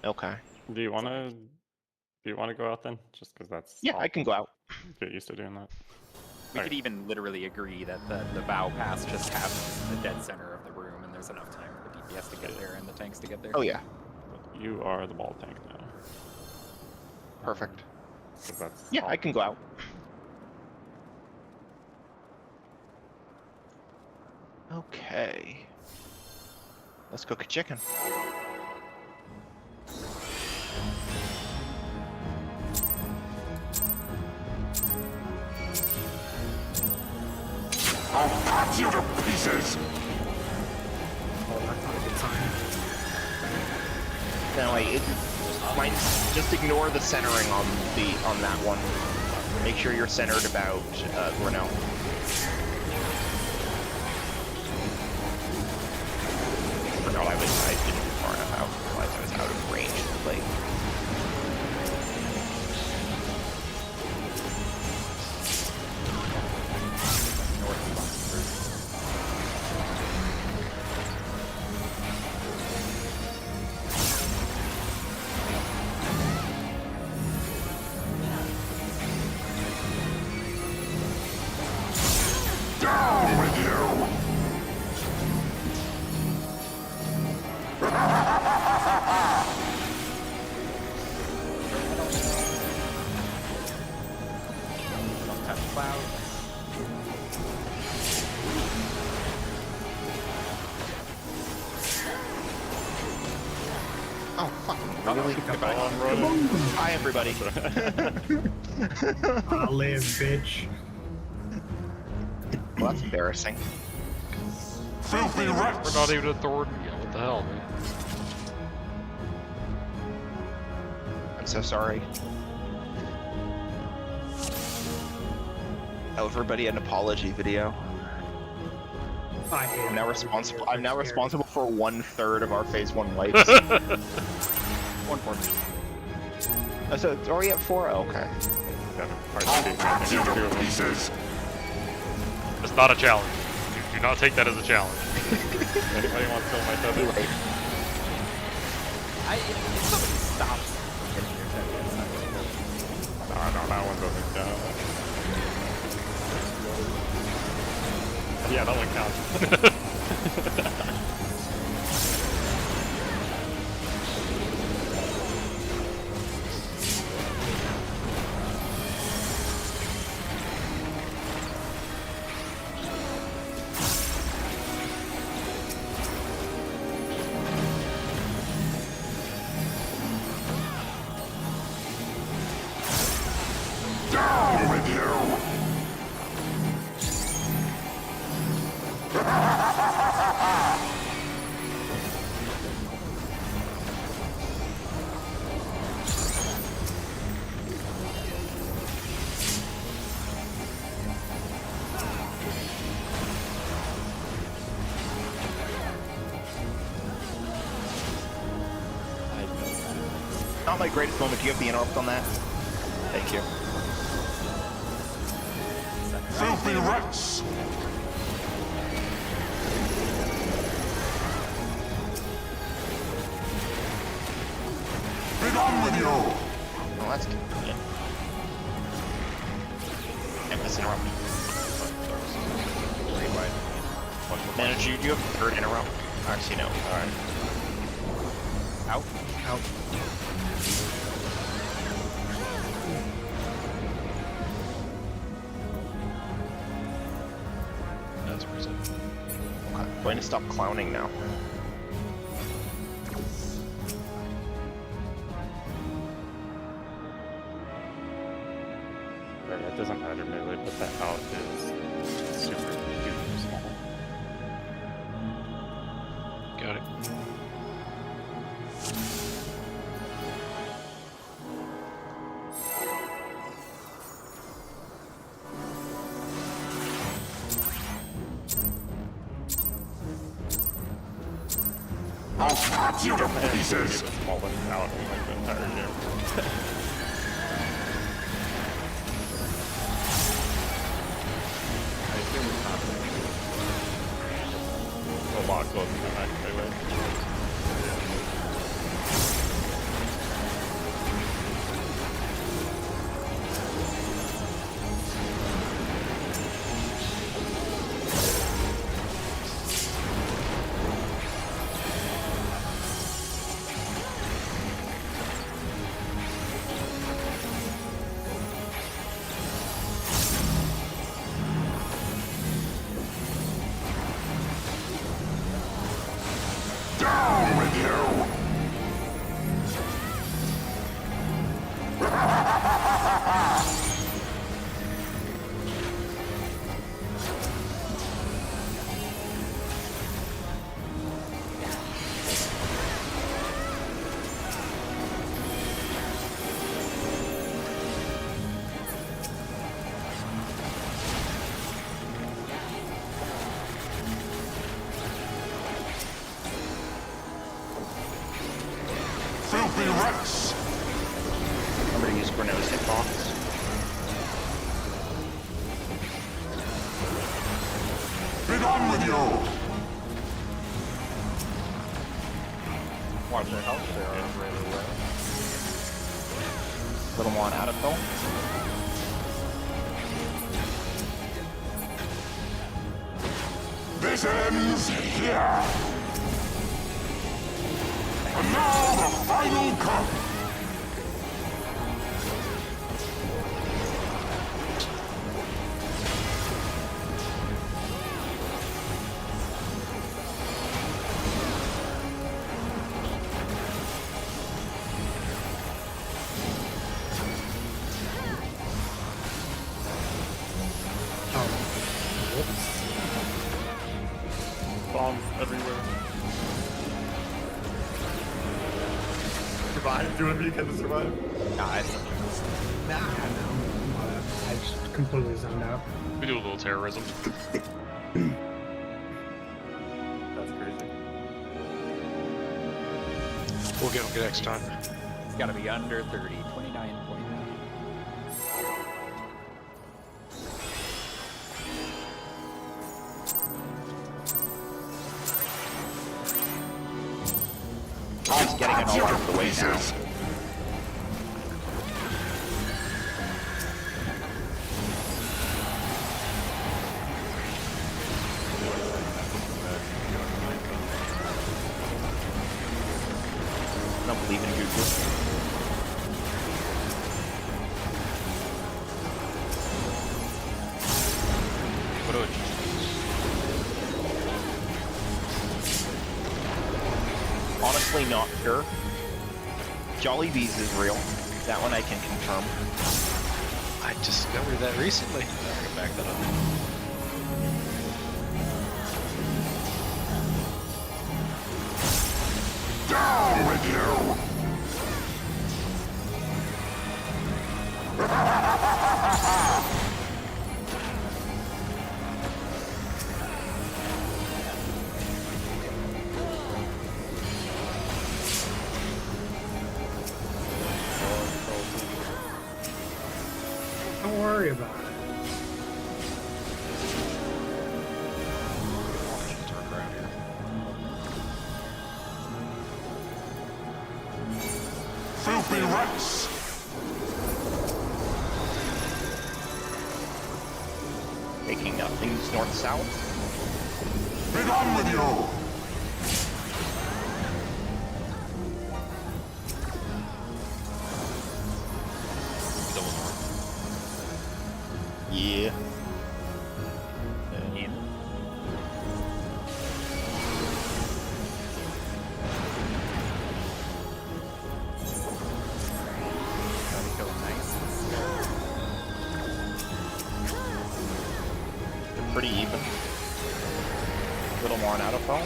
Okay. Do you want to go out then? Just because that's... Yeah, I can go out. Get used to doing that. We could even literally agree that the bow pass just happens in the dead center of the room, and there's enough time for the DPS to get there and the tanks to get there. Oh yeah. But you are the ball tank now. Perfect. That's Yeah, I can go out. Okay. Let's cook a chicken. I'll cut you to pieces! Oh, that's not a good sign. No, mine's just ignore the centering on that one. Make sure you're centered about Grinnell. No, I didn't move far enough out. I realized I was out of range of the blade. Down with you! Don't touch clouds. Oh, fucking really? Goodbye. Hi, everybody. I'll live, bitch. Well, that's embarrassing. Filthy rats! We're not even at Thornton yet. What the hell, man? I'm so sorry. Owe everybody an apology video. I hate I'm now it. responsible. I'm now responsible for 1/3 of our phase 1 wipes. 1/4. So it's already at 4. Oh, okay. I'll cut you to pieces! It's not a challenge. Do not take that as a challenge. Anybody want to kill my tether? Right. If somebody stops hitting your tether, it's not really good. No, that one doesn't count. Yeah, that one counts. Down with you! Not my greatest moment. Do you have the interrupt on that? Thank you. Filthy rats! Be gone with you! Oh, that's convenient. I miss interrupt. Manager, do you have a 3rd interrupt? Actually, no. Alright. Out? Out. That's reason. Okay. I'm going to stop clowning now. Right, it doesn't matter melee, but that out is super duper small. Got it. I'll cut you to Maybe pieces! the smallest out in like the entire game. I assume it's not. A lot closer than I actually would. Filthy rats! Remember to use Grenade's hitbox. Be gone with you! Watch their health, they are really low. Little more on Adapil. This ends here! And now the final cup! Oh. Whoops. Bombs everywhere. Survive? Do you want to be again to survive? Nah, it's something else. Nah, no. I just completely zoned out. We do a little terrorism. That's crazy. We'll get him next time. It's gotta be under 30, 29.9. Just getting it all out of the way now. I don't believe in Google. What do it? Honestly, not sure. Jollibees is real. That one I can confirm. I discovered that recently. I'm gonna back that up. Down with you! Don't worry about it. Turn around here. Filthy rats! Making things north-south. Be gone with you! Double north. Yeah. In. Gotta go nice and slow. They're pretty even. A little more on Adapil.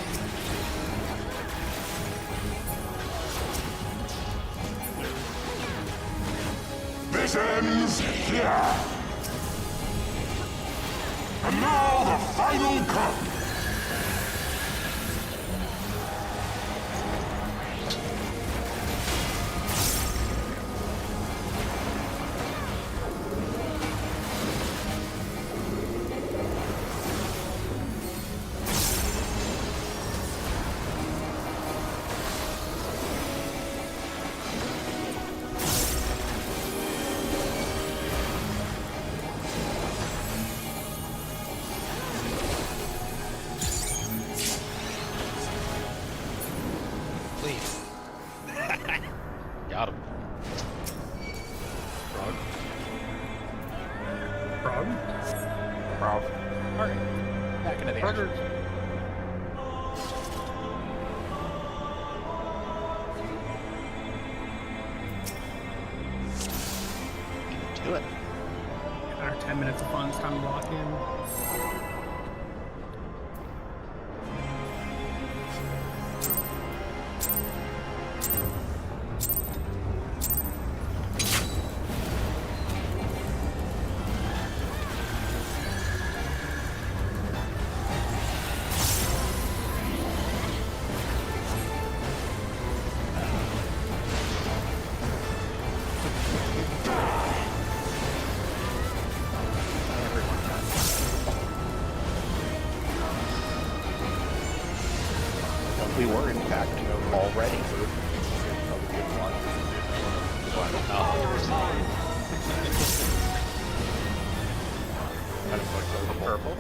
This ends here! And now the final cup! Please. Got him. Frog. Frog? Frog. Alright, back into the action. Do it. Our 10 minutes of fun, it's time to lock in. That is like Purple.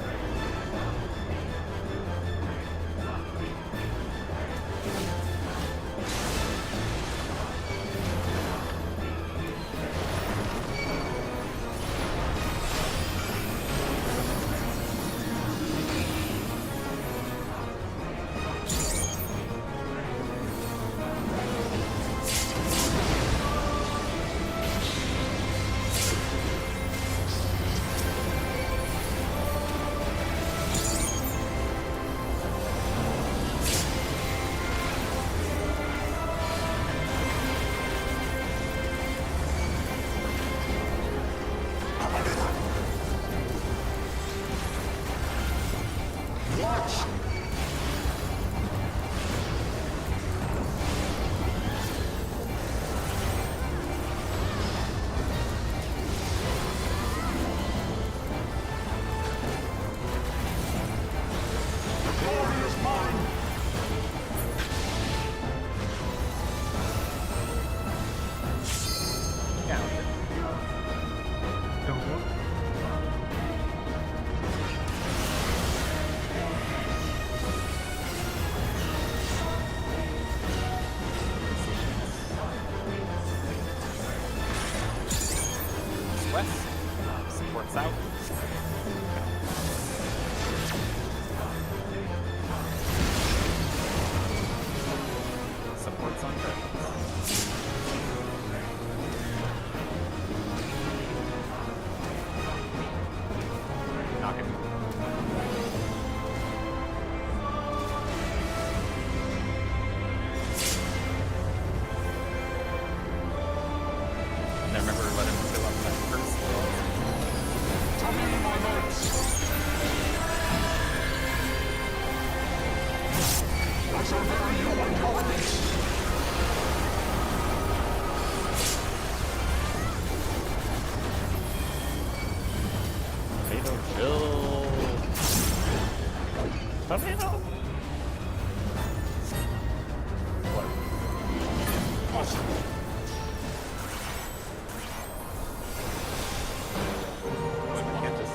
Don't go. West. Supports out. Supports on purpose. Knocking. And I remember let him fill up that first little. Tell me my merits. I shall bury you in cowardice. Tornado chill. Tornado. Possible. Can't just.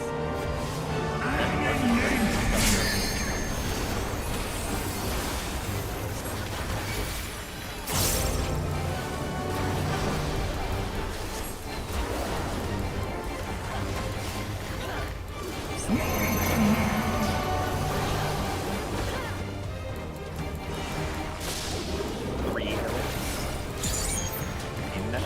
Three arrows. In that.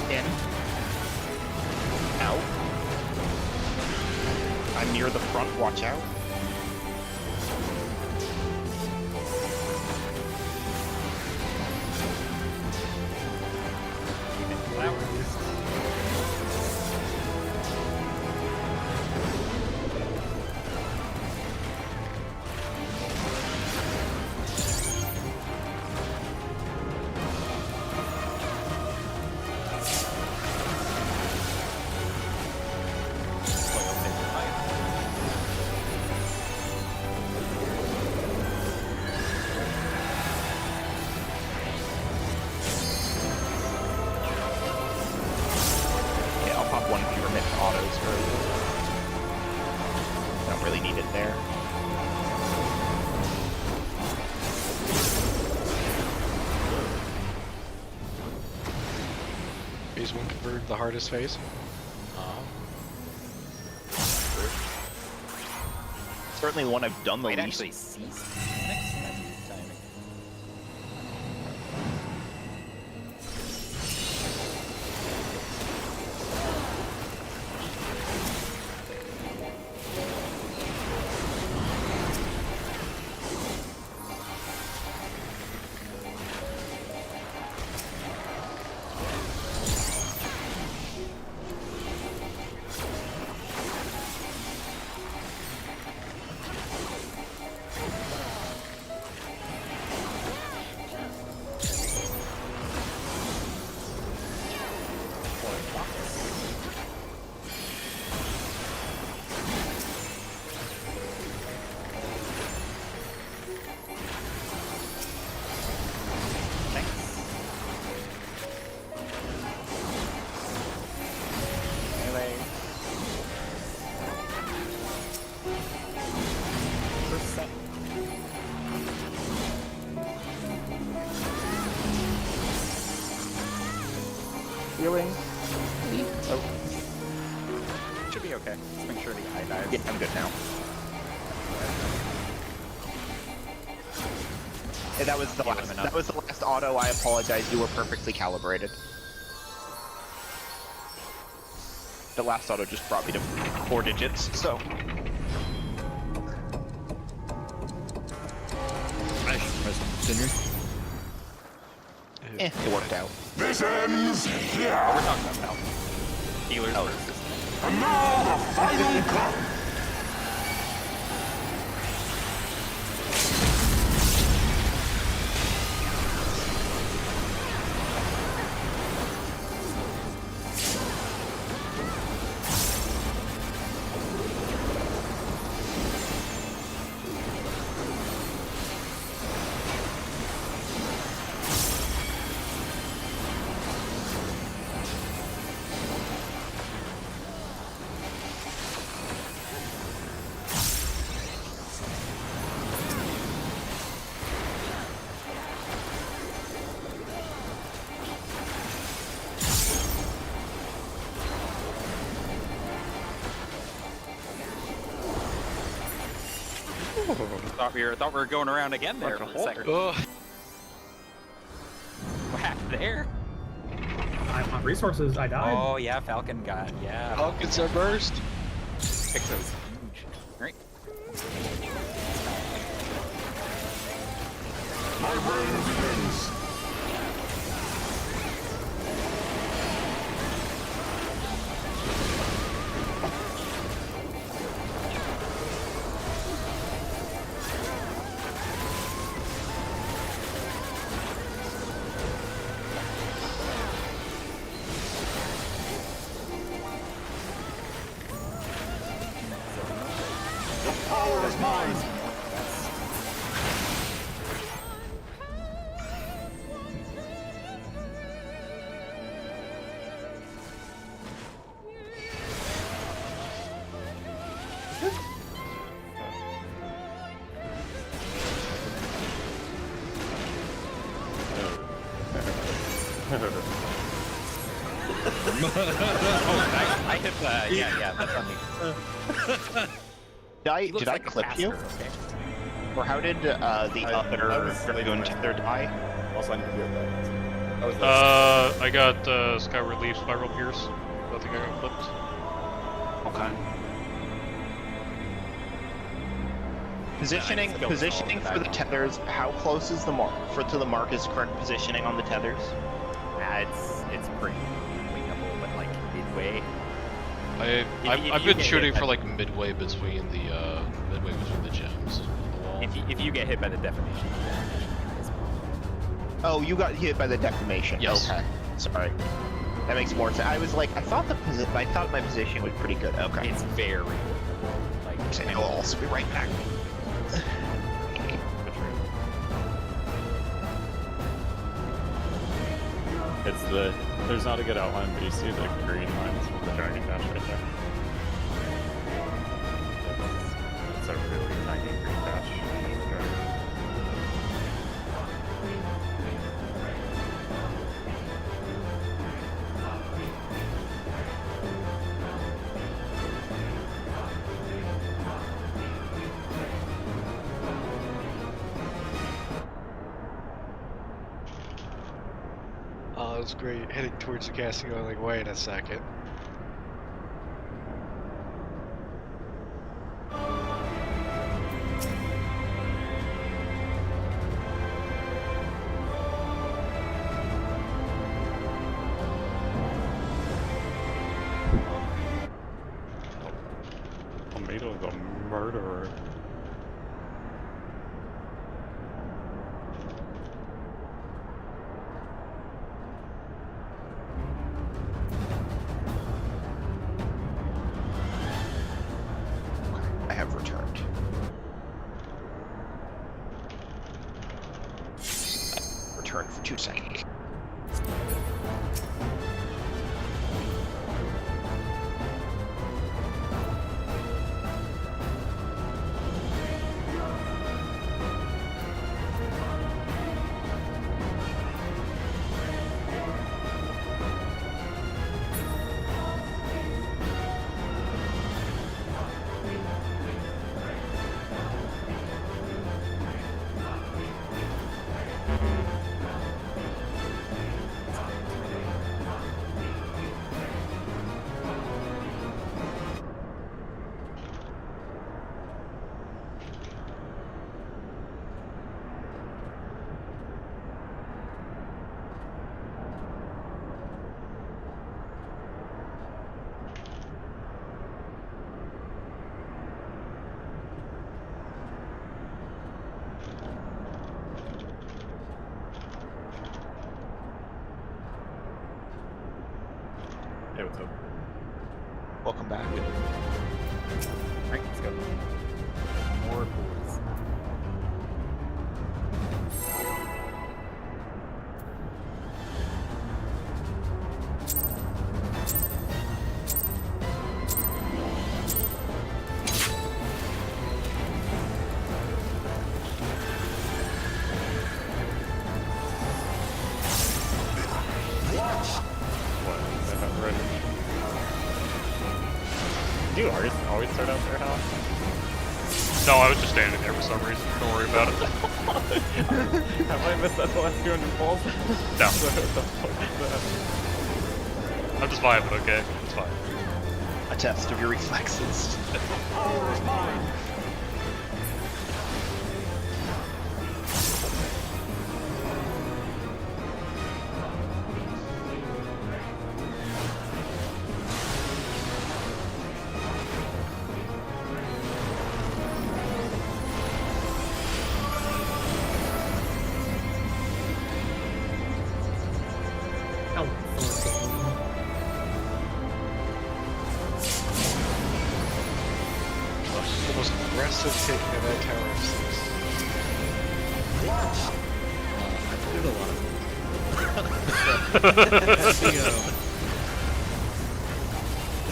In. Out. I'm near the front, watch out. Even flowers. Yeah, I'll pop one fewer mid autos for. Don't really need it there. Phase 1 converted the hardest phase. Certainly the one I've done the Might least. actually cease next timing. Thanks. Melee. First set. Healing. Oh. Should be okay. Just make sure the eye dies. Yeah, I'm good now. Yeah, that was the Yeah, last. enough. That was the last auto. I apologize. You were perfectly calibrated. The last auto just brought me to 4 digits. So it worked out. This ends here. We're talking about now. Healers versus. And now the final cut. Thought we were going around again there for a second. Oh, What happened there? I want resources. I died. Oh yeah, Falcon got Falcons are burst. Pixel's huge. Right. My reign begins. The power is mine. I hit the yeah, that's on me. He looks Did I like a clip you? caster, okay? Or how did the other Dragoon Tether die? Also, I need to be okay. I got Skyward Leaf, Spiral Pierce. I think I got clipped. Okay. Positioning, Yeah, it's positioning built for the tethers. How close is the mark to the Marcus current positioning on the tethers? It's pretty winnable, but like midway. I've you been get shooting hit for by- like midway between the gems on the wall. If you get hit by the defamation, Oh, you got hit by the decimation. Yes. Okay. Sorry. That makes more sense. I was like, I thought my position was pretty good. Okay. it's very like I'll also be right back. It's the there's not a good outline, but you see the green lines with the dragon dash right there. It's a really tiny green dash. The dragon. Oh, it was great. Heading towards the casting, going like, wait a second. Tomato the murderer. 2 seconds. Hey, what's up? Welcome back. Alright, let's go. More pools. What? Is that right? Do you always start out there, Hal? No, I was just standing there for some reason. Don't worry about it. Have I missed that the last 200 balls? No. What the fuck is that? I'm just vibing, okay? It's fine. A test of your reflexes. Power is mine. Oh, The most aggressive taking of that tower of 6.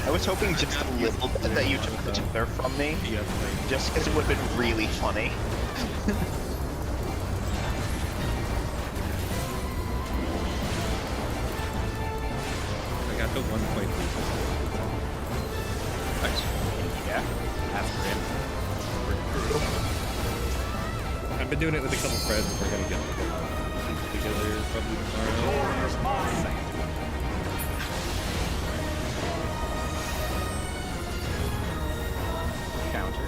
I was hoping just a little bit that you took the tether from me, just because it would have been really funny. I got to 1.3. Nice. Yeah, that's great. I've been doing it with a couple friends. We're gonna get together probably tomorrow. Counter.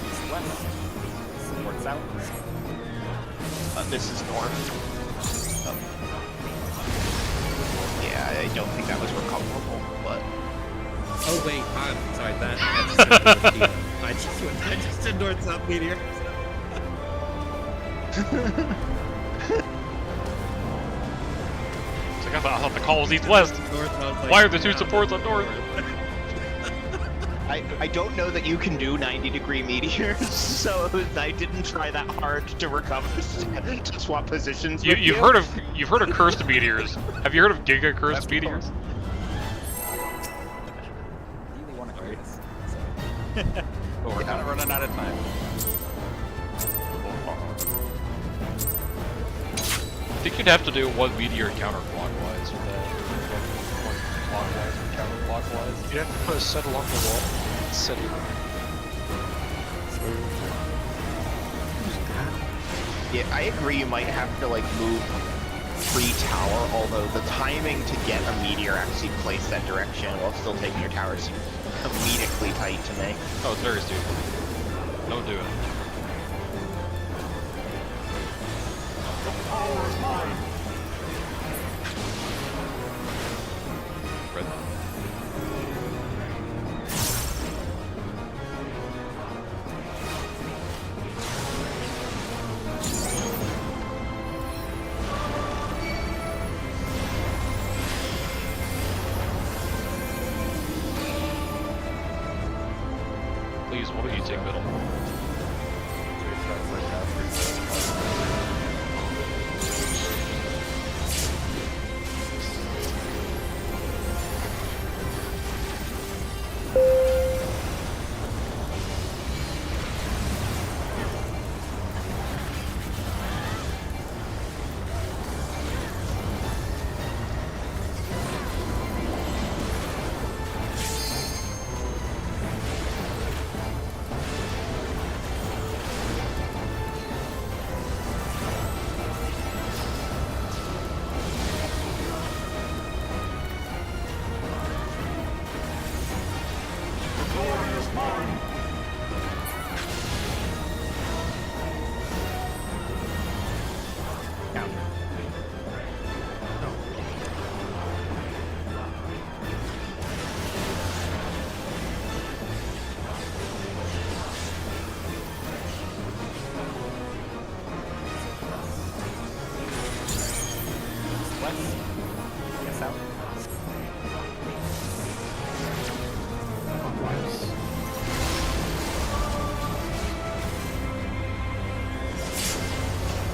East west. Support south. This is north. Yeah, I don't think that was recoverable, but Oh wait, I'm sorry. I just did north-south meteor. It's like, I thought the call was east-west. North, I was like, Why are the two yeah. supports on north? I don't know that you can do 90-degree meteors, so I didn't try that hard to recover to swap positions. With You've heard of cursed meteors. Have you heard of giga cursed meteors? Really want to do this. So. But we're kind of running out of time. I think you'd have to do one meteor counterclockwise with that. One clockwise or counterclockwise. You'd have to put a set along the wall. Set it. Yeah, I agree. You might have to like move pre-tower, although the timing to get a meteor actually placed that direction while still taking your tower seems comedically tight to me. Oh, it's very stupid. Don't do it. Power is mine. Red. Please, one of you take middle. Guess out.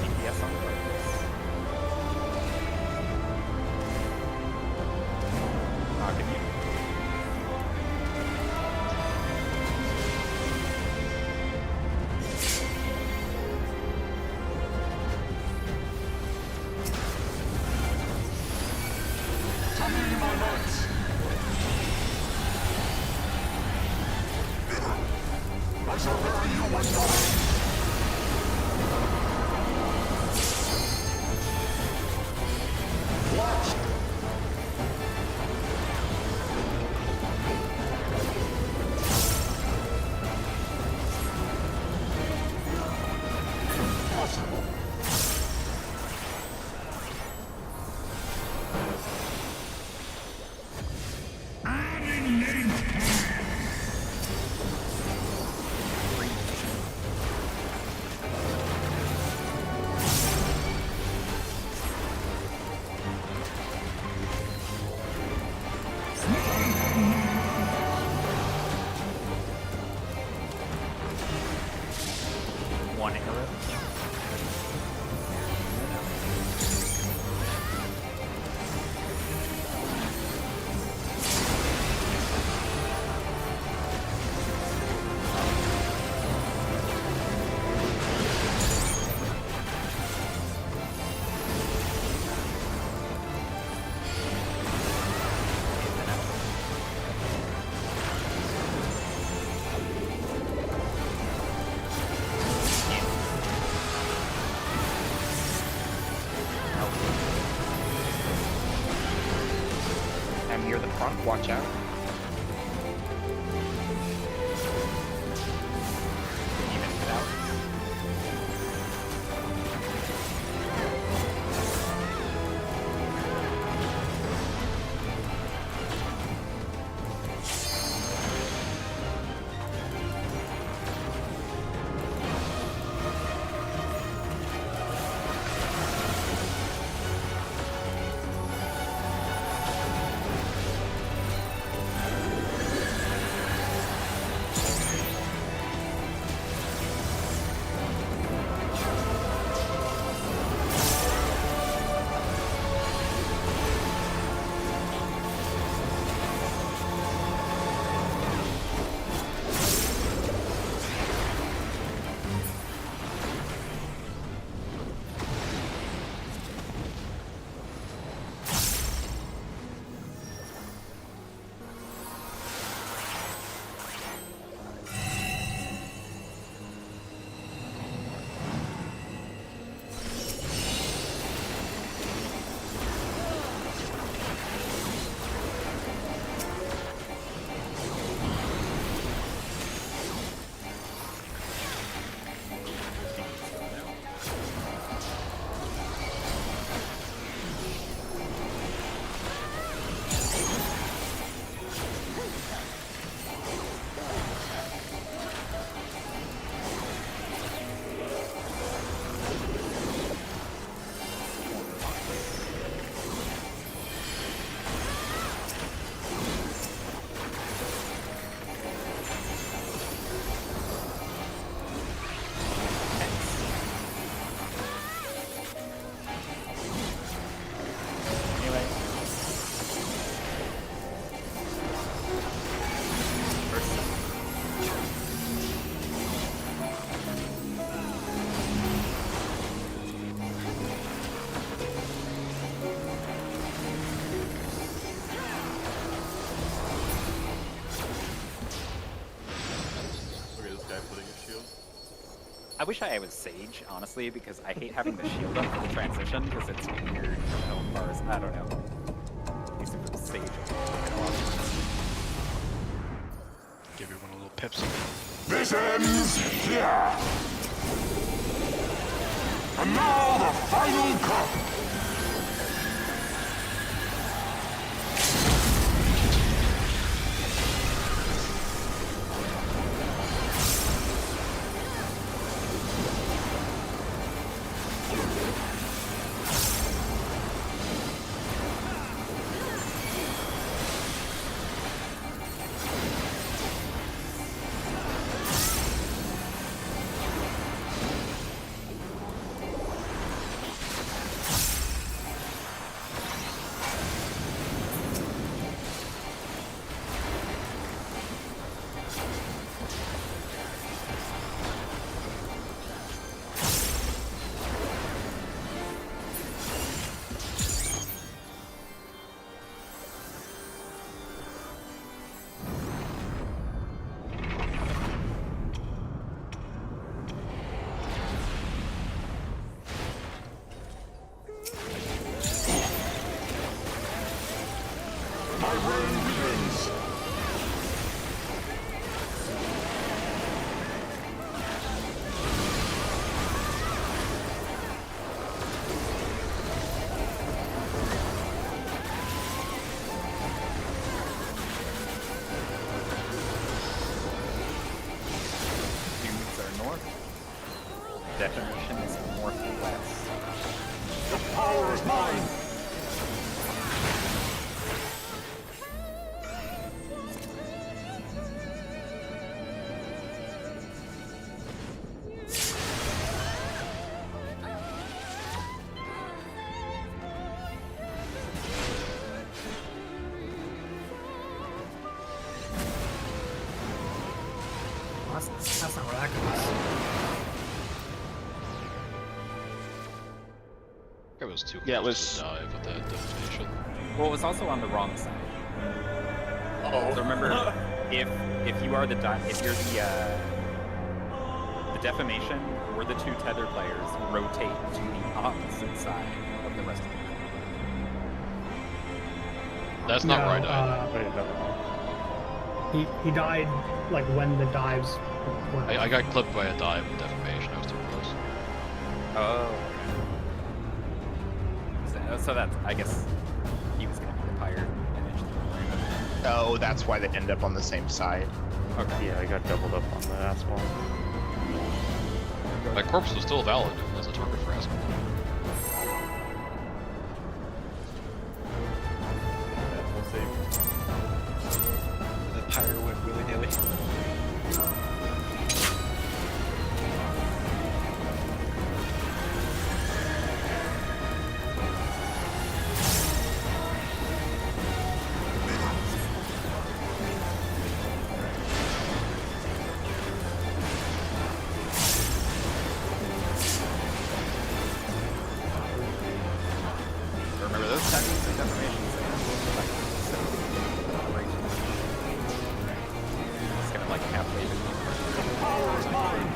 DPS on the right. Knocking you. One arrow. I'm near the front, watch out. Even it out. I wish I was Sage, honestly, because I hate having the shield up for the transition, because it's weird health bars. I don't know. At least if it was Sage, it would get a lot worse. Give everyone a little Pepsi. This ends here. And now the final cup. Dudes are north. Detonation is northwest. The power is mine. That's not where that goes. It was too close Yeah, it was- to dive with that detonation. Well, it was also on the wrong side. Oh. So remember, if you are if you're the defamation, or the two tether players rotate to the opposite side of the rest of the group. That's not where I died. Wait, no. He died like when the dives were. I got clipped by a dive with defamation. I was too close. Oh. So that's, I guess, he was gonna be the pirate image. Oh, that's why they end up on the same side. Okay. Yeah, I got doubled up on the ass one. My corpse was still valid as a target for asking. We'll see. The pyre went willy-nilly. Remember those techniques and defamations? It's gonna like halfway between. Power is mine.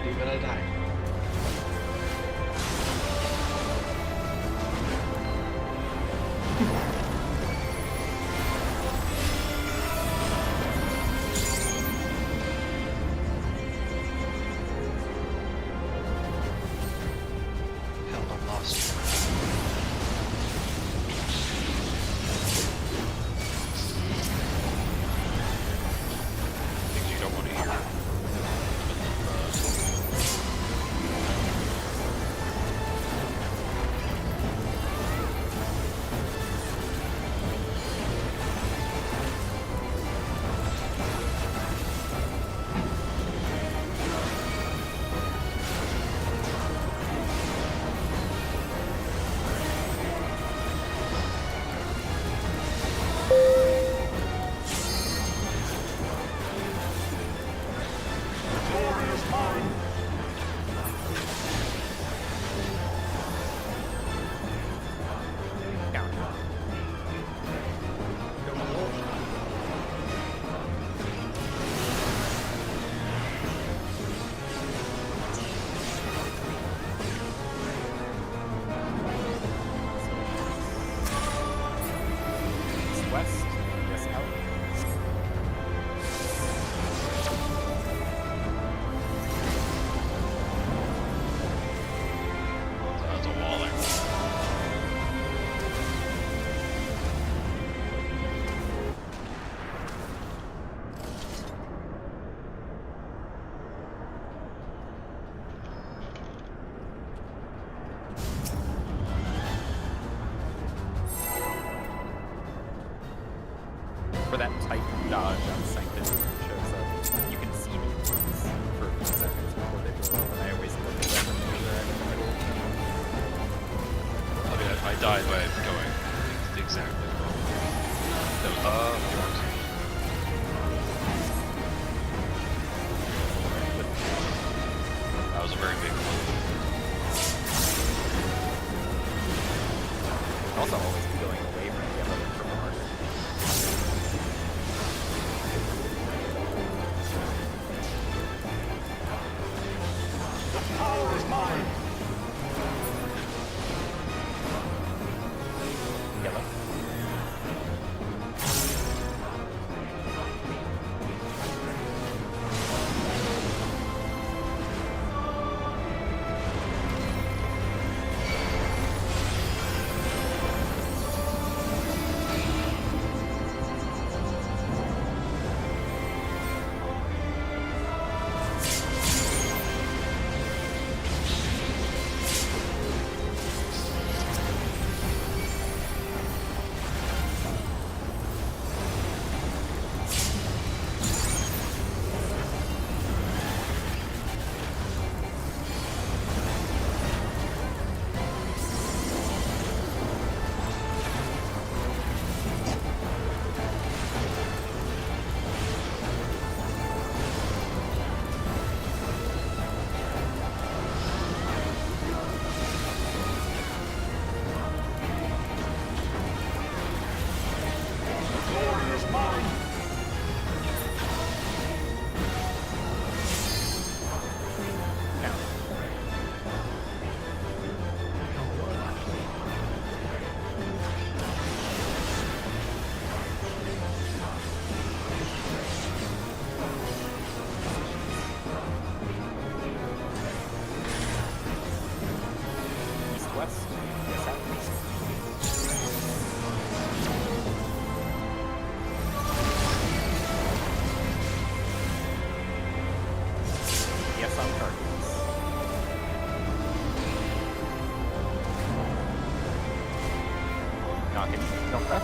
Even I died. Hell, I'm lost. Things you don't want to hear. died by going exactly wrong. That was yours. That was a very big one. Also, always be going away from the other purple heart. The power is mine. Yellow. Glory is mine. Now. East west. Yes, southeast. Yes, on targets. Knocking. No prep.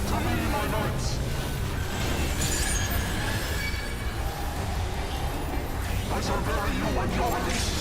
To me, my knights. I shall bury you when you're released.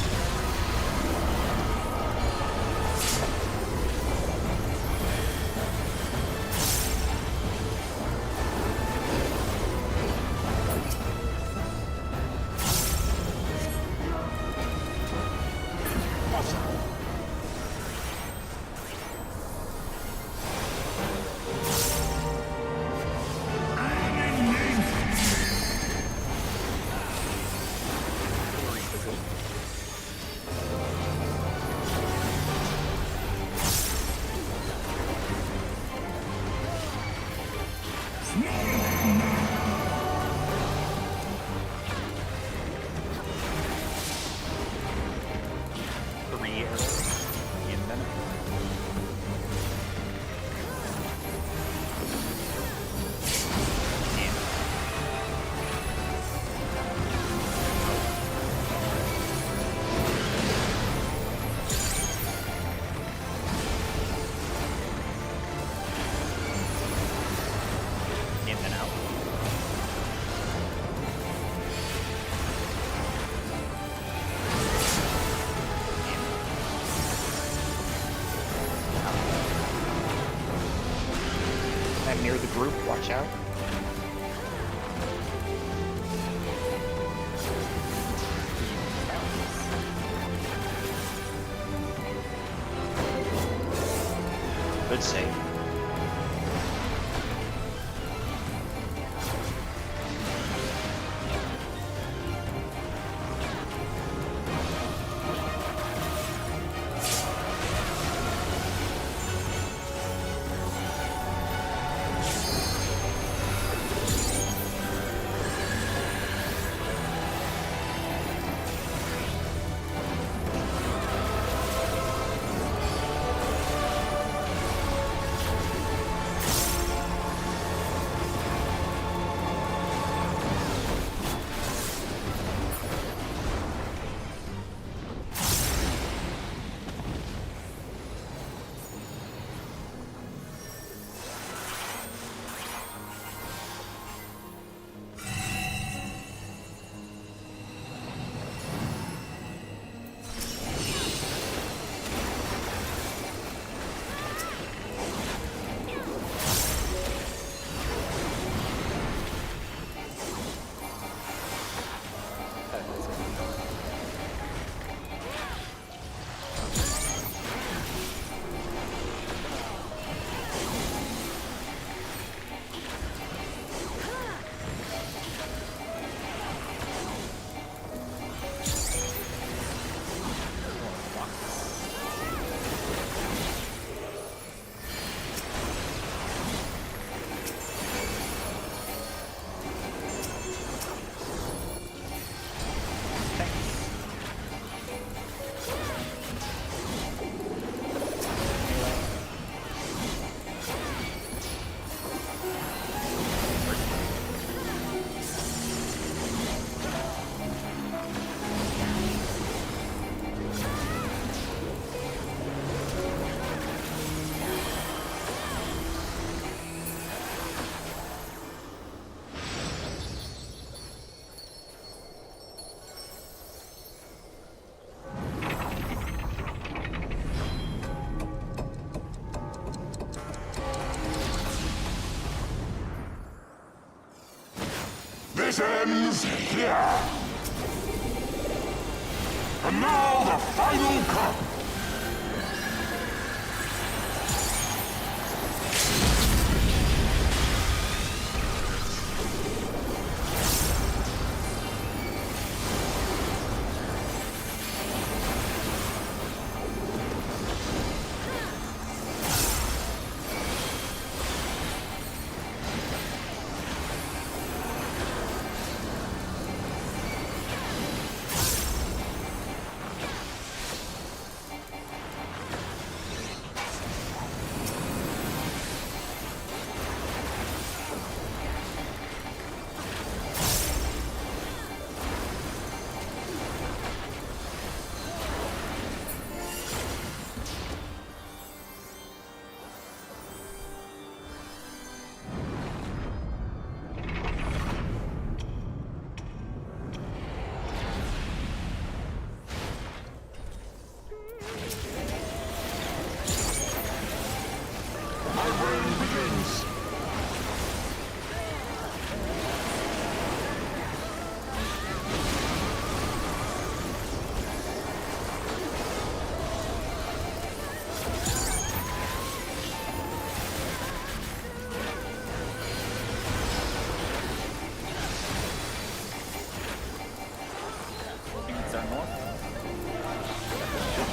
Three arrows in them. In and out. I'm near the group, watch out. Good save. This ends here. And now the final cut.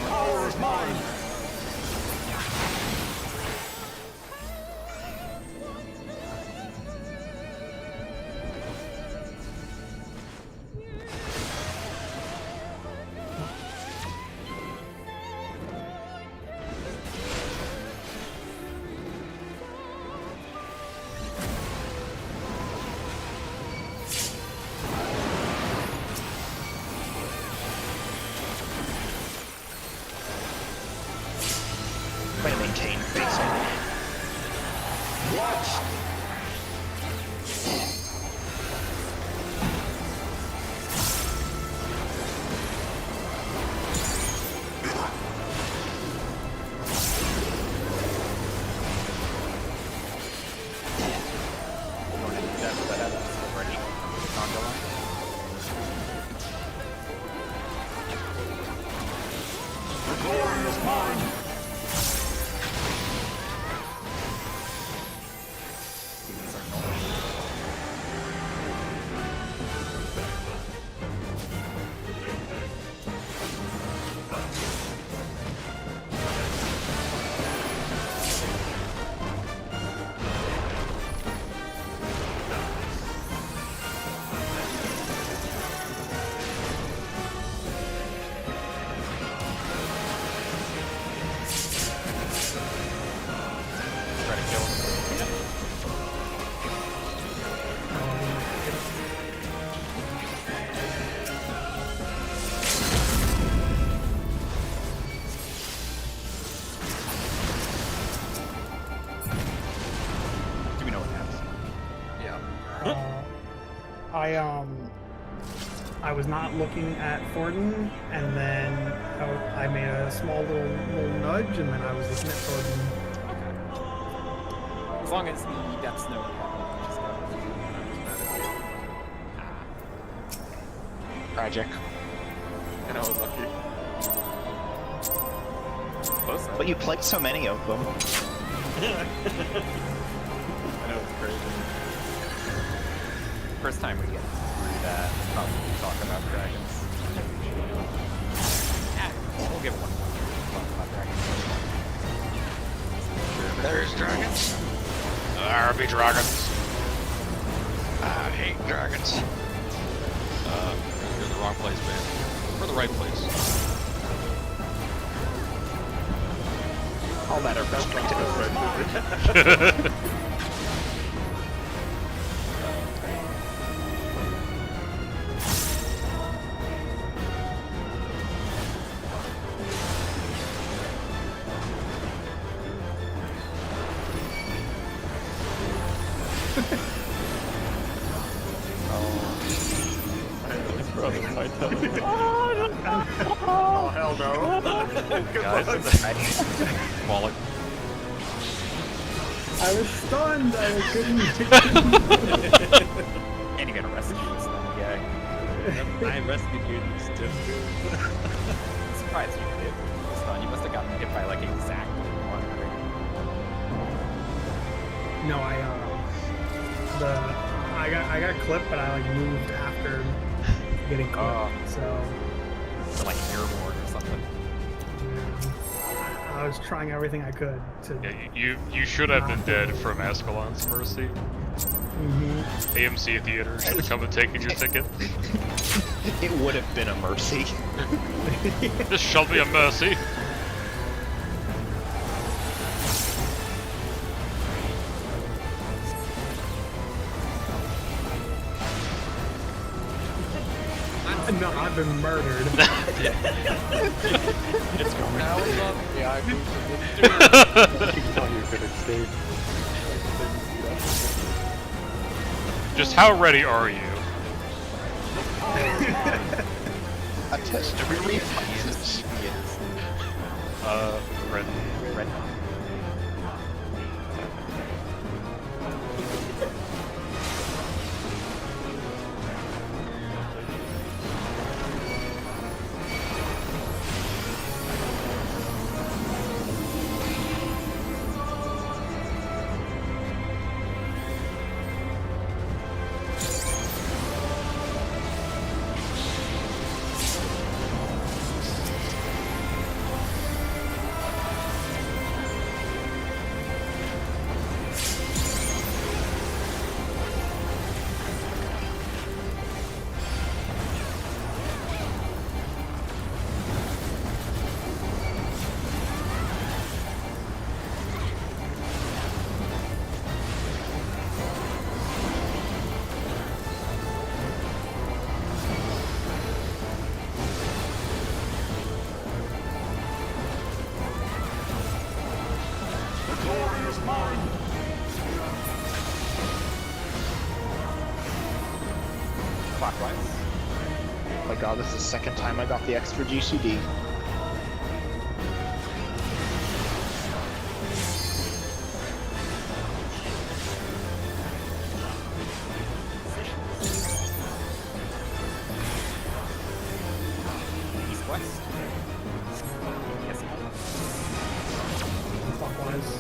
Power is mine. Way to maintain face only. What? Going into depth, but that's already ongoing. The glory is mine. Demons are normal. Try to kill him. Do we know what happens? Yeah. I was not looking at Thornton, and then I made a small little nudge, and then I was looking at Thornton. As long as the depths know what happened, just go. Tragic. And I was lucky. Close though. But you played so many of them. I know it's crazy. First time we get through that, we'll probably talk about dragons. We'll give one more talk about dragons. There's dragons. There be dragons. I hate dragons. You're in the wrong place, man. We're in the right place. All matter best friend to go friend. Oh, hell no. Guys, Wallach. I was stunned. I couldn't. And you get arrested. I rescued you in this tip. I'm surprised you did. You must have gotten hit by like exactly one. No, I got clipped, but I like moved after getting clipped. So like airborne or something. I was trying everything I could to. Yeah, you should have been dead from Ascalon's mercy. AMC Theater should have come and taken your ticket. It would have been a mercy. This shall be a mercy. No, I've been murdered. It's going now. Yeah, I moved to You could escape. Just how ready are you? A test of your reflexes. Red. Red. Clockwise. Oh my god, this is the second time I got the extra GCD. East-west. Yes. Clockwise.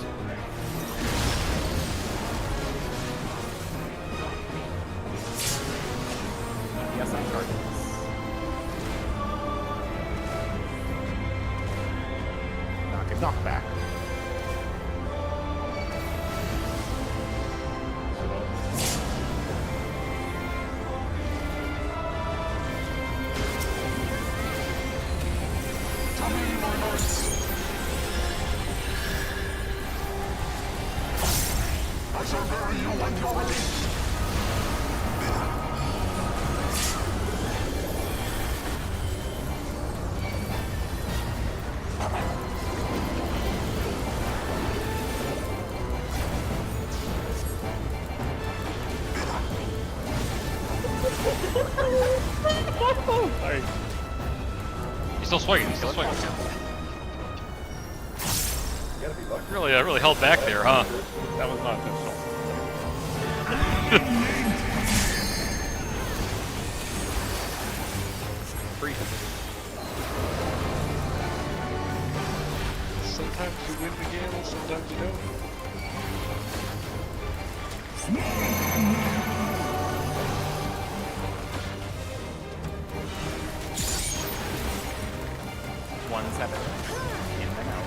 Yes, I'm targeting. Knockback. I shall bury you when you're released. He's still swinging. He's still swinging. Really held back there, huh? That was not intentional. Sometimes you win the game, and sometimes you don't. One's have it in and out.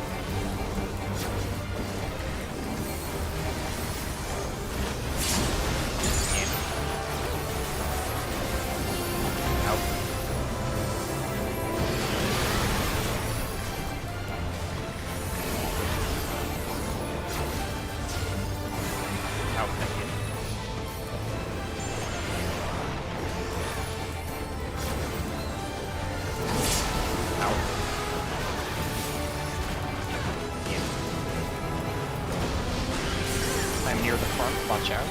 In. Out. Out and in. Out. I'm near the front, watch out.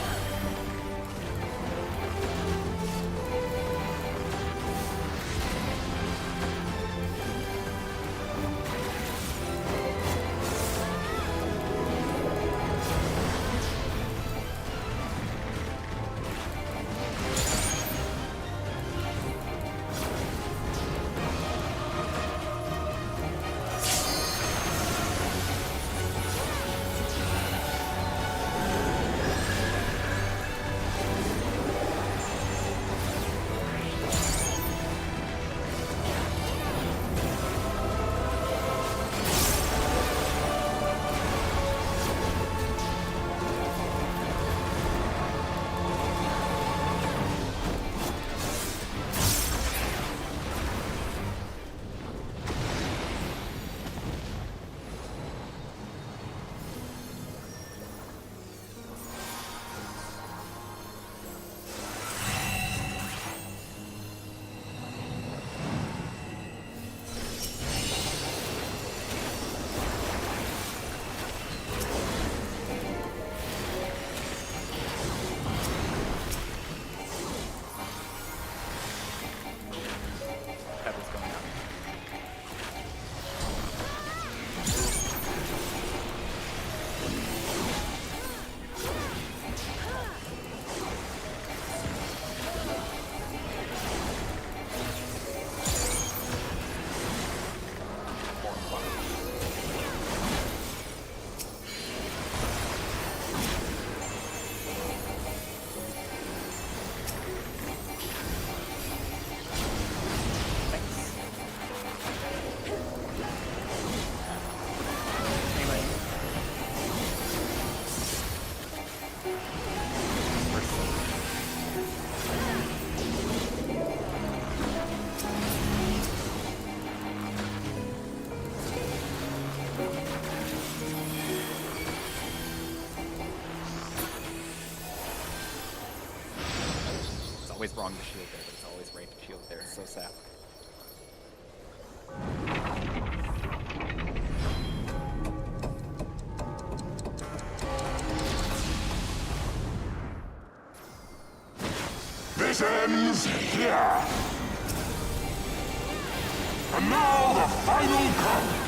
always wrong to shield there, but it's always right to shield there. It's so sad. This ends here. And now the final count.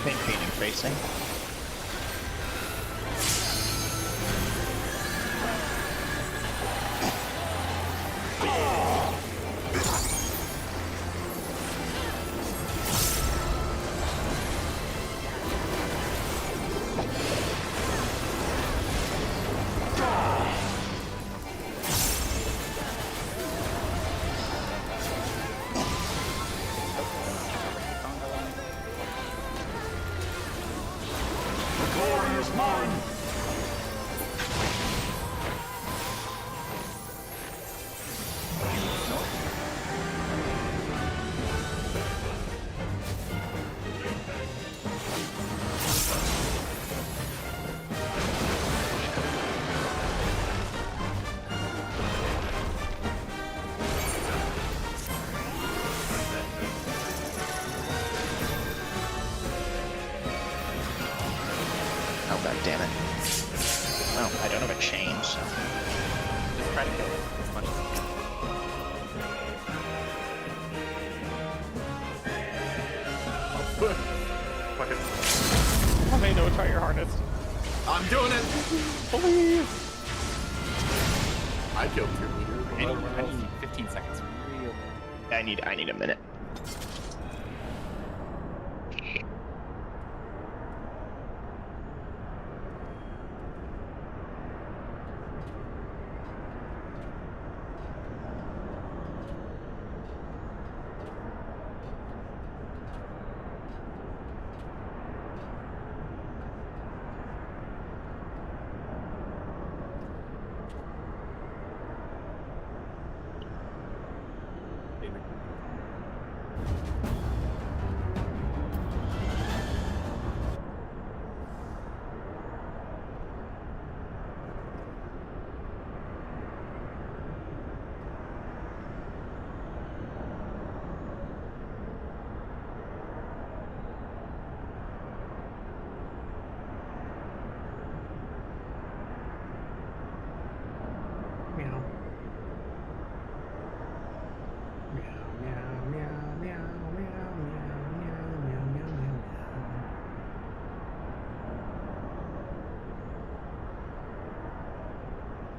Maintaining facing. Oh, god damn it. Oh, I don't have a chain, so. Just try to kill it as much as you can. Fucking. Oh, hey, no, try your hardest. I'm doing it! Please! I killed 2 meters. I need 15 seconds. Real. I need a minute. Meow. Meow, meow, meow, meow, meow, meow, meow, meow, meow,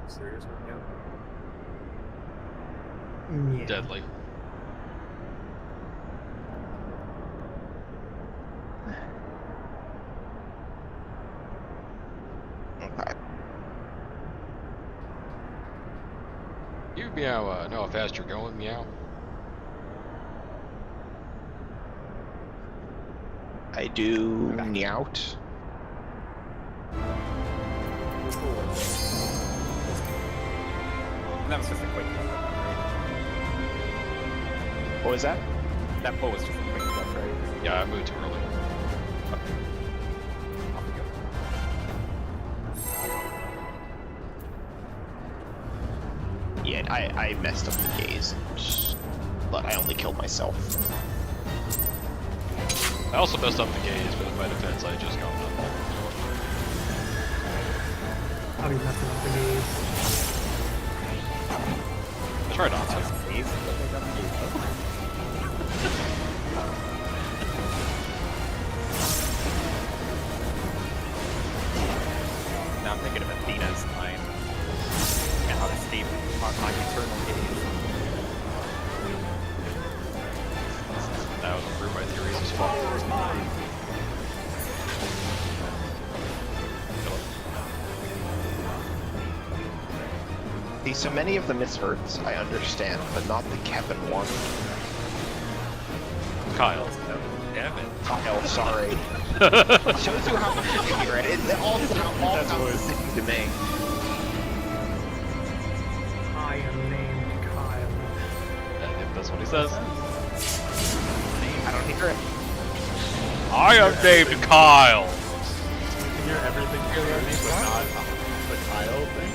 Serious right now? meow. Meow. Deadly. You meow, know how fast you're going, meow. I do Nyout. And that was just a quick flip, right? What was that? That pull was just a quick flip, right? Yeah, I moved too early. Off we go. Yeah, I messed up the gaze, but I only killed myself. I also messed up the gaze, but in my defense, I just got up. I'll be messing up the gaze. I tried not to. Gaze, but they got the gaze, though. Now I'm thinking of Athena's line. And how to escape on my eternal gaze. That was prove my theories as well. See, so many of the mishearts I understand, but not the Kevin one. Kyle. Kyle, sorry. It shows you how much you hear it. It all sounds the same to me. I am named Kyle. If that's what he says. I don't hear it. I am named Kyle. Hear everything but not the Kyle thing.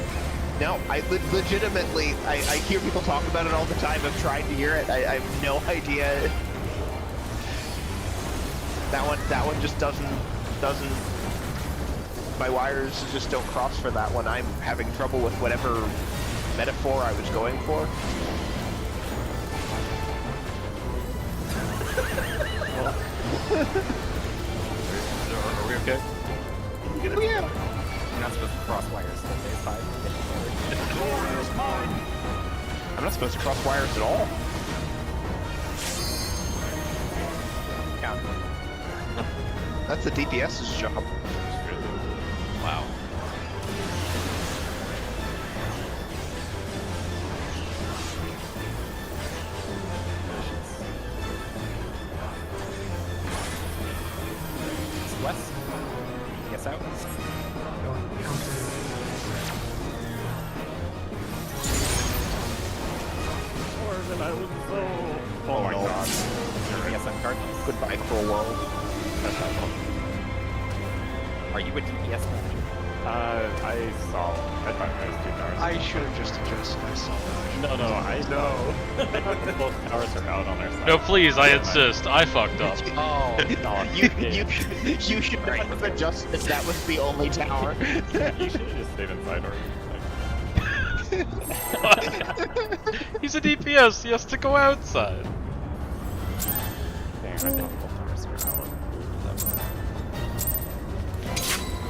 No, I legitimately, I hear people talk about it all the time. I've tried to hear it. I have no idea. That one just doesn't. My wires just don't cross for that one. I'm having trouble with whatever metaphor I was going for. Are we okay? Oh, yeah. You're not supposed to cross wires till phase 5. I'm not supposed to cross wires at all. Count. That's the DPS's job. Wow. West. Yes, out. Going counter. Oh my no. god. Yes, I'm Cardinals. Goodbye, cruel world. Are you a DPS man? I saw. I thought it was 2 towers. I should have just adjusted myself. No, I know. Both towers are out on their side. No, please, I insist. I fucked up. Oh, You should have adjusted if that was the only tower. You should have just stayed inside or He's a DPS. He has to go outside. Damn, I think both towers are out.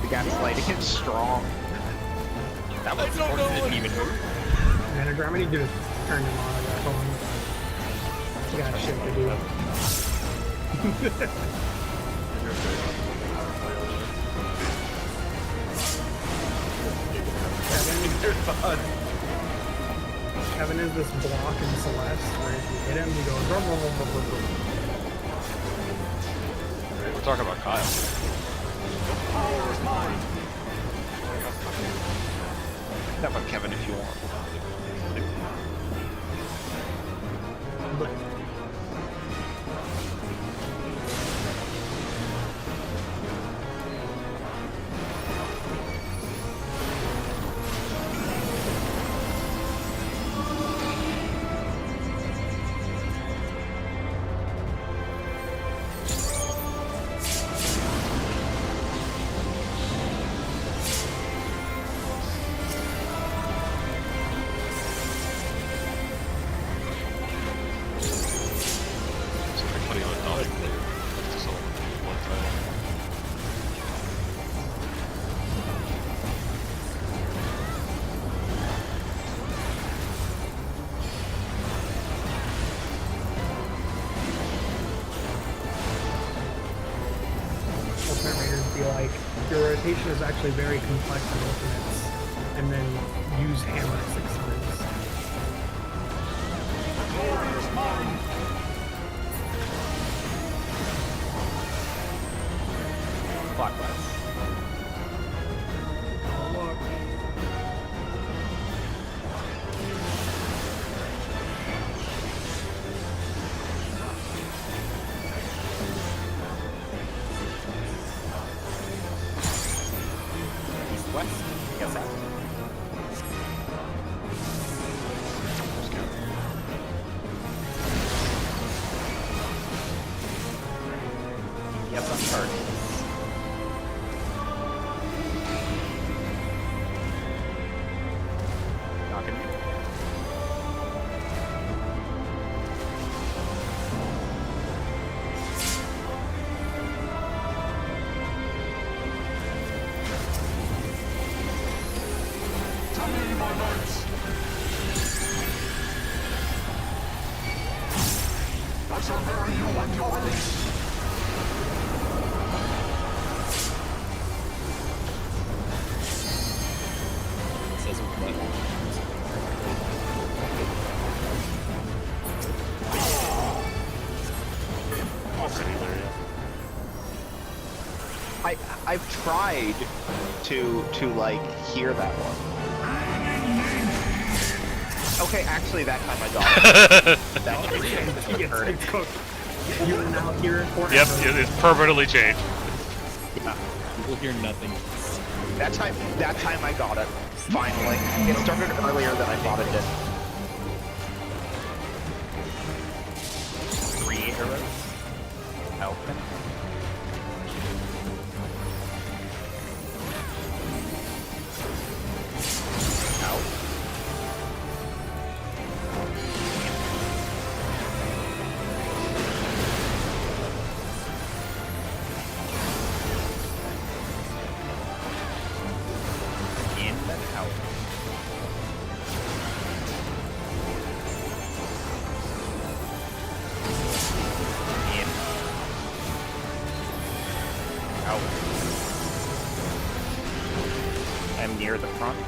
The gaslighting is strong. That was didn't even move. Manodramedy, dude, turned him on. I got phone. You got shit to do. Kevin is this block in Celeste where if you hit him, he goes rum, rum, rum, rum, rum, rum. We're talking about Kyle. That about Kevin if you want. Putting on a dog. So, one title. Ultimate Raiders be like, your rotation is actually very complex in Ultimates, and then use hammer 6 times. Clockwise. Oh, look. East west. Yes, out. Yes, on target. Knocking you. I shall bury you when you're released. It says what? City there, yeah. I've tried to like hear that one. Okay, actually that time I got it. That time I heard it. It's cooked. You will now hear it forever. Yep, it's permanently changed. Yeah. You will hear nothing. That time I got it. Finally. It started earlier than I thought it did. 3 arrows. Open. Out. In and out. In. Out. I'm near the front.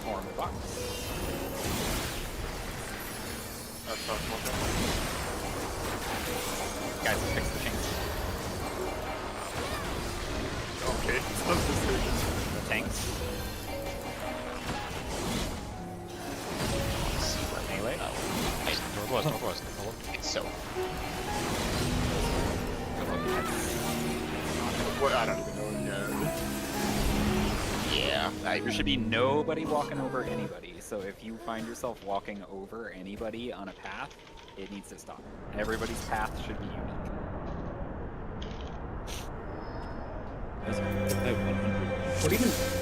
Form a box. That's not more. Guys, fix the chains. Okay, The tanks. Melee. Northwest. So What? I don't even know. yeah, There should be nobody walking over anybody, so if you find yourself walking over anybody on a path, it needs to stop. Everybody's path should be unique. That's 100.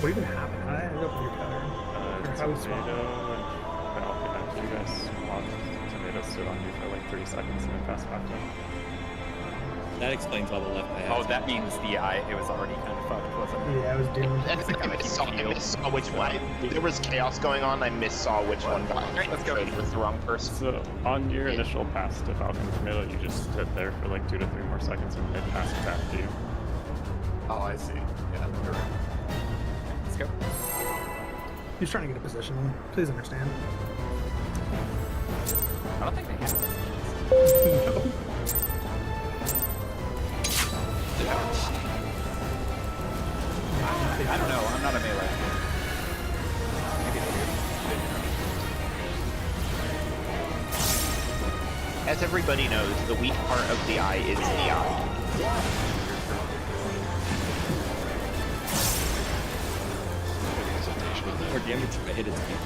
What even happened? How did I end up with your cutter? How we swap? Tomato and Falcon after you guys swapped. Tomato stood on you for like 3 seconds and then passed back to him. That explains all the left I have. Oh, that means it was already kind of fucked, wasn't it? Yeah, I was doomed. I missaw which one. There was chaos going on. I missaw which one got Let's go. traded with the wrong person. So on your initial pass to Falcon Tornado, you just stood there for like 2 to 3 more seconds and they passed it back to you. Oh, I see. Yeah, you're right. Let's go. He's trying to get a position. Please understand. I don't think they have this. I don't know. I'm not a melee. Maybe they do. As everybody knows, the weak part of the eye is the eye. More damage if I hit its feet.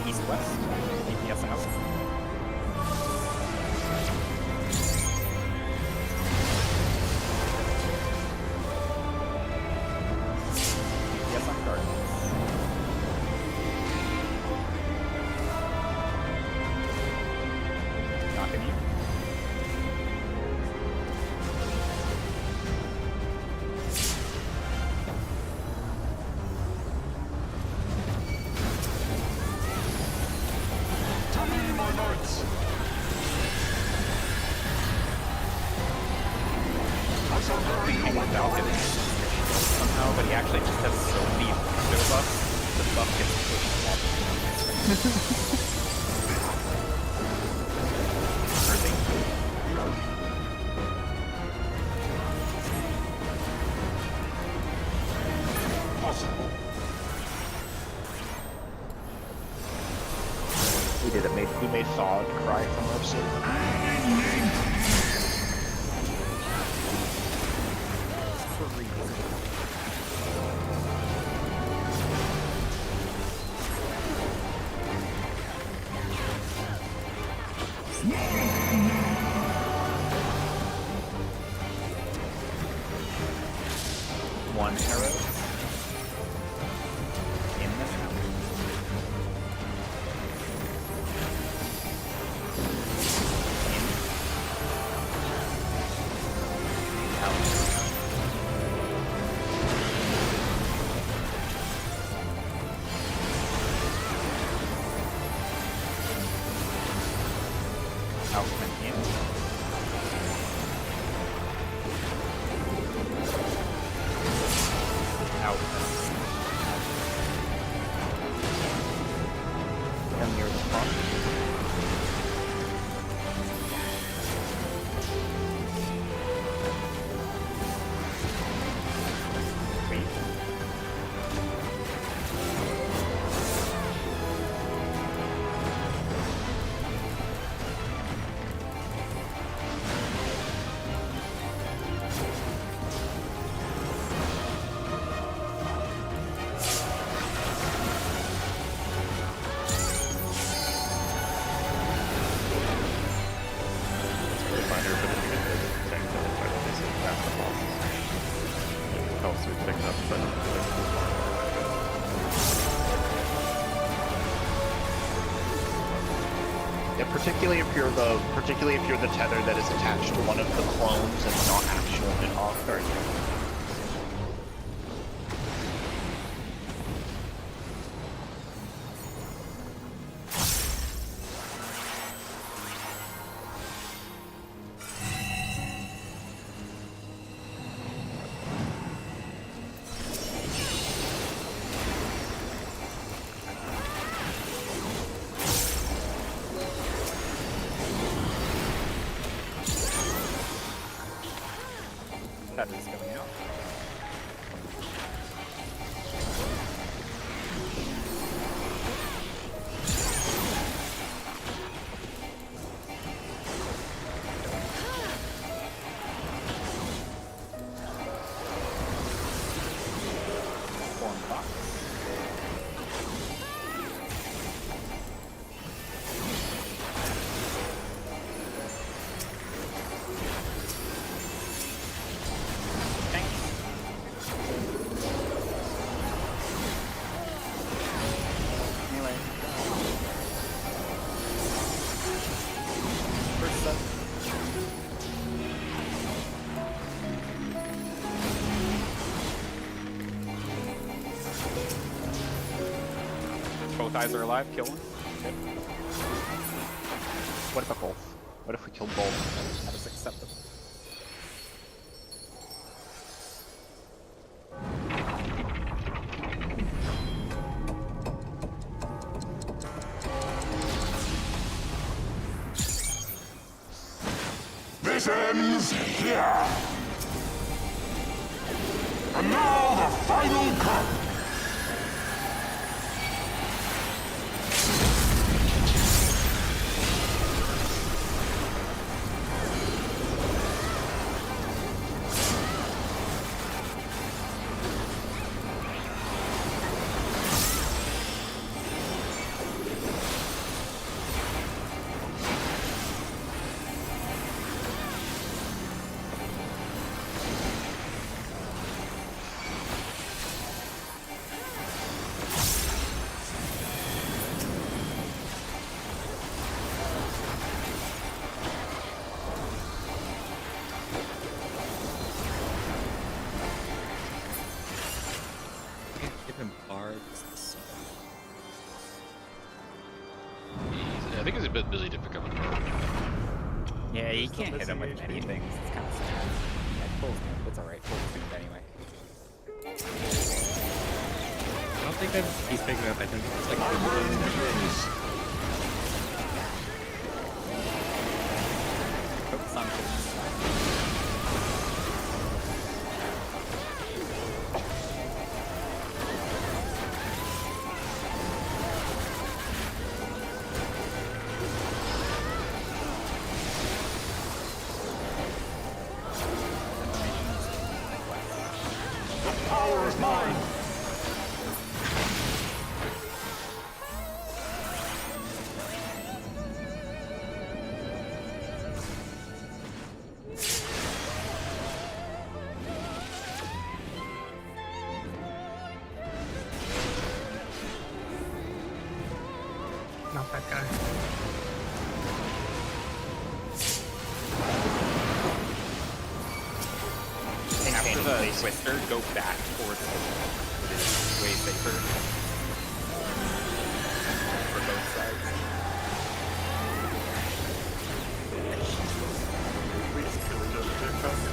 East-west. DPS out. DPS on guard. Knocking you. Somehow, but he actually just has so many window buffs, the buff gets pushed off the He did it. He made Thawed cry for mercy. One arrow. In this out. Out and in. Out and near the front. Wait. particularly if you're the tether that is attached to one of the clones and not actual Minoc. Or That is going out. Form box. Anyway. First up. Both eyes are alive, kill one. Okay. what about both? What if we kill both? That is acceptable. This ends here. And now the final cut. Give him barbs. I think he's a bit busy to pick up a card. Yeah, you can't hit him with many things. It's kind of sad. Yeah, full stamp. It's alright. Full stamp anyway. I don't think that he's picking up. I think it's like Focus on kills. The power is mine. Not that guy. After the twister, go back towards it. It is way safer. For both sides. We just kill each other too fast.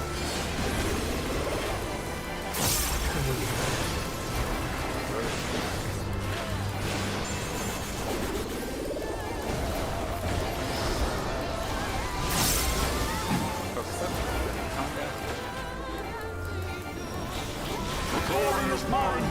Focus up. Combat. The glory is mine.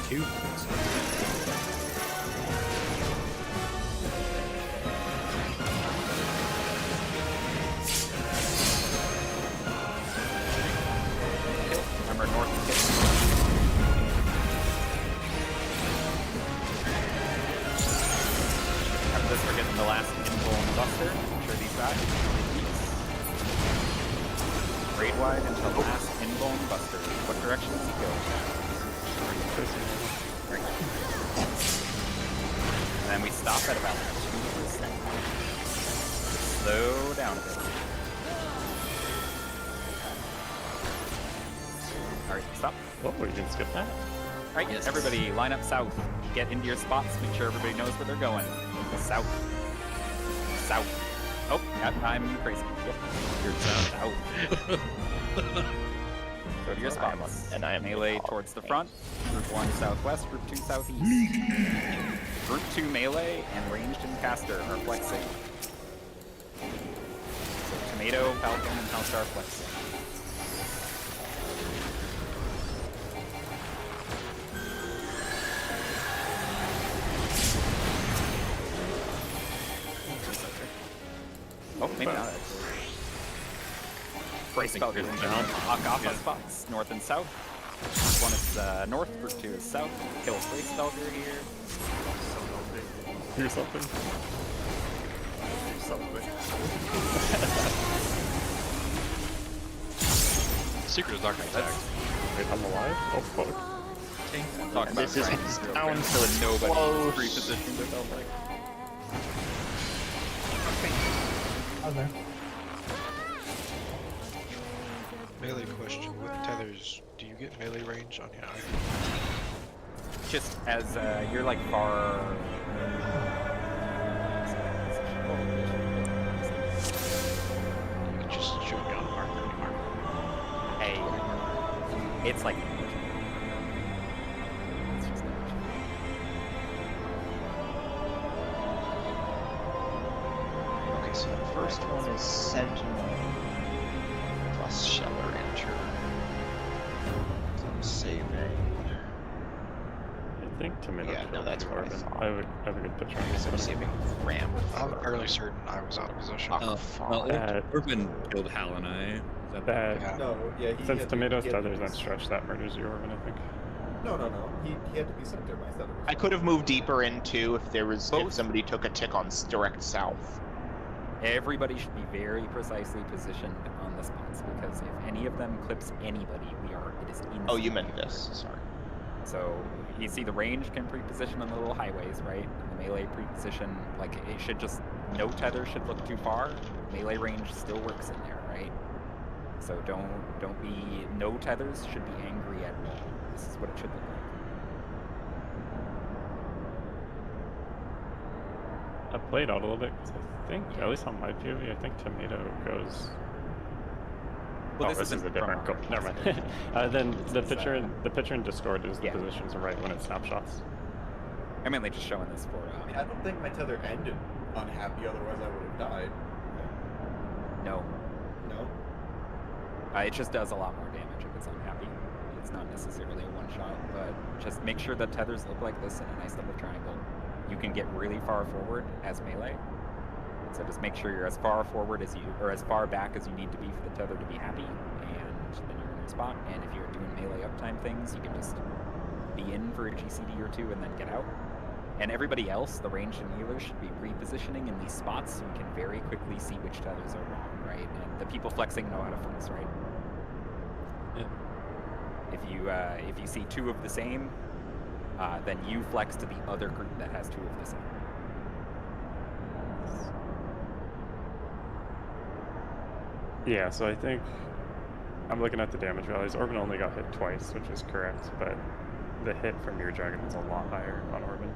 two. Remember north and hit. wide until last invuln buster. What direction does he go? Right. And then we stop at about 2%. Slow down a bit. Alright, stop. Oh, we can skip that. Alright, everybody line up south. Get into your spots, make sure everybody knows where they're going. South. South. Oh, yeah, I'm crazy. Yep. You're south. Go to your spots. And I am melee towards the front. Group 1 southwest, group 2 southeast. Group 2 melee and ranged and caster are flexing. So Tomato, Falcon, and House are flexing. Oh, maybe not. Brace spell here. Agafa spots, north and south. Group 1 is north, group 2 is south. Kill Brace spell here. Here's something. Secret is not gonna attack. Wait, I'm alive? Oh, fuck. Talk And about this is grinding down, real so quick. it's Nobody close. repositioned, it felt like. I was there. Melee question, with tethers, do you get melee range on your item? Just as you're like far. You can just shoot me on a marker. Hey, it's like. It's just Okay, so the first one is Sentinel plus Shell Rancher. So I'm saving. I think Tomato. Yeah, no, that's what I thought. I have a good picture. So I'm saving Ramp. I'm fairly certain I was out of position. Oh, fuck. Well, That- Urban killed Hal and I. Is that That, Yeah. No, yeah, he since had Tomato's he had to tethers be- don't stretch, that murders you, Orban, I think. No. He had to be sent there by Senator. I could have moved deeper in too if somebody took a tick on direct south. Everybody should be very precisely positioned on the spots because if any of them clips anybody, it is instant. Oh, you meant this. Sorry. So you see the range can pre-position on the little highways, right? And the melee pre-position, like it should just, no tether should look too far. Melee range still works in there, right? So don't be, no tethers should be angry at all. This is what it should look like. I played out a little bit because I think, at least on my POV, I think Tomato goes. Well, oh, this is isn't a different from goal. our- Never mind. Then the This is, picture in Discord is the yeah. positions are right when it snapshots. I'm mainly just showing this for, I mean, I don't think my tether ended unhappy, otherwise I would have died. no. No? It just does a lot more damage if it's unhappy. It's not necessarily a one-shot, but just make sure the tethers look like this in a nice little triangle. You can get really far forward as melee. So just make sure you're as far forward as or as far back as you need to be for the tether to be happy, and then you're in your spot. And if you're doing melee uptime things, you can just be in for a GCD or two and then get out. And everybody else, the ranged and healers, should be repositioning in these spots so we can very quickly see which tethers are wrong, right? And the people flexing know how to flex, right? Yeah. If you see two of the same, then you flex to the other group that has two of the same. Yeah, so I think I'm looking at the damage values. Orban only got hit twice, which is correct, but the hit from your dragon is a lot higher on Orban.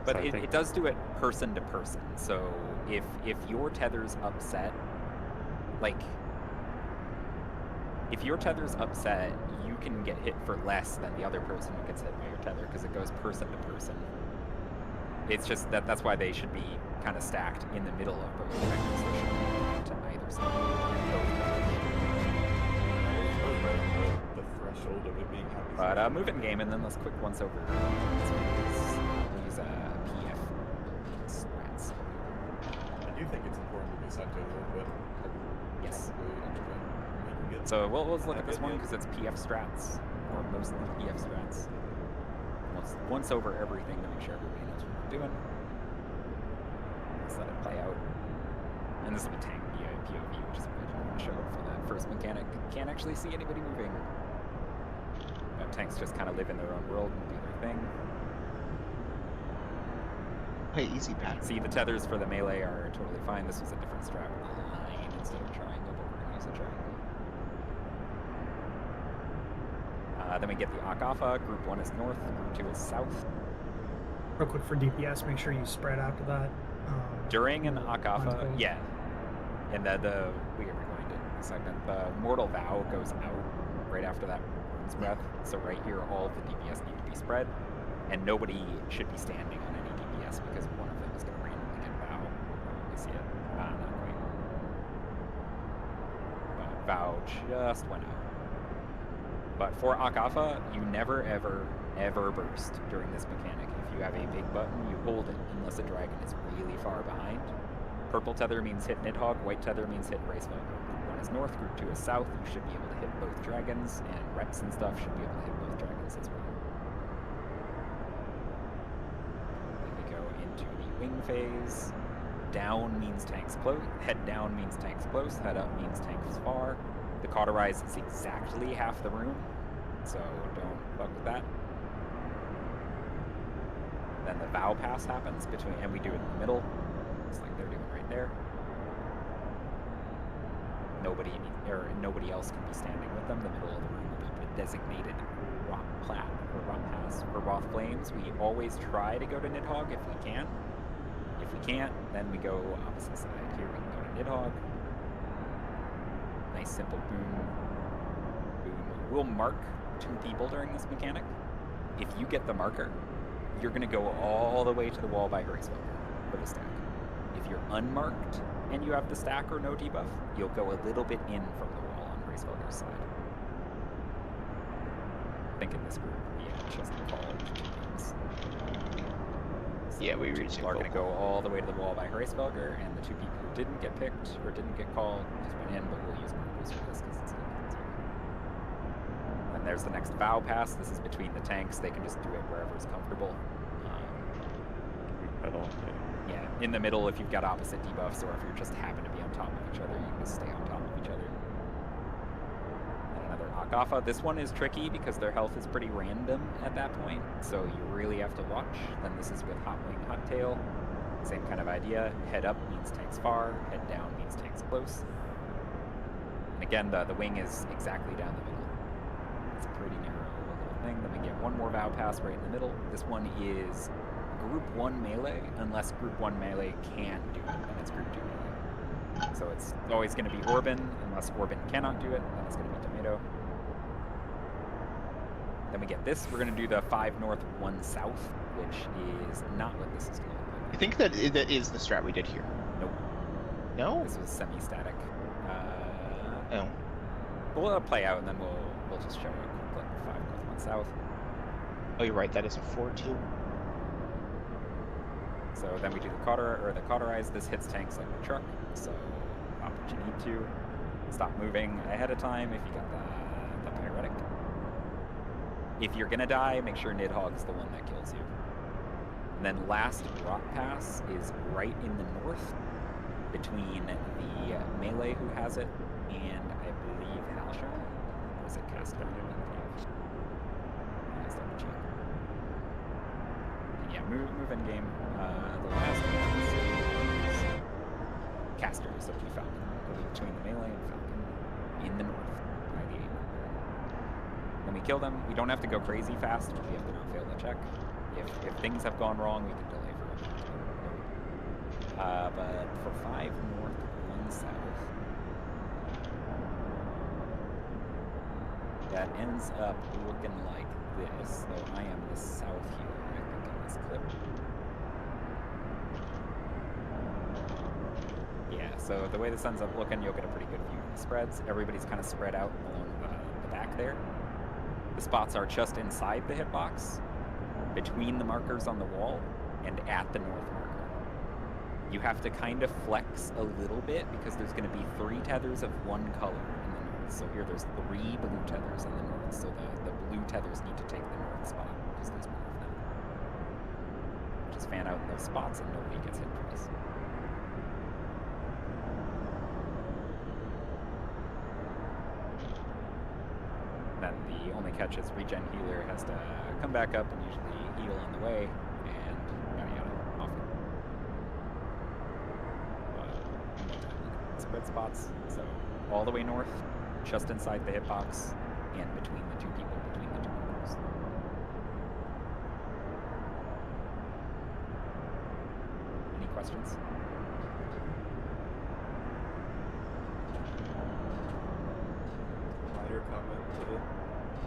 But So I it, think- it does do it person to person. So if your tether's upset, like if your tether's upset, you can get hit for less than the other person who gets hit by your tether because it goes person to person. It's just that's why they should be kind of stacked in the middle of both directions. They shouldn't be to either side. The threshold of it being happy. But move it in game, and then let's quick once over. Use PF strats. I do think it's important to be sent to a little bit. Yes. Making it So let's look at this one because it's PF strats, or mostly PF strats. Once over everything to make sure everybody knows what we're doing. Let's let it play out. And this is the tank POV, which is what I want to show for that first this mechanic. Can't actually see anybody moving. Tanks just kind of live in their own world and do their thing. Hey, easy battery. See, the tethers for the melee are totally fine. This was a different strat with a line instead of triangle, but we're going to use a triangle. Then we get the Akafa. Group 1 is north, Group 2 is south. Real quick for DPS, make sure you spread after that. During an mine's Akafa, goes. yeah. And we are rewind it in a second. The Mortal Vow goes out right after that Worm's Breath. So right here, all of the DPS need to be spread, and nobody should be standing on any DPS because one of them is going to randomly get Vow. We'll probably see it. Not quite. But Vow just went out. But for Akafa, you never, ever, ever burst during this mechanic. If you have a big button, you hold it unless a dragon is really far behind. Purple tether means hit Nidhogg, white tether means hit Racefelger. Group 1 is north, Group 2 is south. You should be able to hit both dragons, and reps and stuff should be able to hit both dragons as well. Then we go into the wing phase. Down means tanks close. Head down means tanks close. Head up means tanks far. The cauterize is exactly half the room, so don't fuck with that. Then the Vow pass happens between, and we do it in the middle, just like they're doing right there. Nobody else can be standing with them. The middle of the room will be designated Rock Plat or Rock Pass. For Wrath Flames, we always try to go to Nidhogg if we can. If we can't, then we go opposite side. Here we can go to Nidhogg. Nice simple boom, boom. We'll mark 2 people during this mechanic. If you get the marker, you're going to go all the way to the wall by Gracefelger for the stack. If you're unmarked and you have the stack or no debuff, you'll go a little bit in from the wall on Gracefelger's side. I think in this group, just called 2 teams. Yeah, we 2 reached people are going to go all the way to the wall by Gracefelger, and the 2 people who didn't get picked or didn't get called just went in, but we'll use markers for this because it's a little easier. And there's the next Vow pass. This is between the tanks. They can just do it wherever is comfortable. Middle, Yeah, in the middle if you've got opposite debuffs, or if you just happen to be on top of each other, you can just stay on top of each other. And another Akafa. This one is tricky because their health is pretty random at that point, so you really have to watch. Then this is with Hot Wing, Hot Tail. Same kind of idea. Head up means tanks far, head down means tanks close. And again, the wing is exactly down the middle. It's a pretty narrow little thing. Then we get one more Vow pass right in the middle. This one is Group 1 melee, unless Group 1 melee can do it, and it's Group 2 melee. So it's always going to be Orban, unless Orban cannot do it, then it's going to be Tomato. Then we get this. We're going to do the 5 north, 1 south, which is not what this is going to look like. I think that is the strat we did here. Nope. No? This was semi-static. Oh. We'll let it play out, and then we'll just show a quick clip of 5 north, 1 south. Oh, you're right. That is a 4-2. So then we do the cauterize. This hits tanks like a truck, so pop what you need to. Stop moving ahead of time if you got the pyretic. If you're gonna die, make sure Nidhogg's the one that kills you. And then last Rock Pass is right in the north, between the melee who has it and I believe Halshar. Or is it Caster? Let's double check. Yeah, move in game. The last one is Caster, so we Falcon. It'll be between the melee and Falcon in the north by the 8 marker. When we kill them, we don't have to go crazy fast, but we have to not fail the check. If things have gone wrong, we can delay for a minute. But for 5 north, 1 south, that ends up looking like this. So I am the south here, I think, in this clip. Yeah, so the way this ends up looking, you'll get a pretty good view of the spreads. Everybody's kind of spread out along the back there. The spots are just inside the hitbox, between the markers on the wall, and at the north marker. You have to kind of flex a little bit because there's going to be 3 tethers of 1 color in the north. So here there's 3 blue tethers in the north, so the blue tethers need to take the north spot because there's more of them. Just fan out in those spots and nobody gets hit twice. then the only catch is regen healer has to come back up and usually heal on the way, and yada yada. Off. Spread spots. So all the way north, just inside the hitbox, and between the two people, between the two groups. Any questions? Minor comment to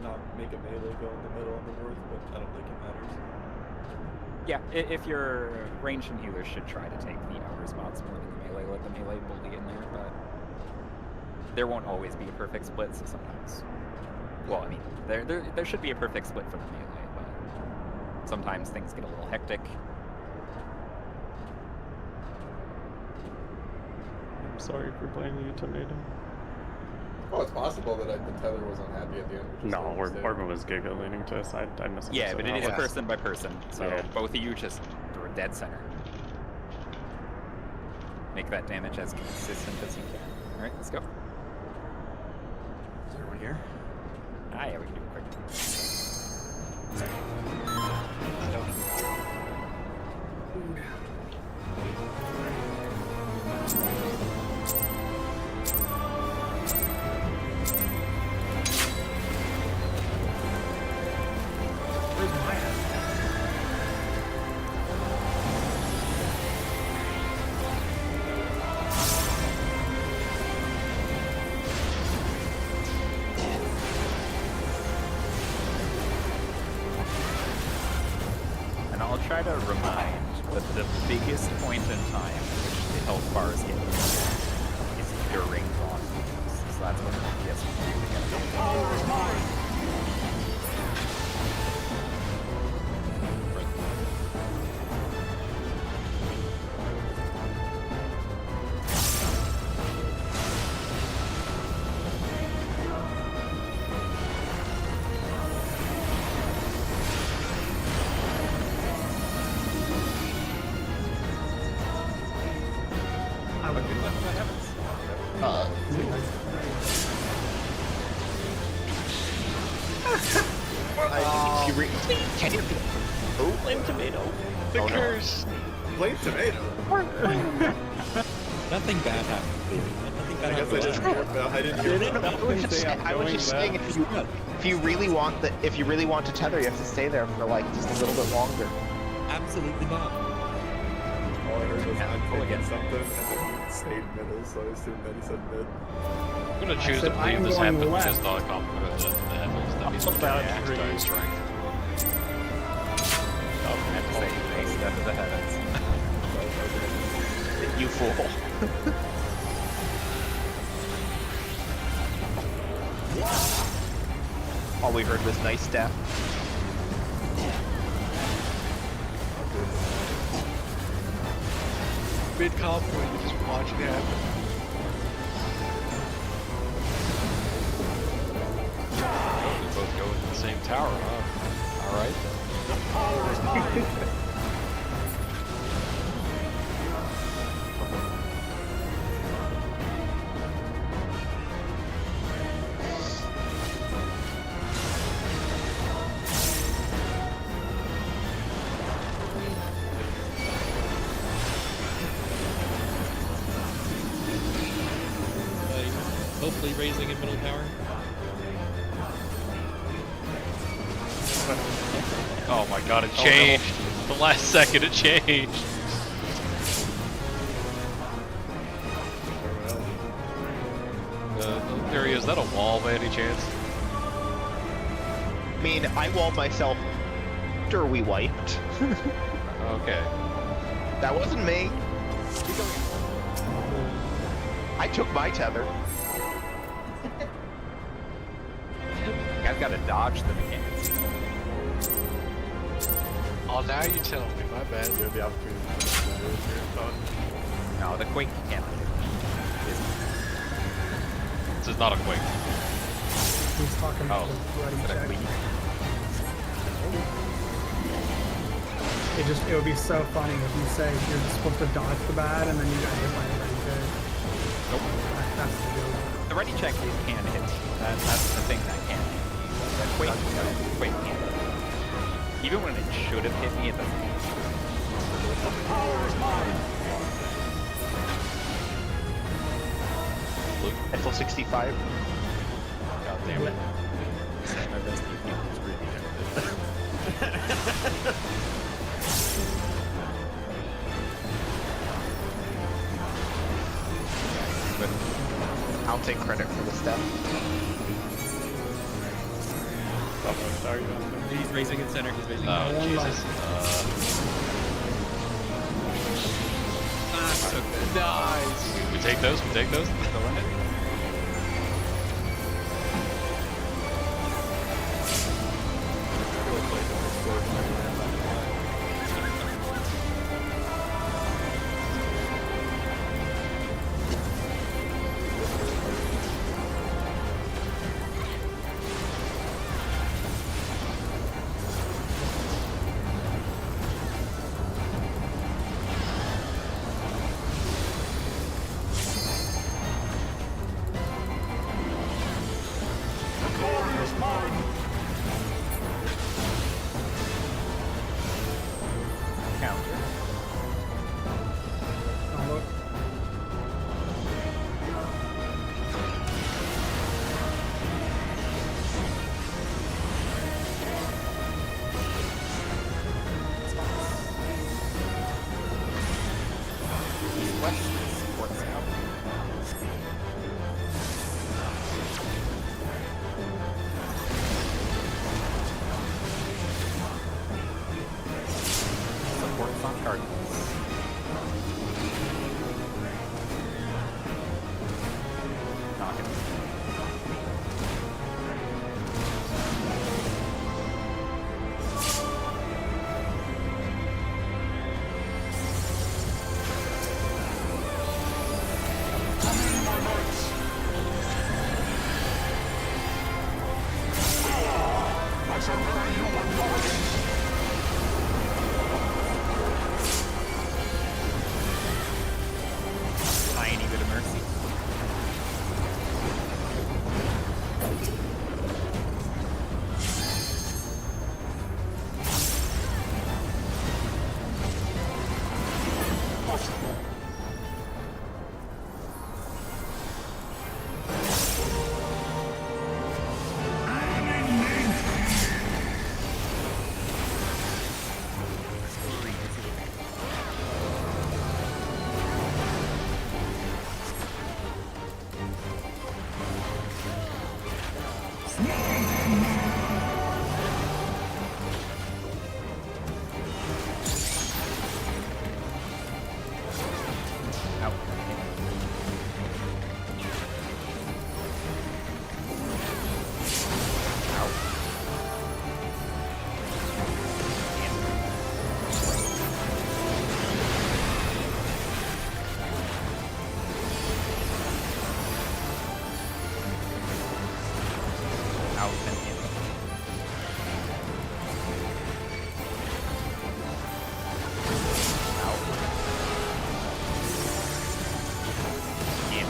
not make a melee go in the middle on the north, but I don't think it matters. Yeah, if your ranged and healers should try to take the outer spots more than the melee, let the melee bully in there, but there won't always be a perfect split, so sometimes, well, I mean, there should be a perfect split for the melee, but sometimes things get a little hectic. I'm sorry for blaming you, Tomato. Oh, it's possible that the tether was unhappy at the end. No, Orban was giggling to us. I misunderstood. Yeah, but it is Yeah. person by person, so Yeah. both of you just throw dead center. Make that damage as consistent as you can. Alright, let's go. Is everyone here? Ah, yeah, we can do it quick. Where's my hat? And I'll try to remind that the biggest point in time at which the health bars get used is during drawn moves. So that's what FPS is really going to be. Power is mine! I would Can you? Oh, Blame Tomato. The Oh, no. curse. Blame tomato. Nothing bad happened. Nothing bad I guess I didn't hear about. I didn't hear about that. I was just saying if you really want to tether, you have to stay there for like just a little bit longer. Absolutely not. All I heard was Yeah, I'm pull thinking again. something, and then it stayed middle, so I assumed that he said mid. I'm gonna choose said to I am believe this going happened left. just not a compliment of the heavens. That means we're about getting three. axe strength. Oh, and say, hey, step of the heavens. You fool. All we heard was nice step. Mid comp when you just watch it happen. We both go into the same tower, huh? Alright. Power is mine! Hopefully raising in middle tower. Oh my god, it changed! The last second it changed! Area, is that a wall by any chance? I mean, I walled myself after we wiped. Okay. That wasn't me. I took my tether. You guys gotta dodge the mechanics. Oh, now you tell me. My bad. You have the opportunity to with your phone. No, the Quake can't. This is not a quake. He's talking about Oh, the ready is it a check. Quake? It would be so funny if you say you're just supposed to dodge the bad and then you got hit by the ready check. Nope. That's the deal. The ready check can hit. That's the thing that can hit. Wait, wait. Even when it should have hit me, it doesn't. Power is mine. Eiffel 65. God damn it. My best defense was really tempted. But I'll take credit for the step. Sorry, He's racing in center. He's racing. Oh, Jesus. So good. Nice. We take those, we take those. Still in it? Glory is mine. Counter. Oh, look. West supports out. Supports on Cardinals. Knocking. Command my knights. I shall bury you on your release. Tiny bit of mercy. Out. Out. Out and in. Out. In.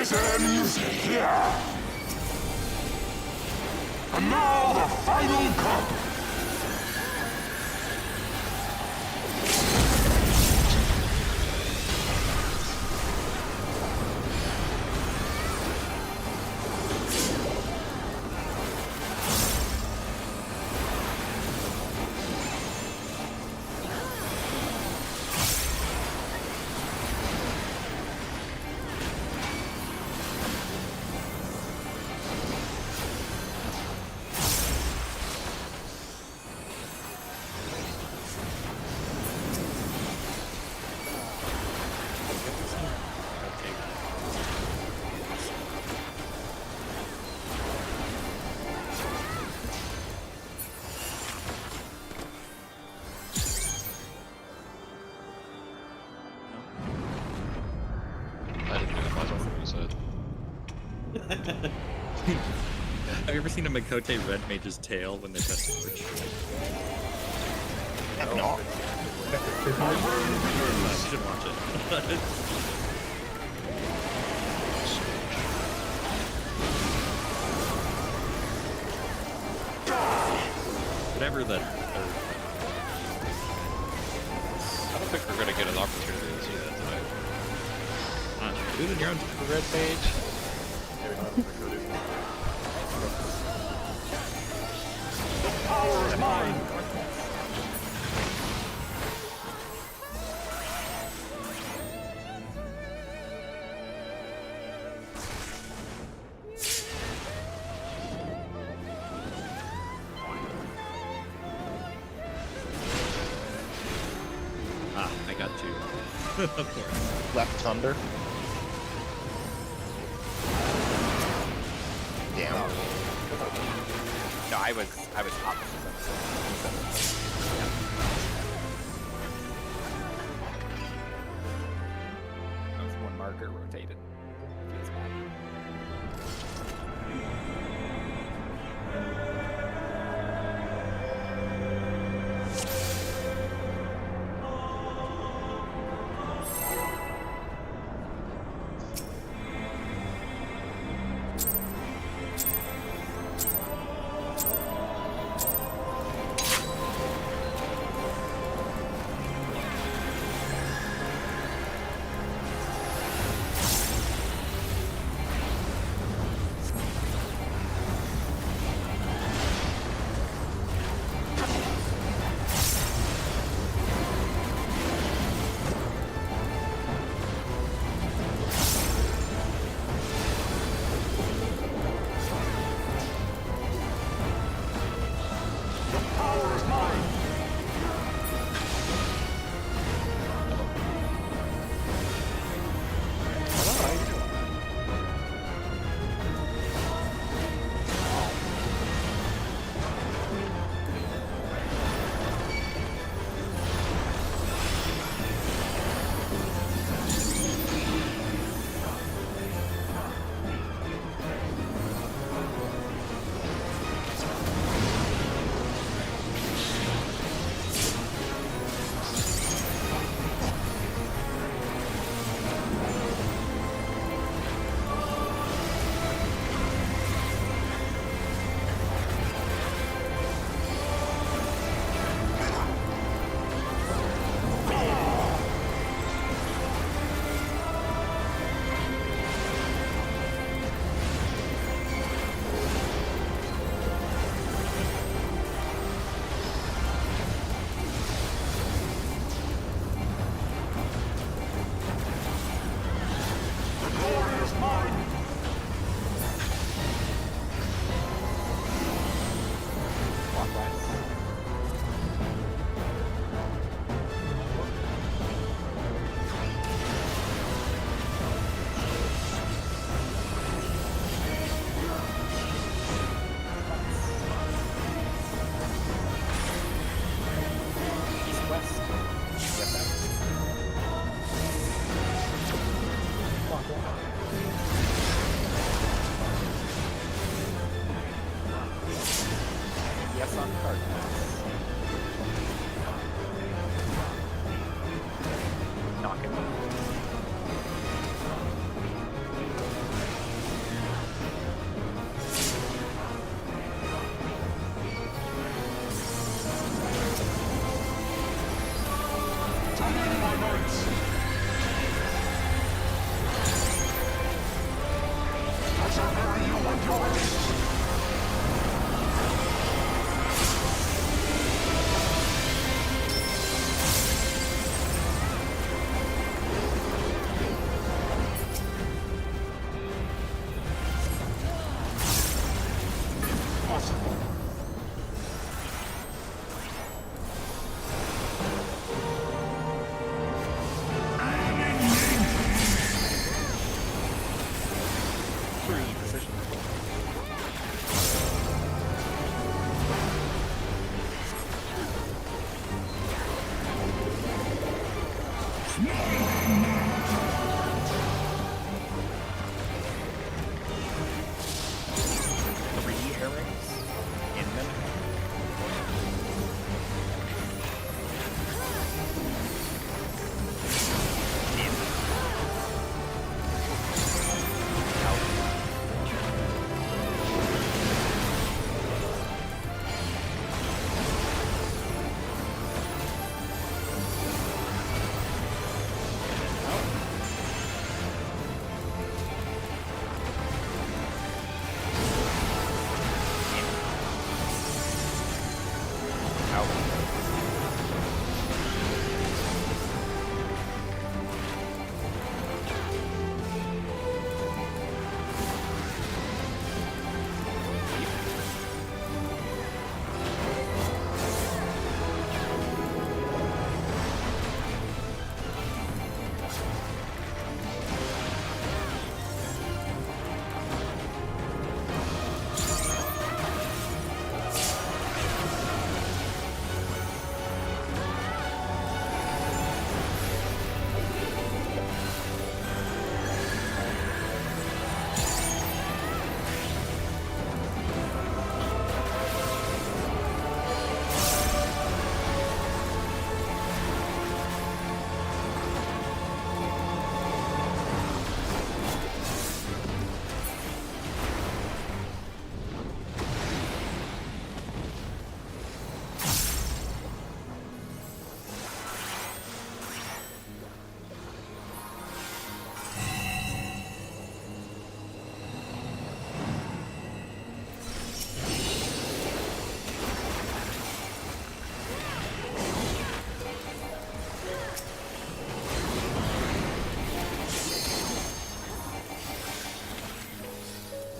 DSR music here. And now the final cup. I didn't realize what you said. Have you ever seen a Makote Red Mage's tail when they press switch? No. You should watch it. Whatever that third. I don't think we're gonna get an opportunity to see that tonight. Do it in your own time. The red page. The power is mine. Ah, I got two. Of course. Left thunder. Damn. No, I was opposite them. Yeah. That was one marker rotated. Feels bad.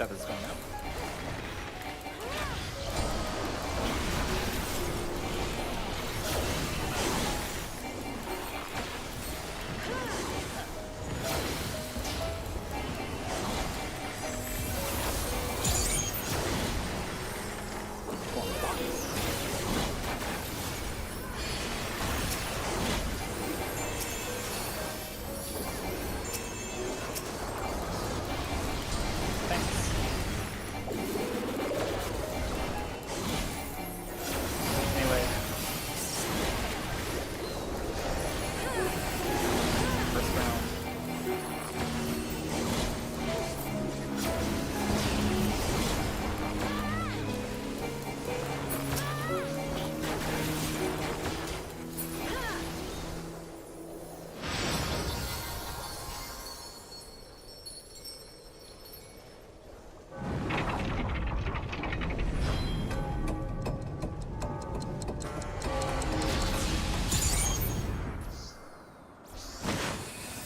Tether's going up.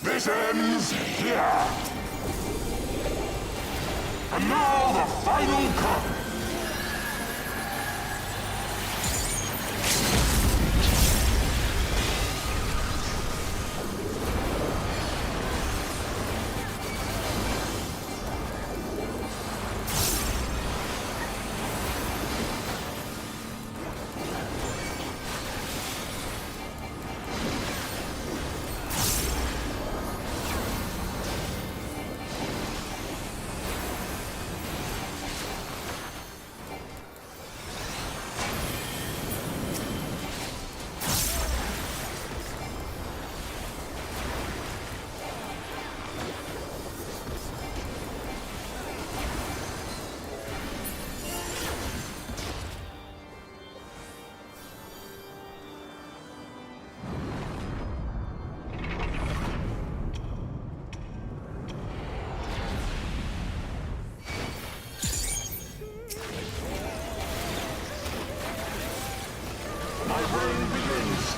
This ends here. And now the final cut. My reign begins.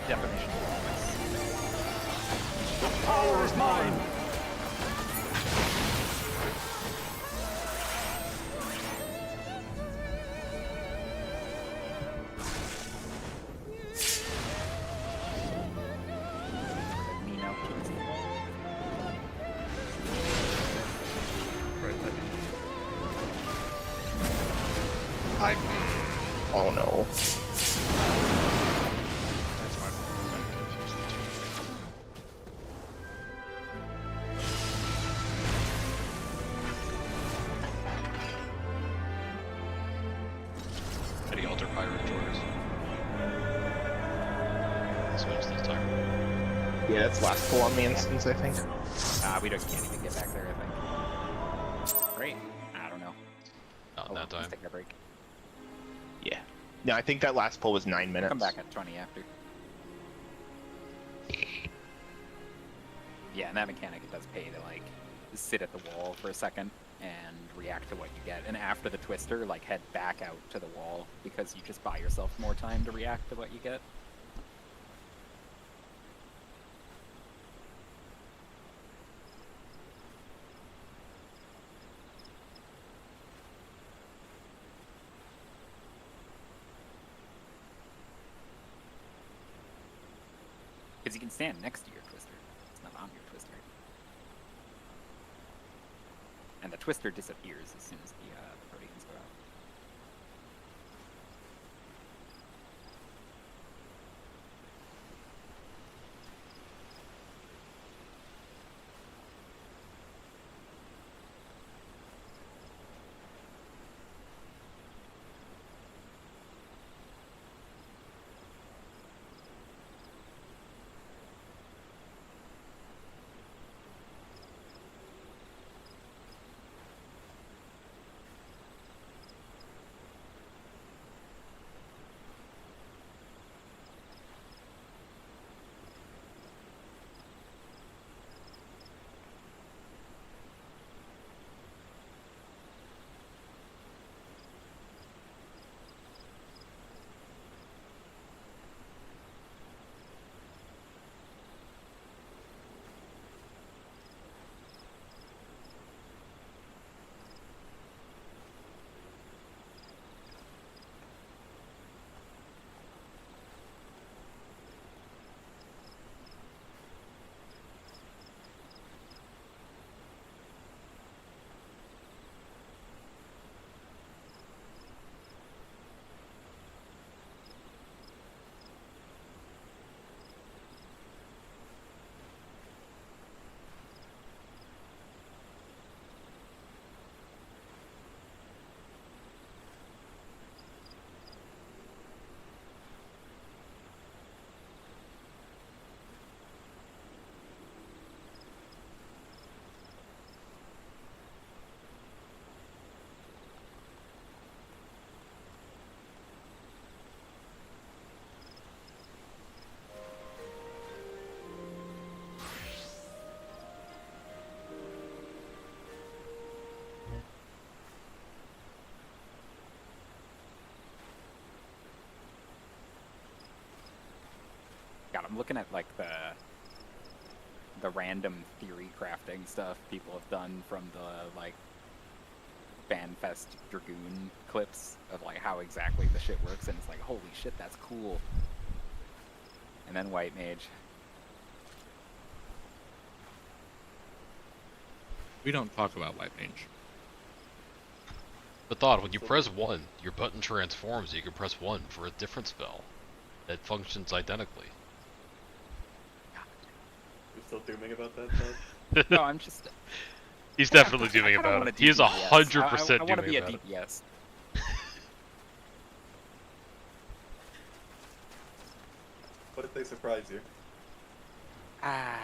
Definition. The power is mine. Lean out towards the wall. Right, that Oh no. That's fine. Any altar pirate drawers? Switch this time. Yeah, it's last pull on the instance, I think. We just can't even get back there, I think. Great. I don't know. Not Oh, that let's time. take a break. Yeah. No, I think that last pull was 9 minutes. Come back at 20 after. Yeah, and that mechanic, it does pay to, like, sit at the wall for a second and react to what you get. And after the twister, like, head back out to the wall because you just buy yourself more time to react to what you get. Because you can stand next to your twister. It's not on your twister. And the twister disappears as soon as the proteins go out. God, I'm looking at like the random theory crafting stuff people have done from the like FanFest Dragoon clips of like how exactly the shit works, and it's like, holy shit, that's cool. And then White Mage. We don't talk about White Mage. The thought, when you press 1, your button transforms. You can press 1 for a different spell that functions identically. You're still dooming about that, Todd? No, I'm just. He's definitely dooming I about wanna it. do He is DPS. 100% I want to dooming be a about it. DPS. What if they surprise you? Ah,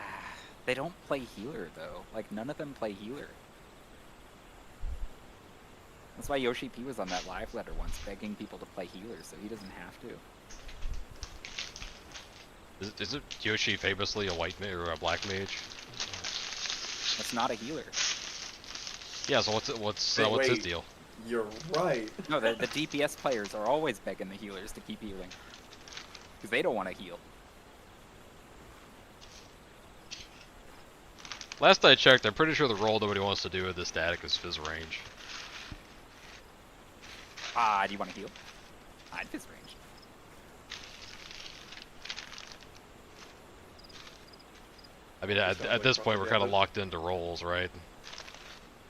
they don't play healer though. Like none of them play healer. That's why Yoshi P was on that live letter once, begging people to play healer, so he doesn't have to. Isn't Yoshi famously a white mage or a black mage? That's not a healer. Yeah, so what's Hey, his wait. deal? You're right. No, the DPS players are always begging the healers to keep healing. Because they don't want to heal. Last I checked, I'm pretty sure the role nobody wants to do with this static is Fizz range. Ah, do you want to heal? I'd fizz range. I mean, at this point, we're kind of locked into roles, right?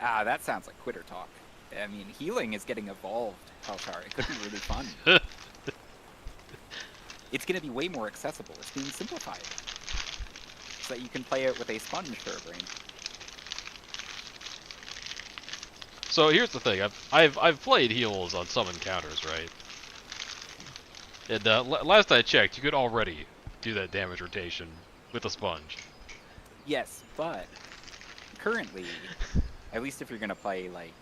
Ah, that sounds like quitter talk. I mean, healing is getting evolved, Helshar. It could be really fun. It's going to be way more accessible. It's being simplified. So that you can play it with a sponge for a brain. So here's the thing: I've played heals on some encounters, right? And last I checked, you could already do that damage rotation with a sponge. Yes, but currently, at least if you're going to play, like,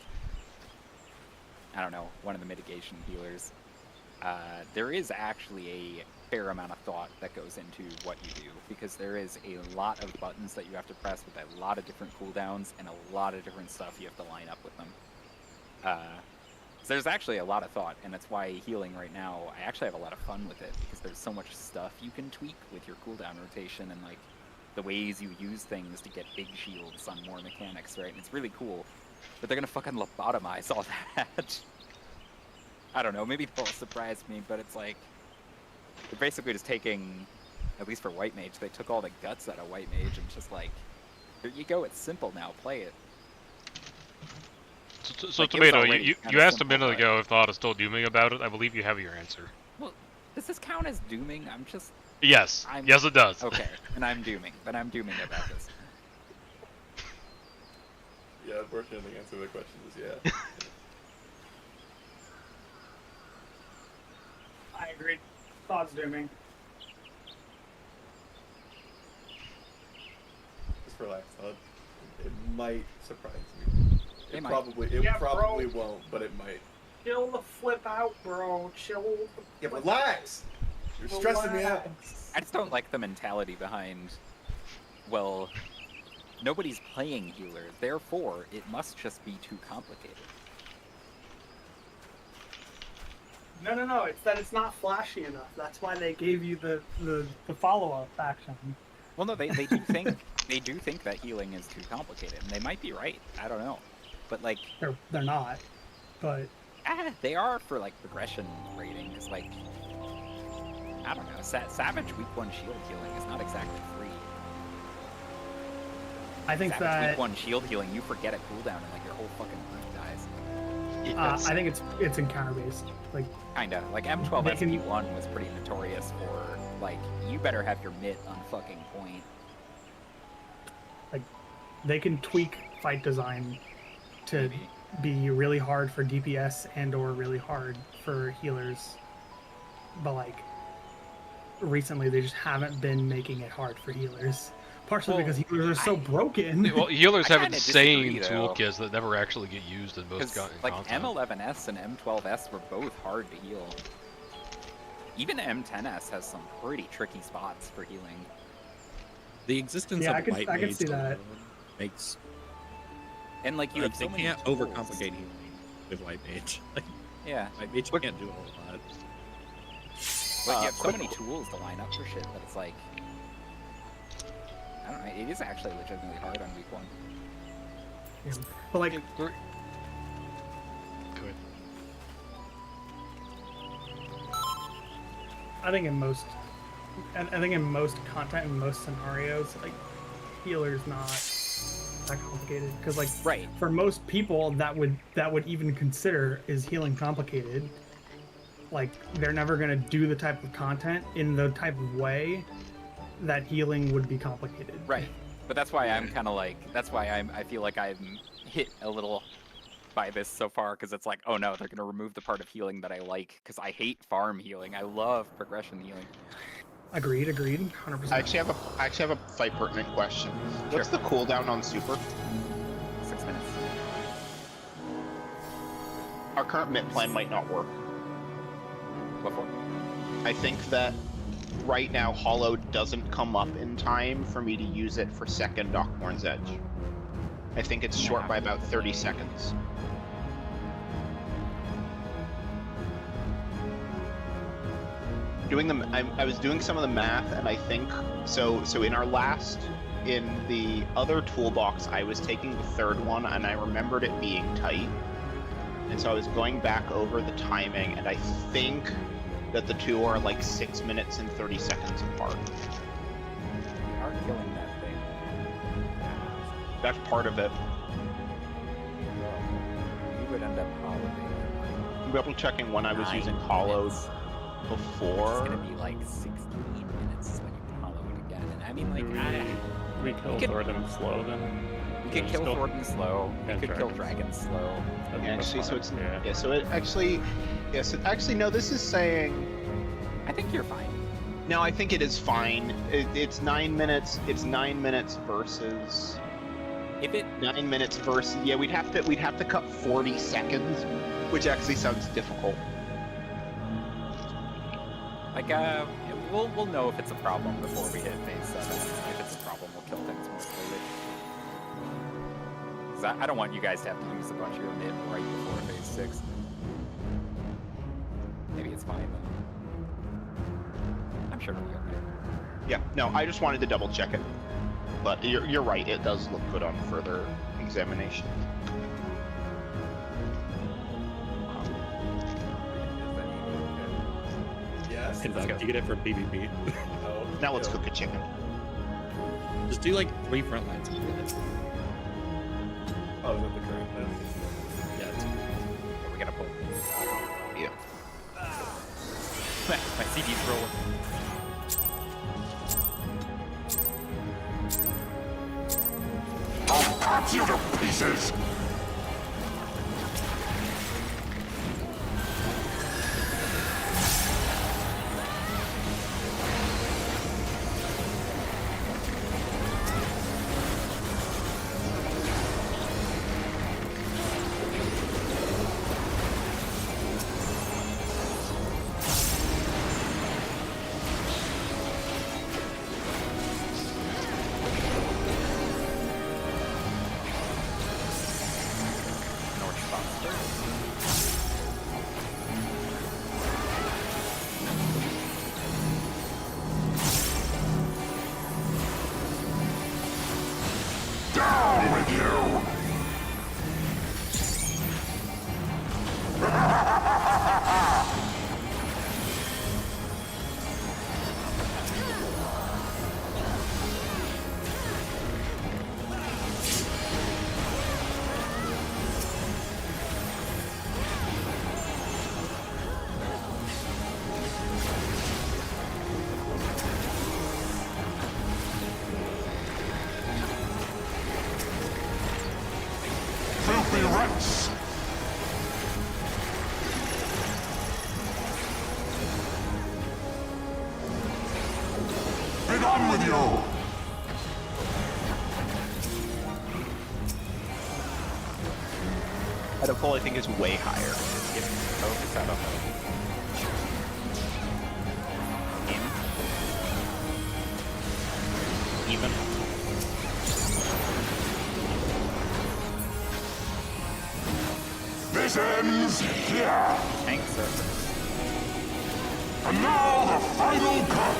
I don't know, one of the mitigation healers, there is actually a fair amount of thought that goes into what you do, because there is a lot of buttons that you have to press with a lot of different cooldowns and a lot of different stuff you have to line up with them. So there's actually a lot of thought, and that's why healing right now, I actually have a lot of fun with it, because there's so much stuff you can tweak with your cooldown rotation and like the ways you use things to get big shields on more mechanics, right? And it's really cool, but they're gonna fucking lobotomize all that. I don't know, maybe they'll surprise me, but it's like, they're basically just taking, at least for White Mage, they took all the guts out of White Mage and just like, here you go, it's simple now, play it. So Like, it was Tomato, already you kinda asked a simple, minute but- ago if Thought is still dooming about it. I believe you have your answer. Well, does this count as dooming? I'm just, Yes. Yes, it does. okay, and I'm dooming, but I'm dooming about this. Yeah, unfortunately, the answer to the question is yeah. I agree. Thoughts dooming. Just relax, Todd. It might surprise you. It might. It Yeah, probably bro. won't, but it might. Chill the flip out, bro. Chill the Yeah, flip relax! You're stressing me out. I just don't like the mentality behind, well, nobody's playing healer, therefore it must just be too complicated. No. It's that it's not flashy enough. That's why they gave you the follow-up action. Well, no, they do think that healing is too complicated, and they might be right. I don't know, but like They're not, but they are for like progression rating. Because like I don't know, Savage week 1 shield healing is not exactly free. I think Savage that week 1 shield healing, you forget a cooldown and like your whole fucking group dies. I think it's encounter based. Like Kinda. Like M12 They can- SP1 was pretty notorious for, like, you better have your mitt on fucking point. they can tweak fight design to Maybe. be really hard for DPS and or really hard for healers, but like recently they just haven't been making it hard for healers. Partially Well, because healers are so broken. Well, healers I have kinda insane disagree, though. toolkits that never actually get used in most Because, content. like, M11S and M12S were both hard to heal. Even M10S has some pretty tricky spots for healing. The existence Yeah, of White I could Mage see that. alone makes And, like, you like, have they so many can't tools. overcomplicate healing with White Mage. Like, Yeah. White Mage Look- can't do a whole lot. Like, you have so many tools to line up for shit that it's like... I don't know, it is actually legitimately hard on week 1. Yeah. But like, Go ahead. I think in most content, in most scenarios, like healer's not that complicated. Because like, Right. for most people, that would even consider is healing complicated. Like, they're never gonna do the type of content in the type of way that healing would be complicated. Right. But that's why I'm kind of like, that's why I feel like I'm hit a little by this so far, because it's like, oh no, they're gonna remove the part of healing that I like, because I hate farm healing. I love progression healing. Agreed, 100%. I actually have a fight pertinent question. What's the cooldown on super? 6 minutes. Our current mid plan might not work. What for? I think that right now Hollow doesn't come up in time for me to use it for second Dockmorn's Edge. I think it's short by about 30 seconds. I was doing some of the math, and I think so in the other toolbox I was taking the third one, and I remembered it being tight, and so I was going back over the timing, and I think that the two are like 6 minutes and 30 seconds apart. You are killing that thing. That's part of it. You would end up probably I'm double checking when I was 9 using Hollow minutes. before. It's gonna be like 16 minutes when you hollow it again. And I mean, like, We kill Thornton slow then? you can kill Thornton slow. You and could kill dragons. Dragon slow. That'd be Yeah, much actually, so fun. it's Yeah. so it actually, yes, actually no. This is saying I think you're fine. no. I think it is fine. It's 9 minutes. It's 9 minutes versus If it 9 minutes versus. Yeah, we'd have to cut 40 seconds, which actually sounds difficult. like we'll know if it's a problem before we hit phase 7. If it's a problem, we'll kill things more slowly. 'Cause I don't want you guys to have to use a bunch of your mid right before phase 6. Maybe it's fine though. I'm sure it'll be okay. Yeah, no, I just wanted to double check it. But you're right. It does look good on further examination. Yes. And you get it from PvP. Oh, Now let's yeah. cook a chicken. Just do like 3 front lines and get it. Oh, is that the current plan? Yeah, it's We gotta pull. Yeah. My CD's rolling. I'll cut you to pieces! North spots. Down with you! Filthy rats! Be gone with you! Edible, I think, is way higher. Focus out on Even. This ends here! tank surface. And now The final cut!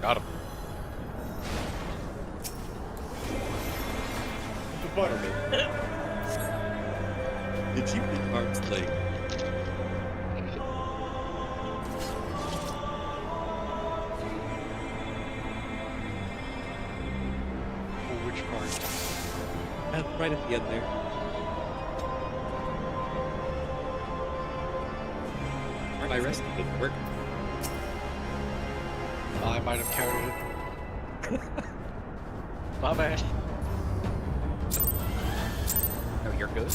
Got him. The buttermilk. Did you get Mark's leg? Which part? Right at the end there. My rest didn't work. I might have counted it. My bad. No, you're good.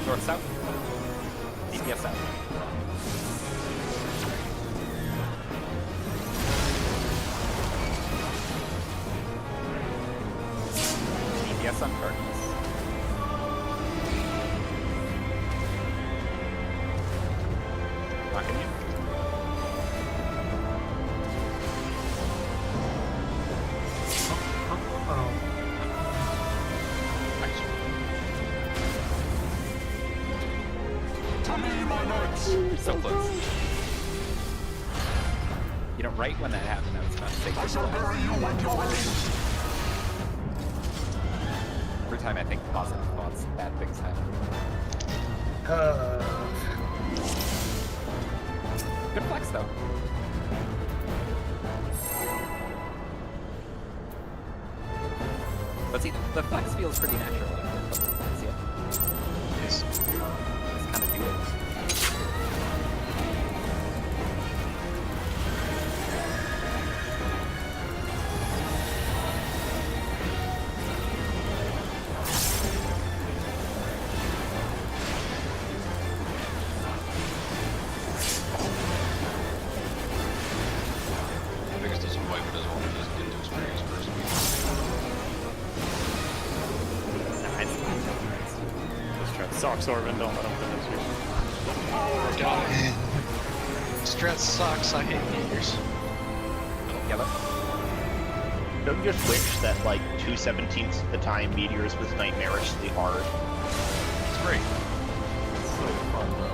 North south. DPS south. DPS on Cardinals. Knocking you. So close. You know, right when that happened, I was about to say. I shall bury you when you're released. Every time I think positive thoughts, bad things happen. Good flex though. But see, the flex feels pretty natural after a couple of things, yeah. Yes. Just kind of do it. Socks Orban, don't let him finish you. Got it. Stretch socks, I hate meters. Yellow. Don't you just wish that like 2/17 of the time meteors was nightmarishly hard? It's great. It's so fun, bro.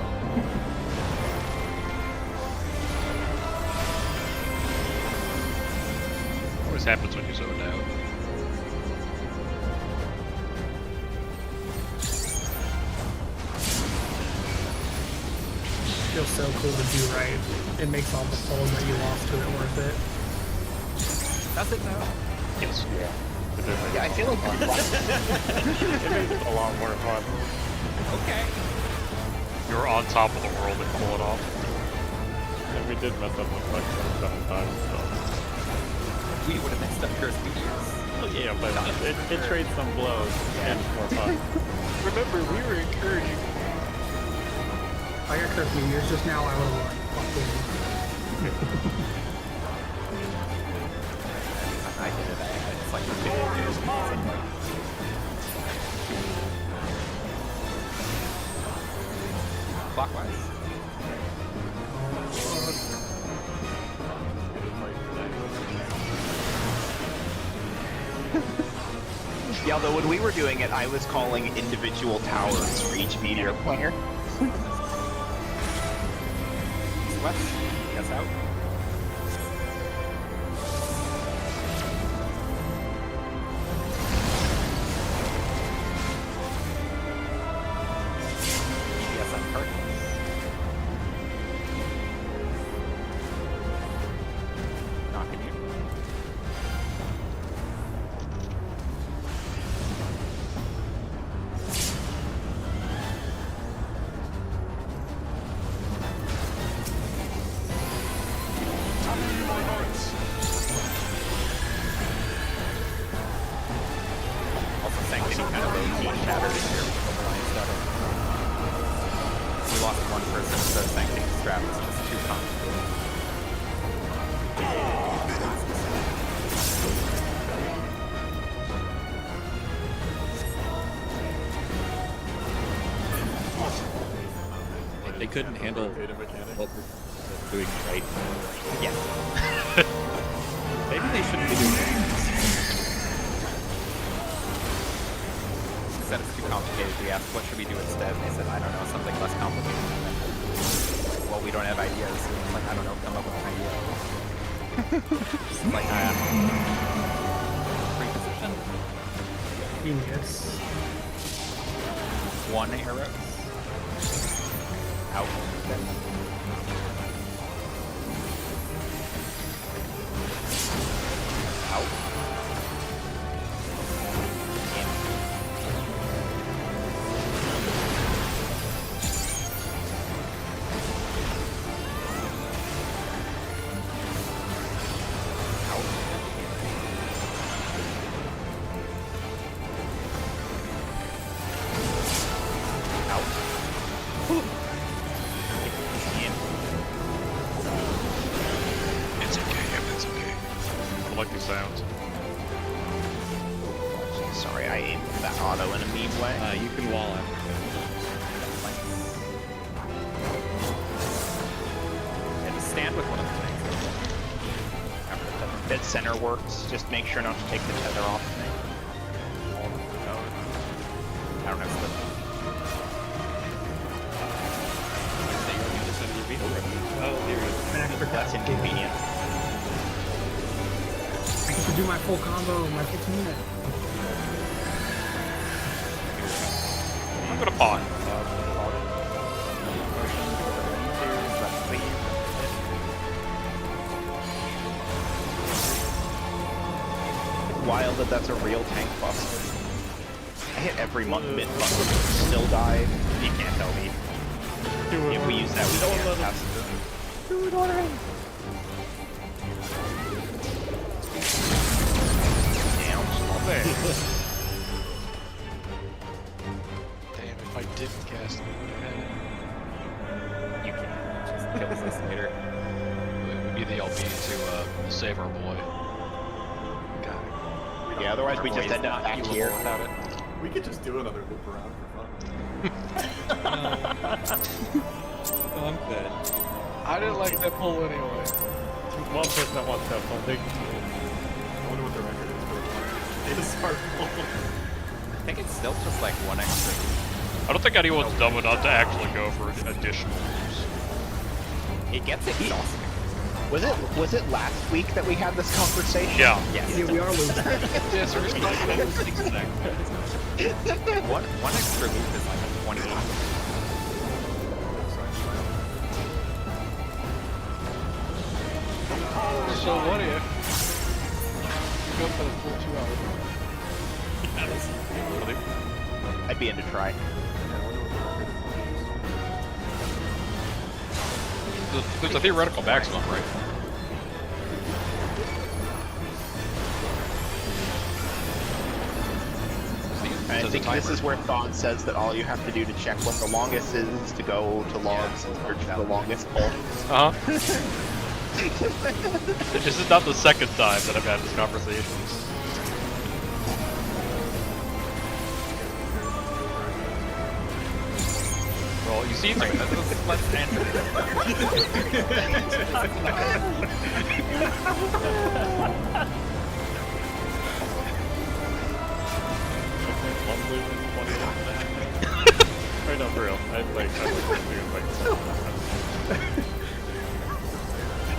Always happens when you zone out. Feels so cool to do right. It makes all the pulls that you lost to it worth it. Does it though? Yes. Yeah. It did make Yeah, I feel like it makes it a lot more fun. Okay. You're on top of the world and pull it off. And we did mess up the collection several times, so. We would have mixed up Curse Meteors. Oh yeah, but it trades some blows and it's more fun. Remember, we were encouraging. I got Curse Meteors just now, I would have like, fucking... I did it. It's like clockwise. Yeah, although when we were doing it, I was calling individual towers for each meteor player. West. Guess out. Yes, I'm hurt. Knocking you. Also saying any kind of low-key shatter in here with the line stutter. We lost one person, so sanctioning strap is just too complicated. They couldn't handle Data mechanic. what they're doing right. Yes. Maybe they shouldn't be doing that. She said it's too complicated. We asked, what should we do instead? And they said, I don't know, something less complicated. Like, well, we don't have ideas. So it's like, I don't know, come up with an idea. It's like, pre-position. Genius. One arrow. Out. Out. In. Out. Out. It's okay, it's okay. I like the sounds. Sorry, I aimed that auto in a mean way. You can wall it. And stand with one of the things. Dead center works. Just make sure not to take the tether off. I don't know. Oh, there he is. An extra That's cut. inconvenient. I get to do my full combo in my 15 minutes. I'm gonna pot. Wild that that's a real tank bust. I hit every mid button, still died. You can't tell me. If we use that, we can't pass it. Damn, small thing. Damn, if I didn't cast it, we would have had it. You can just kills us later. It would be the LP to save our boy. Got it. Yeah, otherwise we just end up back here. Without it. We could just do another loop around for fun. Oh, I'm good. I didn't like that pull anyway. One person that wants to have something. I wonder what the record is. DSR full. I think it's still just like one extra. I don't think anyone's dumb enough to actually go for additional moves. It gets exhausting. Was it last week that we had this conversation? Yeah. Yes. Yeah, we are losing. Yes, we're One extra loop is like a 28. So what if you go for the full 2 hours? I'd be into try. There's a theoretical maximum, right? And I think this is where Thon says that all you have to do to check what the longest is to go to logs and search for the longest pull. Uh-huh. This is not the second time that I've had this conversation. Well, you see, Let's answer Right, no, for real. I like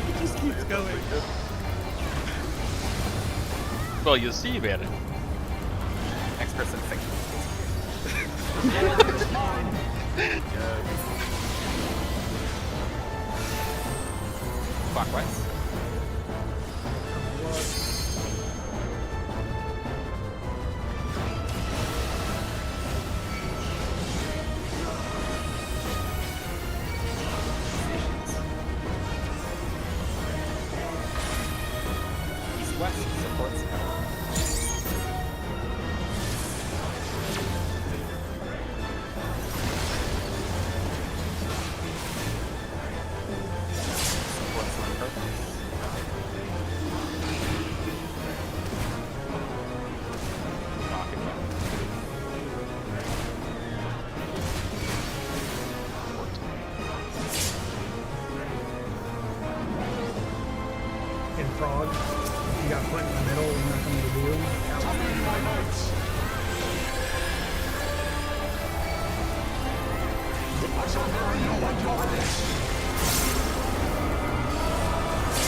It just keeps going. well, you see, man. next person think. Clockwise. East-west supports supports on purpose. Knock it down. In frog, if you got put in the middle and nothing to do, that would be My knights. I shall bury you on your release.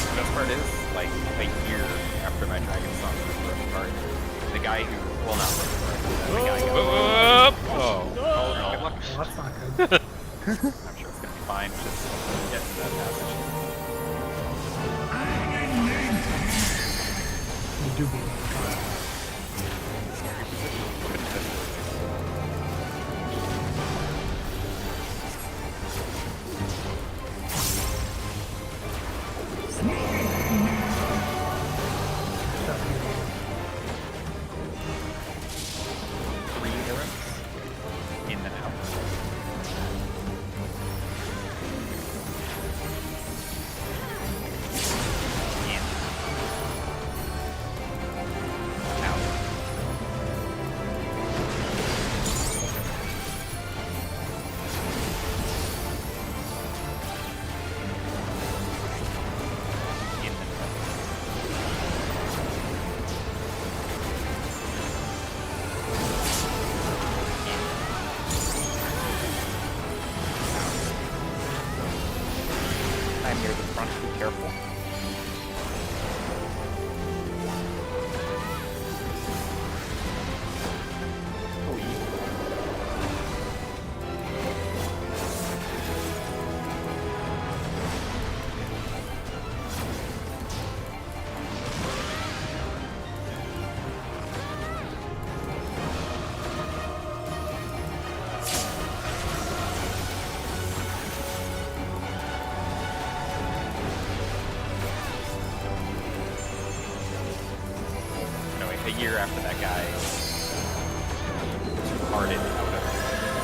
The best part is, like, a year after my Dragon Song was part, the guy who, well, not the guy who, Oh. good luck. well, that's not good. I'm sure it's gonna be fine, just get to that passage. You do be. Three arrows, in and out. In. Out. In and out. I'm near the front, be careful. No, a year after that guy departed out of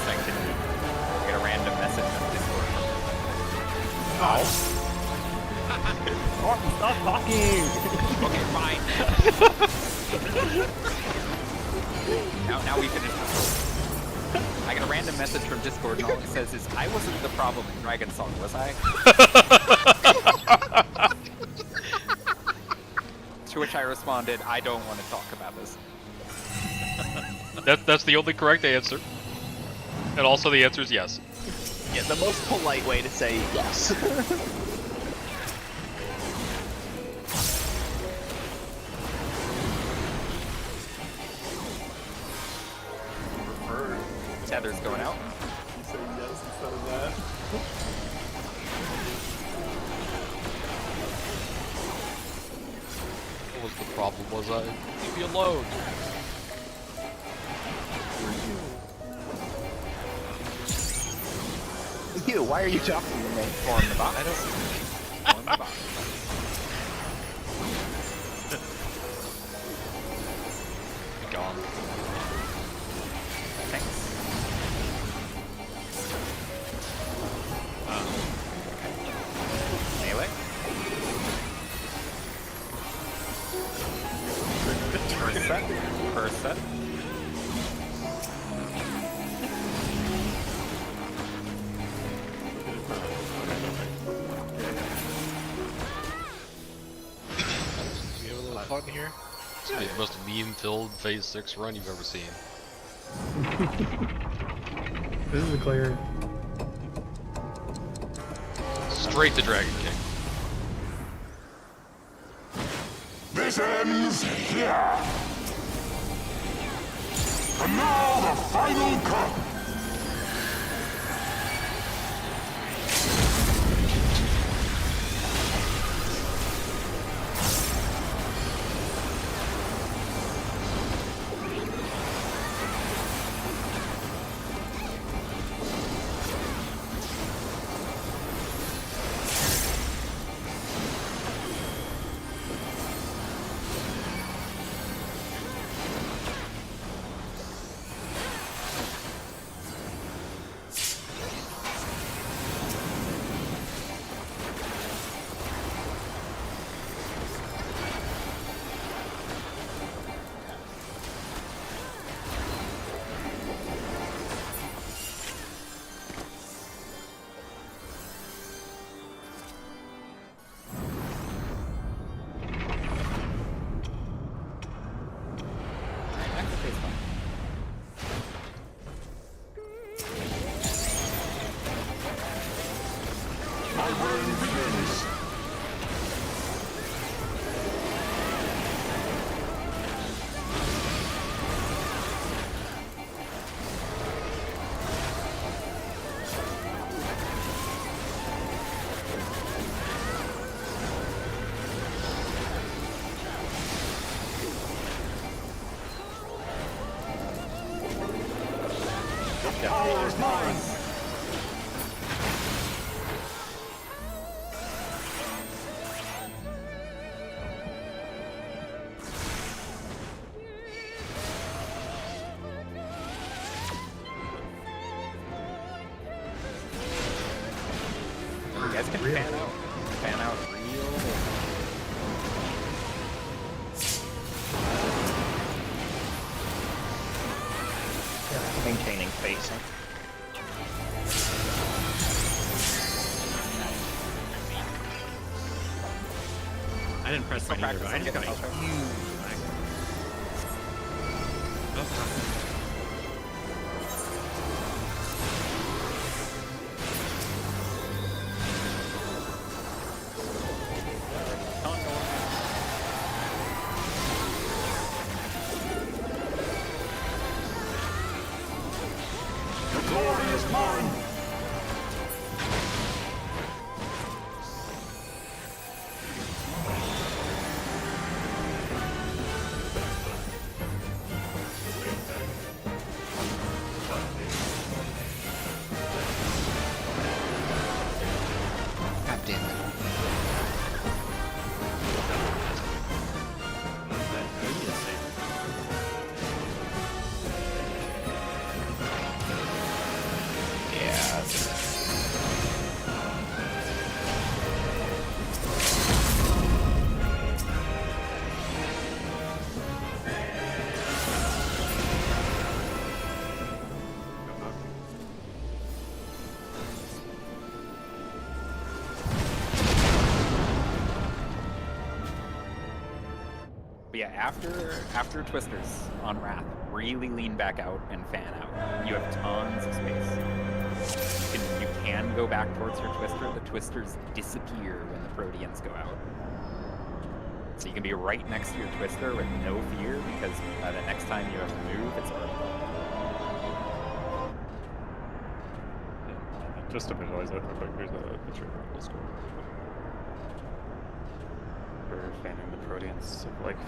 sanctity, I get a random message on Discord. Stop talking! Okay, fine. now we finish this. I get a random message from Discord and all it says is, I wasn't the problem in Dragon Song, was I? To which I responded, I don't want to talk about this. That's the only correct answer. And also the answer is yes. Yeah, the most polite way to say yes. Tether's going out. You say yes instead of that. What was the problem? Was I? Leave me alone. You, why are you talking to me? Form the box. I don't. Form the box. Be gone. Thanks. Melee. First set. First set. We have a little fun here. It's gonna be the most meme-filled Phase 6 run you've ever seen. This is clear. Straight to Dragon King. This ends here. And now the final cut. Back to phase 1. My reign begins. The power is mine. You guys can fan out. Fan out real. Maintaining facing. I didn't press Still mine either, but I practice. just got I'm a getting huge lag. Oh, The glory is mine. God damn it. Yeah. But yeah, after Twisters on Wrath, really lean back out and fan out. You have tons of space. You can go back towards your Twister. The Twisters disappear when the Proteans go out. So you can be right next to your Twister with no fear, because by the next time you have to move, it's already gone. Yeah, just to visualize that real quick, here's a picture of this door. For fanning the Proteans, like,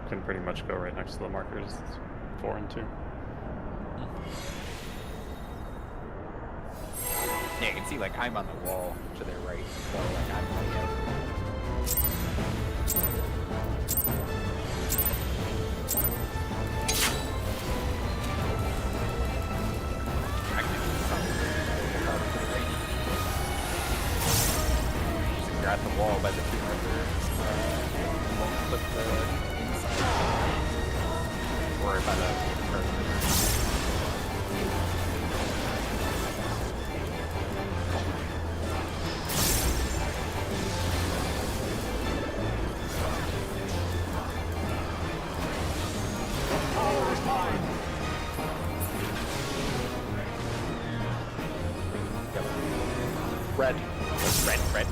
can pretty much go right next to the markers. It's 4 and 2. Yeah, you can see, like, I'm on the wall to their right, so, like, I'm way out. You're at the wall by the 2 markers. You won't put the inside. Or by the Red. Red.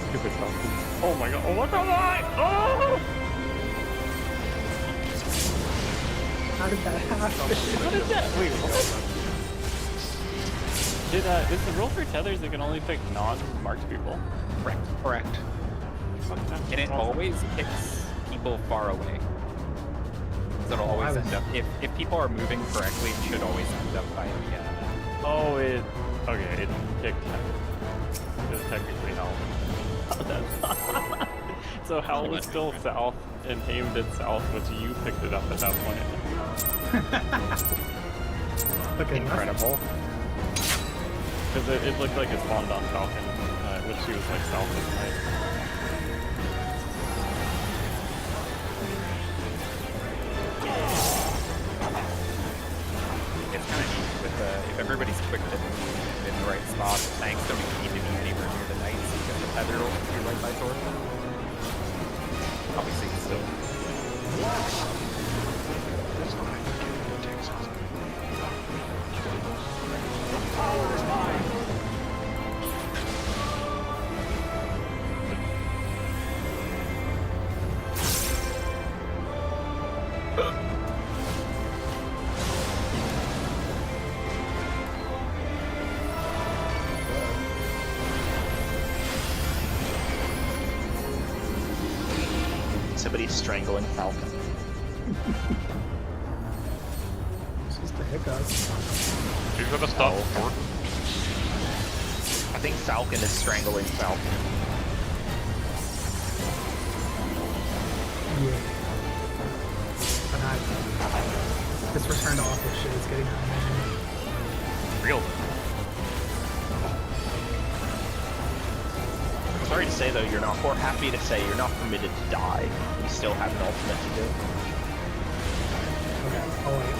Stupid Falcon. Oh my god, oh my god! Oh! How did that happen? What is that? Wait, what? Is the rule for tethers it can only pick non-marked people? Correct. And it always picks people far away. So it'll always end up, if people are moving correctly, it should always end up by the Oh, it picked Hell. It was technically Hell. So Hell was still south and aimed it south, but you picked it up at that point. Okay, Incredible. Because it looked like it spawned on Falcon, which she was like south of the night. It's kind of neat with if everybody's quick to move in the right spot, the tanks don't even need to be anywhere near the knights because the tether will be right by Thor. Obviously, it's still. That's fine. It takes us. Power is mine. Somebody's strangling Falcon. It's just a hiccup. You're gonna stop Thor. I think Falcon is strangling Falcon. Yeah. But this return to office shit is getting out of hand. Real. Sorry to say though, you're not, or happy to say, you're not permitted to die. You still have an ultimate to do. Okay, oh wait.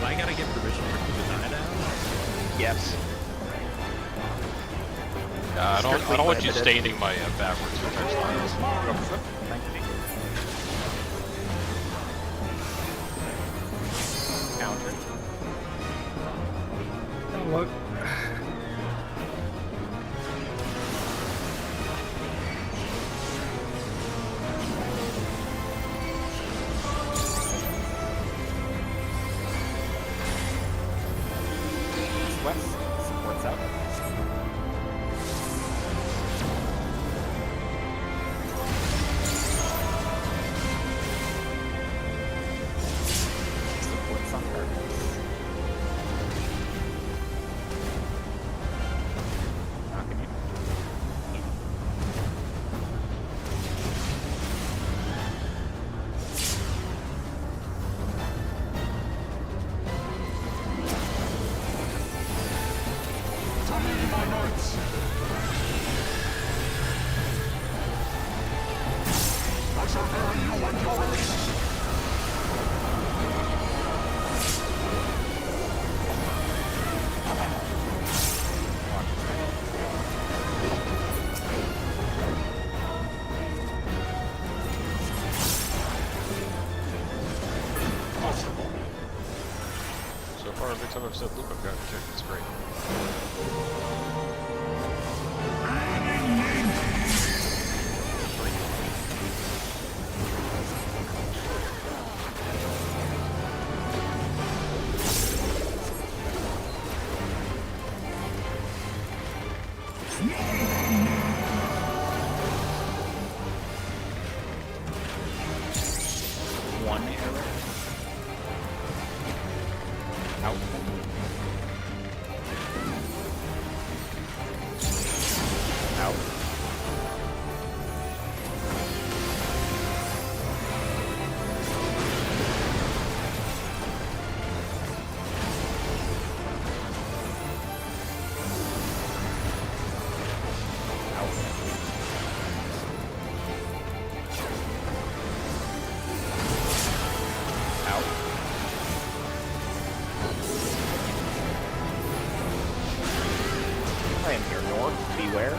I gotta get permission for you to die now? Yes. I don't Strictly want you prohibited. staining my backwards return lines. Counter. Oh, look. West supports out. Supports on purpose. Knocking you. So far, every time I've said loop, I've gotten kicked. It's great. One arrow. Out. Out. Out. I am here north. Beware.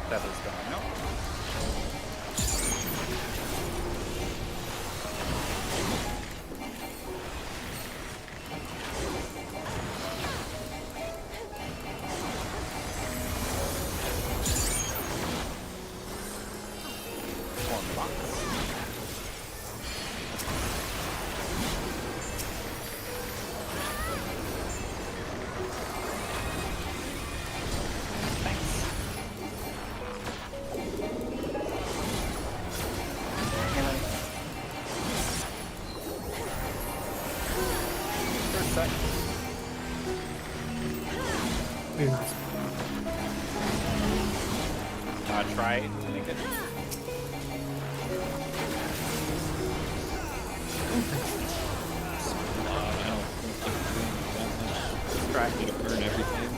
Feather's gone out. One box. Thanks. For a sec. Be nice. Try to make it. Try. I'm gonna burn everything.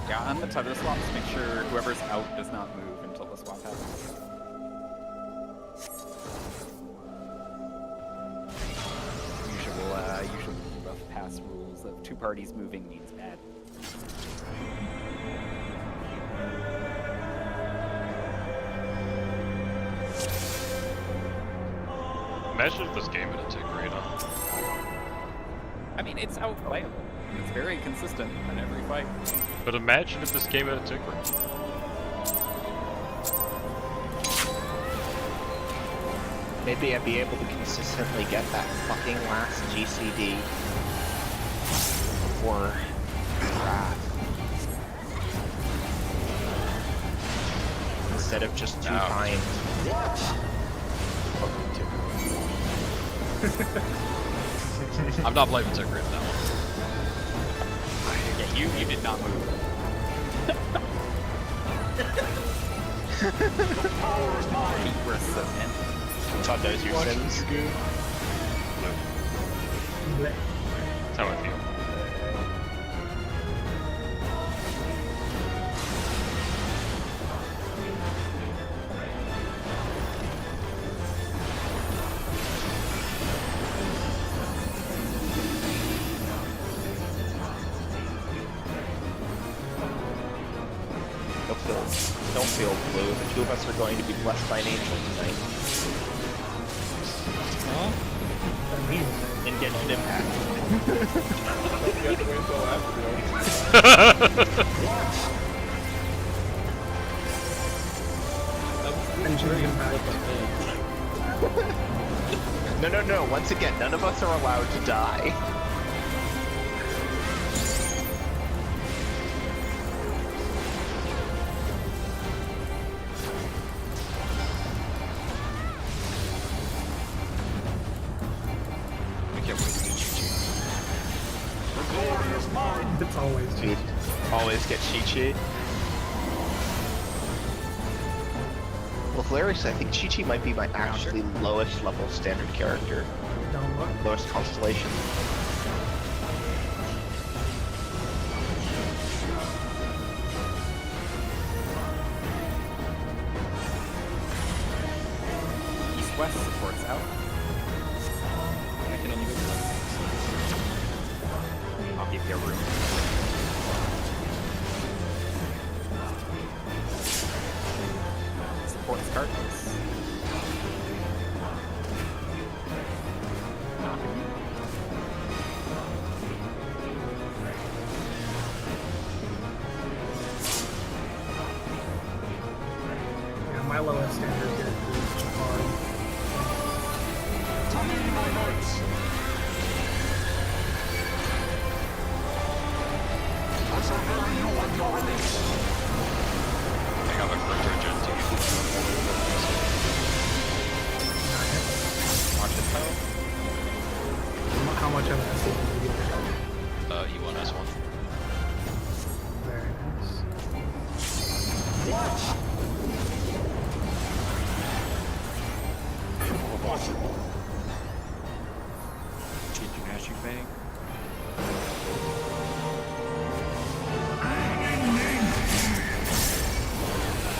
Yeah, on the tether swaps, make sure whoever's out does not move until the swap happens. Usual rough pass rules of two parties moving means bad. Imagine if this game had a tick rate on. I mean, it's outplayable. It's very consistent in every fight. But imagine if this game had a tick rate. Maybe I'd be able to consistently get that fucking last GCD before Wrath. Instead of just 2 times. I'm not blaming tick rate on that one. Yeah, you did not move. Feet were submit. Todd knows your sins. Blech. That's how I feel. Don't feel blue. The two of us are going to be blessed by an angel tonight. In Genshin Impact. You have to wait until after the No. Once again, none of us are allowed to die. I can't wait to meet you. It's always Dude, always get Chi-Chi. Well, hilarious, I think Chi-Chi might be my actually lowest level standard character. don't look. Lowest constellation. East-west supports out. I can only go left. I'll give you a room. Supports Cardinals. Yeah, my lowest standard character is hard. To me, my knights. I shall bury you on your release. I got my Crypto Gen Watch it though. How much of an SC do you get? E1 S1. Very nice. Changing hashing bang.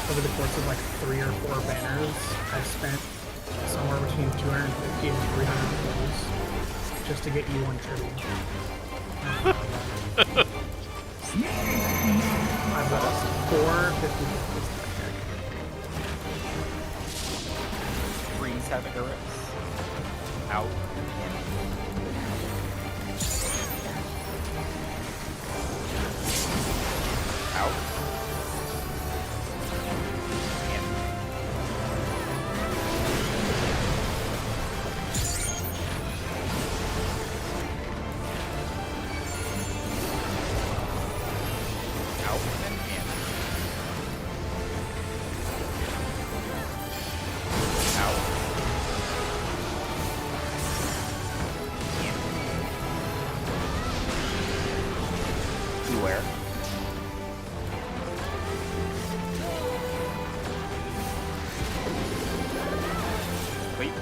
Over the course of like 3 or 4 banners, I've spent somewhere between 250 and 300 goals just to get E1 tribute. I've lost 450 goals. Freeze have arrows. Out. Out. Out and in. Out. In. Beware. Wait.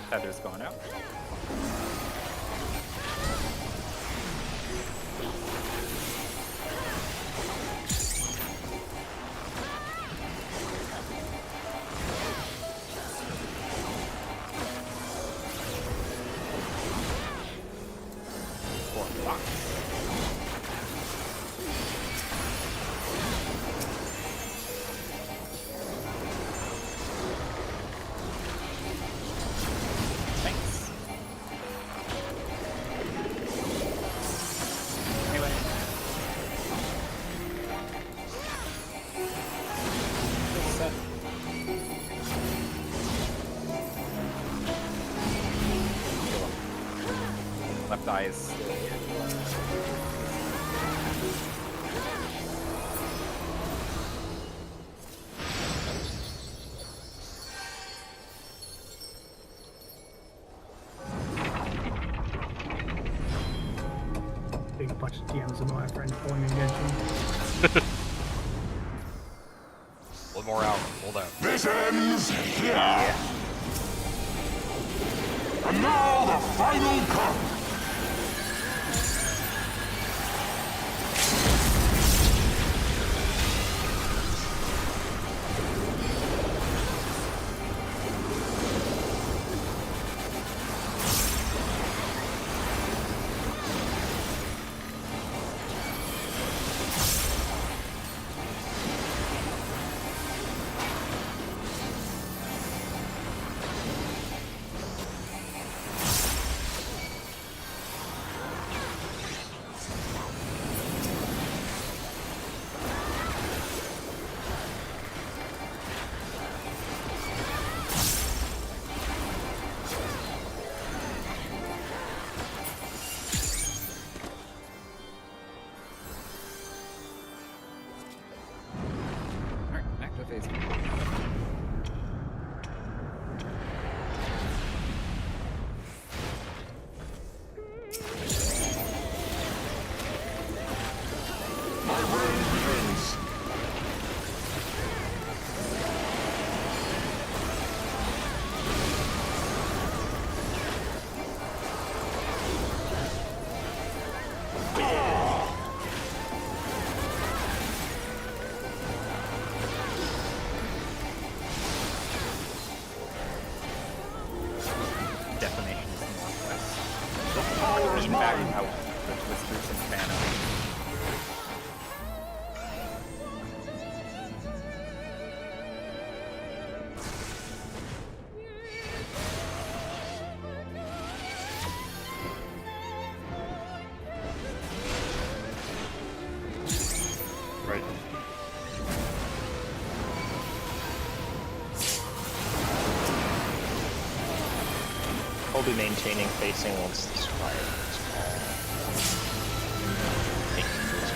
Feather's going out. Four blocks. dies still. Big bunch of DMs of my friend pulling against you. One more hour. Hold out. This ends here. And now the final cut. Alright, active phase. My reign begins. Defamation is northwest. The power is Lean back mine. out the twisters and fan out. Right. I'll be maintaining facing once this fire is called. Taking this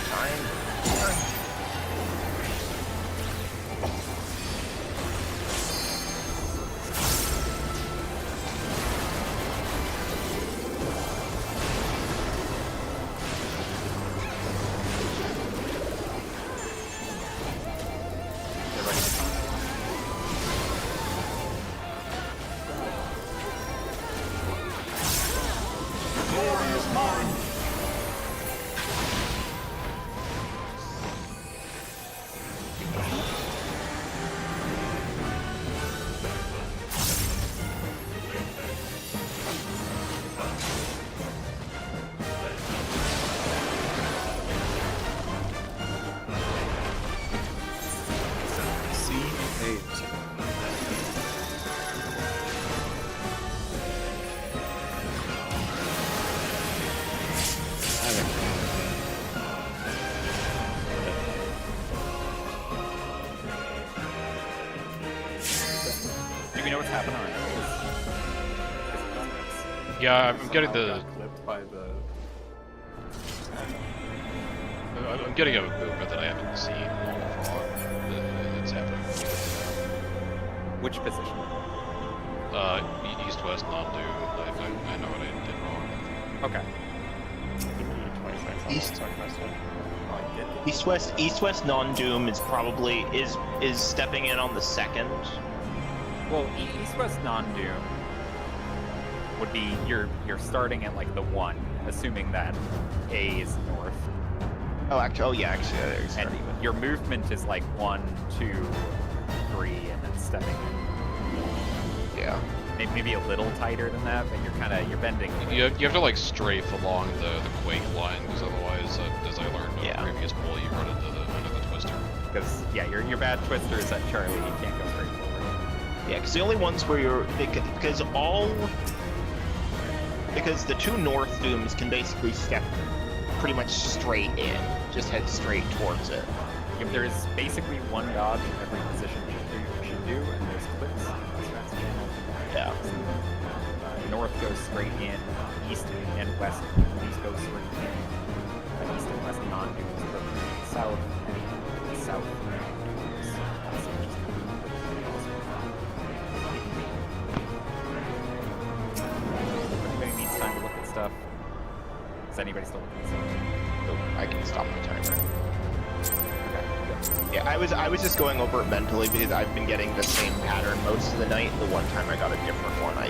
time. They're ready to come. Glory is mine. Do we know what's happening on it? Yeah, I'm getting the. Got clipped by the. I'm getting a movement that I haven't seen from it's happening. Which position? East-west non-doom. I know what I did wrong. Okay. East-west non-doom is probably is stepping in on the second. Well, east-west non-doom would be you're starting at like the 1, assuming that A is north. Actually, there's And your movement is like 1, 2, 3, and then stepping in. yeah. Maybe a little tighter than that, but you're bending. You have to like strafe along the quake line because otherwise, as I learned in Yeah. a previous poll, you run into the twister. Because yeah, your bad twisters at Charlie, you can't go straight forward. Yeah, because the only ones where you're because the two north dooms can basically step pretty much straight in, just head straight towards it. There is basically one dodge in every position you should do, and there's clips. Yeah. north goes straight in, east and west news goes straight in, east and west non-news, but south and south news also just if anybody needs time to look at stuff, is anybody still looking at stuff? Oh, I can stop the timer. Okay, good. Yeah, I was just going over it mentally because I've been getting the same pattern most of the night. The one time I got a different one, I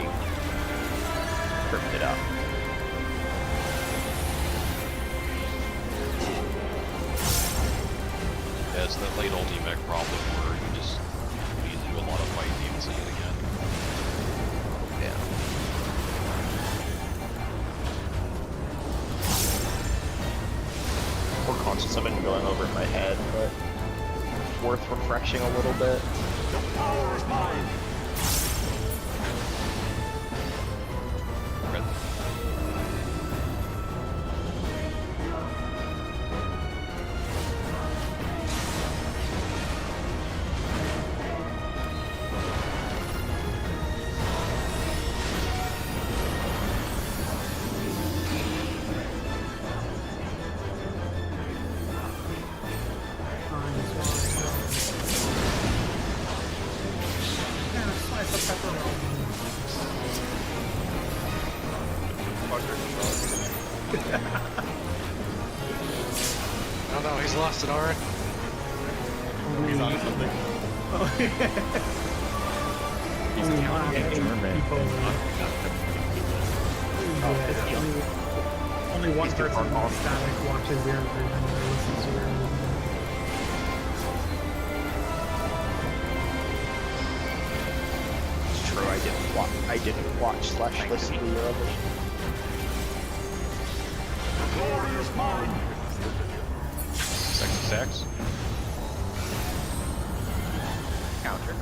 tripped it up. Yeah, it's that late ulti mech problem where you just need to do a lot of fighting to even see it again. Yeah. More conscious of it and going over in my head, but worth refreshing a little bit. The power is mine. Okay. Oh no, he's lost it already. He's on something. He's counting in German. Only one person on static watches your version or listens to your version. It's true, I didn't watch slash listen to your other. The glory is mine. Sexy sex. Counter.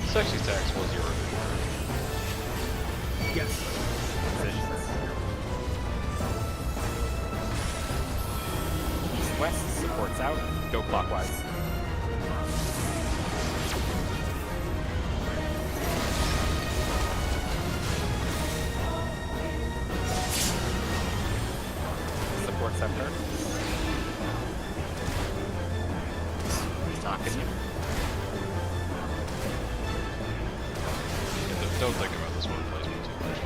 Sexy sex was your review. Yes. East-west supports out. Go clockwise. Supports have turned. He's knocking you. Don't think about this one placement too much.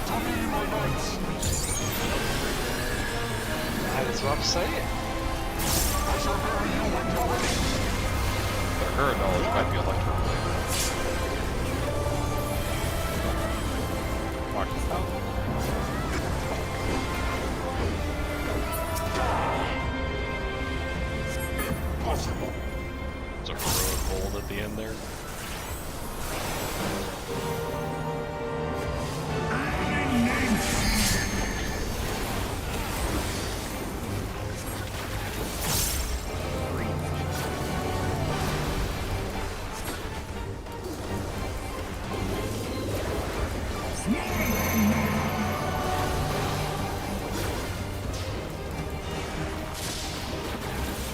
To me, my knights. That's what I'm saying. I shall bury you in your release. But her knowledge might be electric. Watch this out. Impossible. It's a heroic hold at the end there.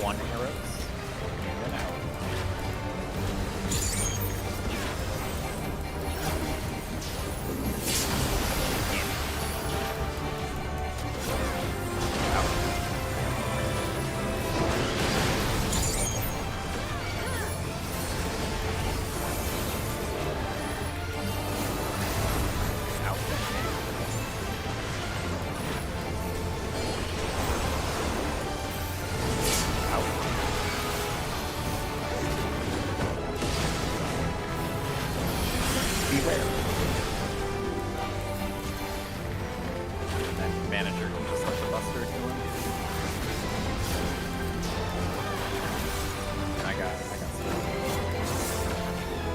One arrows. In and out. And then manager can just let the buster do it. I got stuff.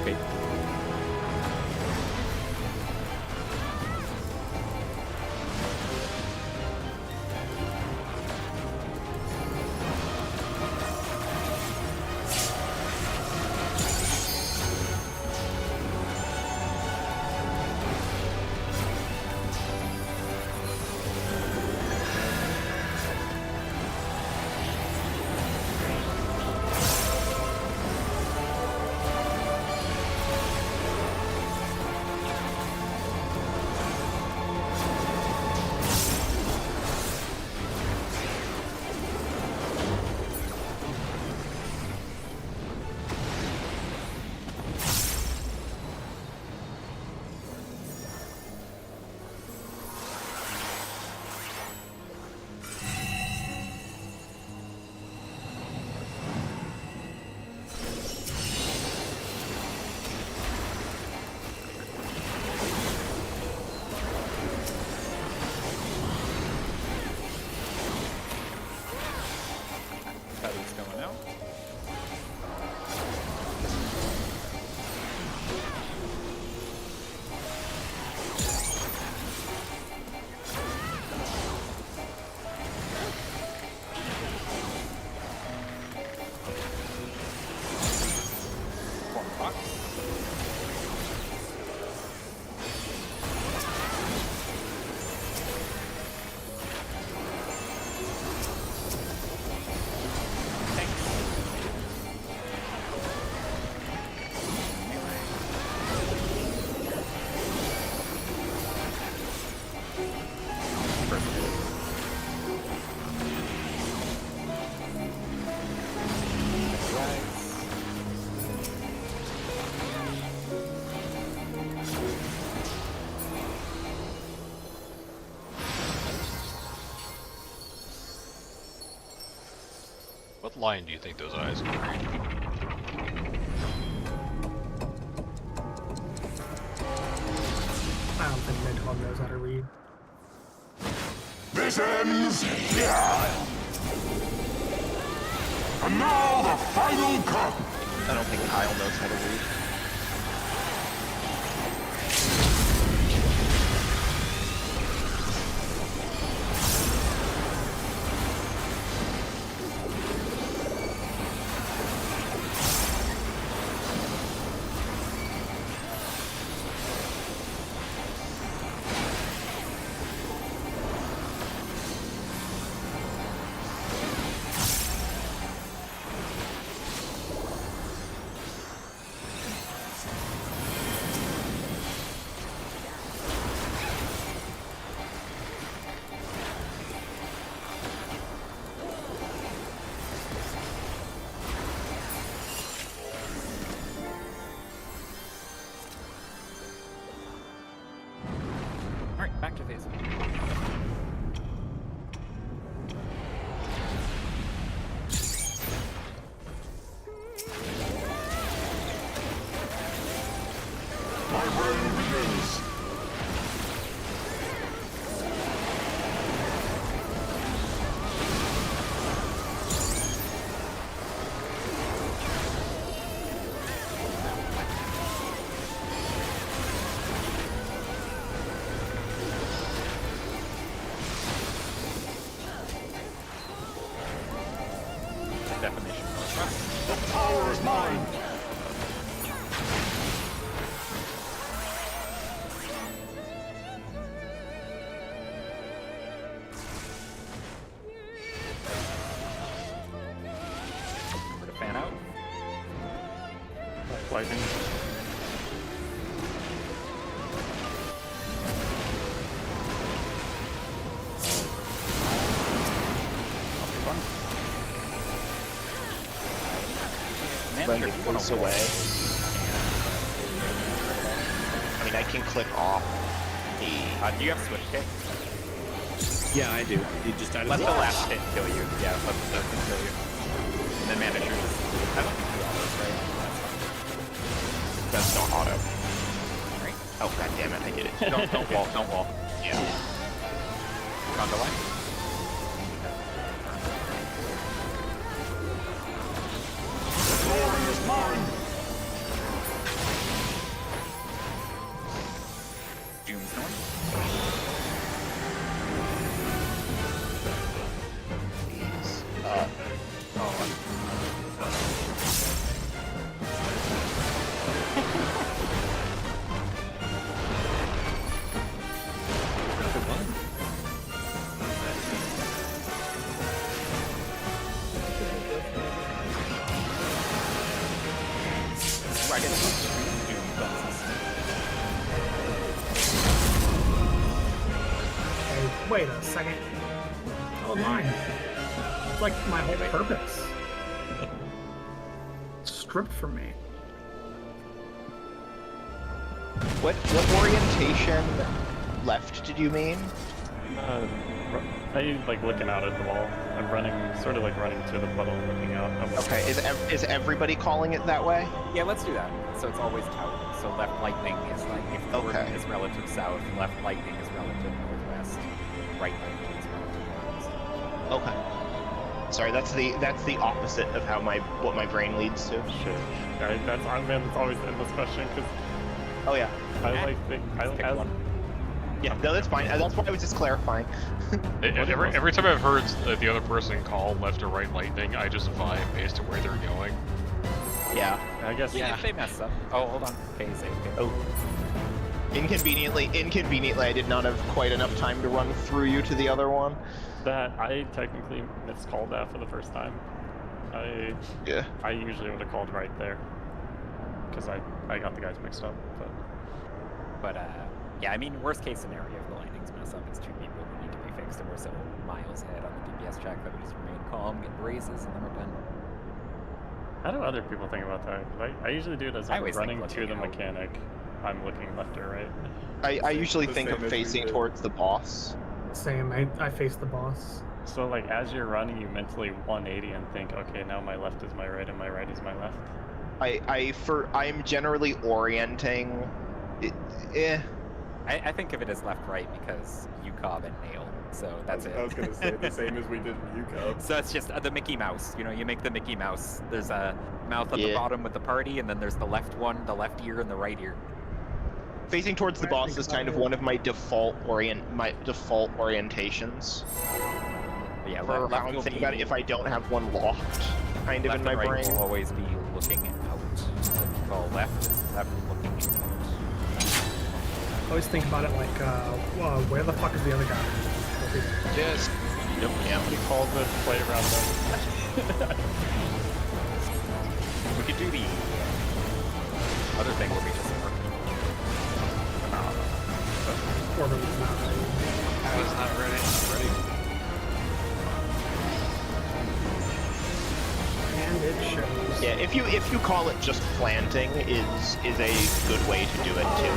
Okay. what line do you think those eyes will read? I don't think Nidhogg knows how to read. This ends here. And now the final cut. I don't think Kyle knows how to read. Alright, back to phase. My brain begins. Definition. The power is mine. We're to fan out. Lightning. Render close away. I mean, I can click off the... Do you have switch kick? Yeah, I do. You just added Let it. the last hit kill you. Yeah, let the third hit kill you. And then manager just... I don't think you autos, right? That's not auto. Right. Oh, god damn it, I did it. Don't wall, don't wall. Yeah. On the line. The glory is mine. Doom's North. I guess Doom bonuses. Hey, wait a second. Oh, mine. It's like my whole purpose. Stripped from me. What orientation left did you mean? I like looking out at the wall. I'm running, sort of like running to the puddle, looking out. Okay, is everybody calling it that way? Yeah, let's do that. So it's always tower. So left lightning is like if north Okay. is relative south, left lightning is relative northwest, right lightning is relative northwest. Okay. Sorry, that's the opposite of how what my brain leads to. Shit. Right, that's always the endless question because Oh yeah. I like think Pick one. Yeah, no, that's fine. That's why I was just clarifying. Every time I've heard the other person call left or right lightning, I just vibe based on where they're going. Yeah. I guess If they mess up. Oh, hold on. Phase 8. Oh. Inconveniently, I did not have quite enough time to run through you to the other one. that I technically miscalled that for the first time. I usually would have called right there because I got the guys mixed up. But yeah, I mean, worst case scenario if the lightnings mess up, it's two people who need to be fixed, and we're so miles ahead on the DPS track that we just remain calm, get raises, and then we're done. How do other people think about that? I usually do it as I I'm always running think to the looking out. mechanic. I'm looking left or right. I usually the think same of as we facing did. towards the boss. Same. I face the boss. So like as you're running, you mentally 180 and think, okay, now my left is my right and my right is my left. I'm generally orienting. I think of it as left-right because UCOB and nail. So that's it. I was gonna say the same as we did in UCOB. So it's just the Mickey Mouse. You know, you make the Mickey Mouse. There's a mouth at the bottom with the party, and then there's the left one, the left ear, and the right ear. Facing towards the boss is kind of one of my default orientations. But yeah, For left how I'm will thinking be, about it, if I don't have one locked, kind of left in my and right brain. will always be looking out. What we call left is left looking out. I always think about it like, where the fuck is the other guy? Yes. Yep. Yeah. Somebody called the play around them. We could do the other thing where we just work. Orderly's not ready. I was not ready. And it shows. Yeah, if you call it just planting is a good way to do it too.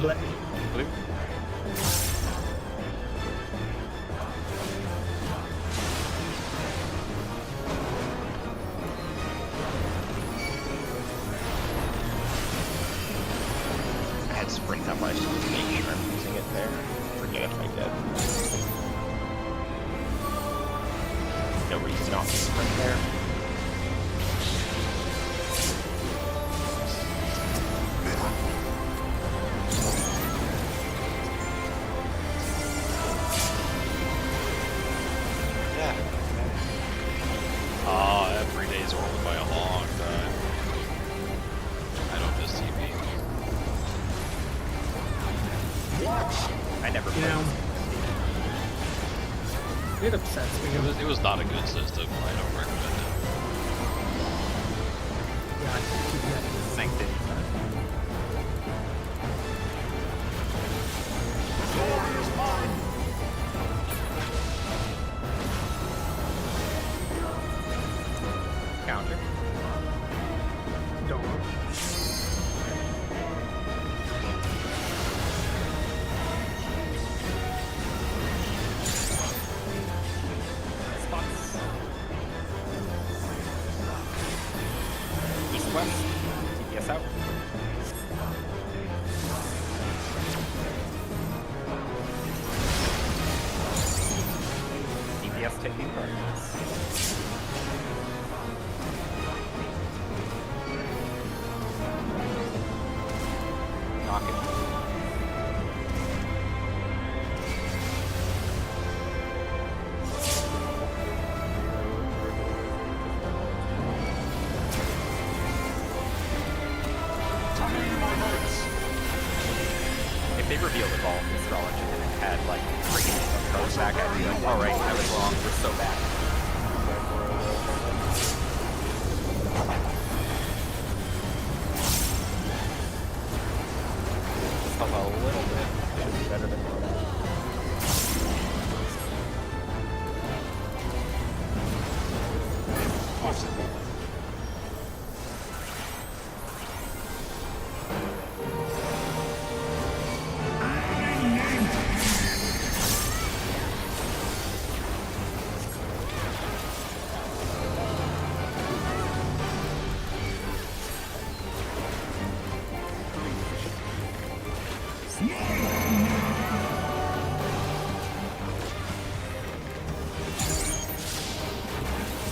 Blech. Blue. I had sprint up, I just want to make sure I'm using it there. Forget if I did. No reason not to sprint there. Yeah. Ah, every day's over by a long time. I don't miss TV. I never You played. know, it upsets me. It was not a good system. I don't recommend it. Yeah, I keep getting Sanctity. Counter. Don't. Spots. East west. TPS out. TPS taking progress. Knock it. If they revealed the ball in astrology and it had like freaking colors back, I'd be like, alright, I was wrong, we're so bad. Just a little bit. Should be better than normal.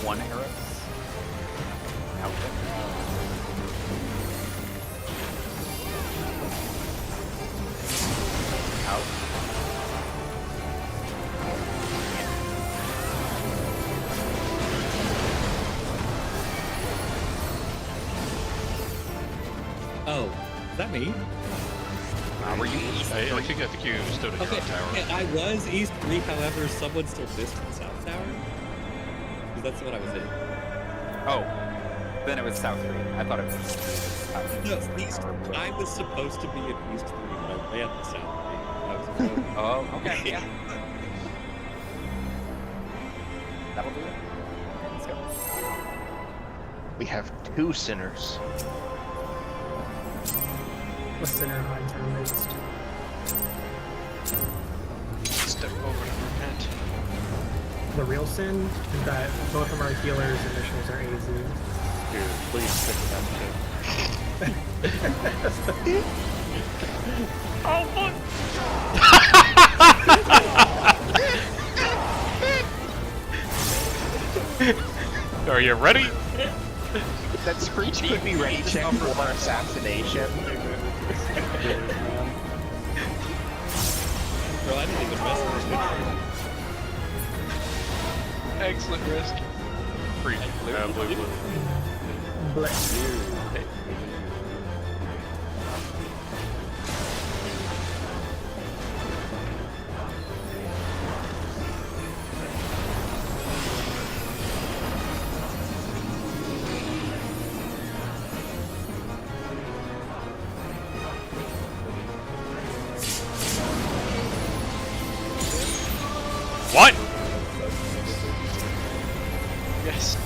One arrow. Out there. Out. Oh, is that me? Were you east? I think you stood at your Okay, own tower. yeah, I was East 3, however, someone still missed the South Tower. Because that's what I was in. Oh, then it was South 3. I thought it was East 3. No, East. I was supposed to be in East 3, but I ran the South 3. I was in Oh, okay, yeah. That'll do it. Let's go. We have two sinners. a sinner hides her midst. step forward and repent. The real sin is that both of our healers' initials are AZ. Dude, please stick with that shit. Oh, fuck! Are you ready? That Screech could be ready check for assassination. Bro, I didn't even mess with this. Excellent risk. Free. Blue. Bless you. What? Yes.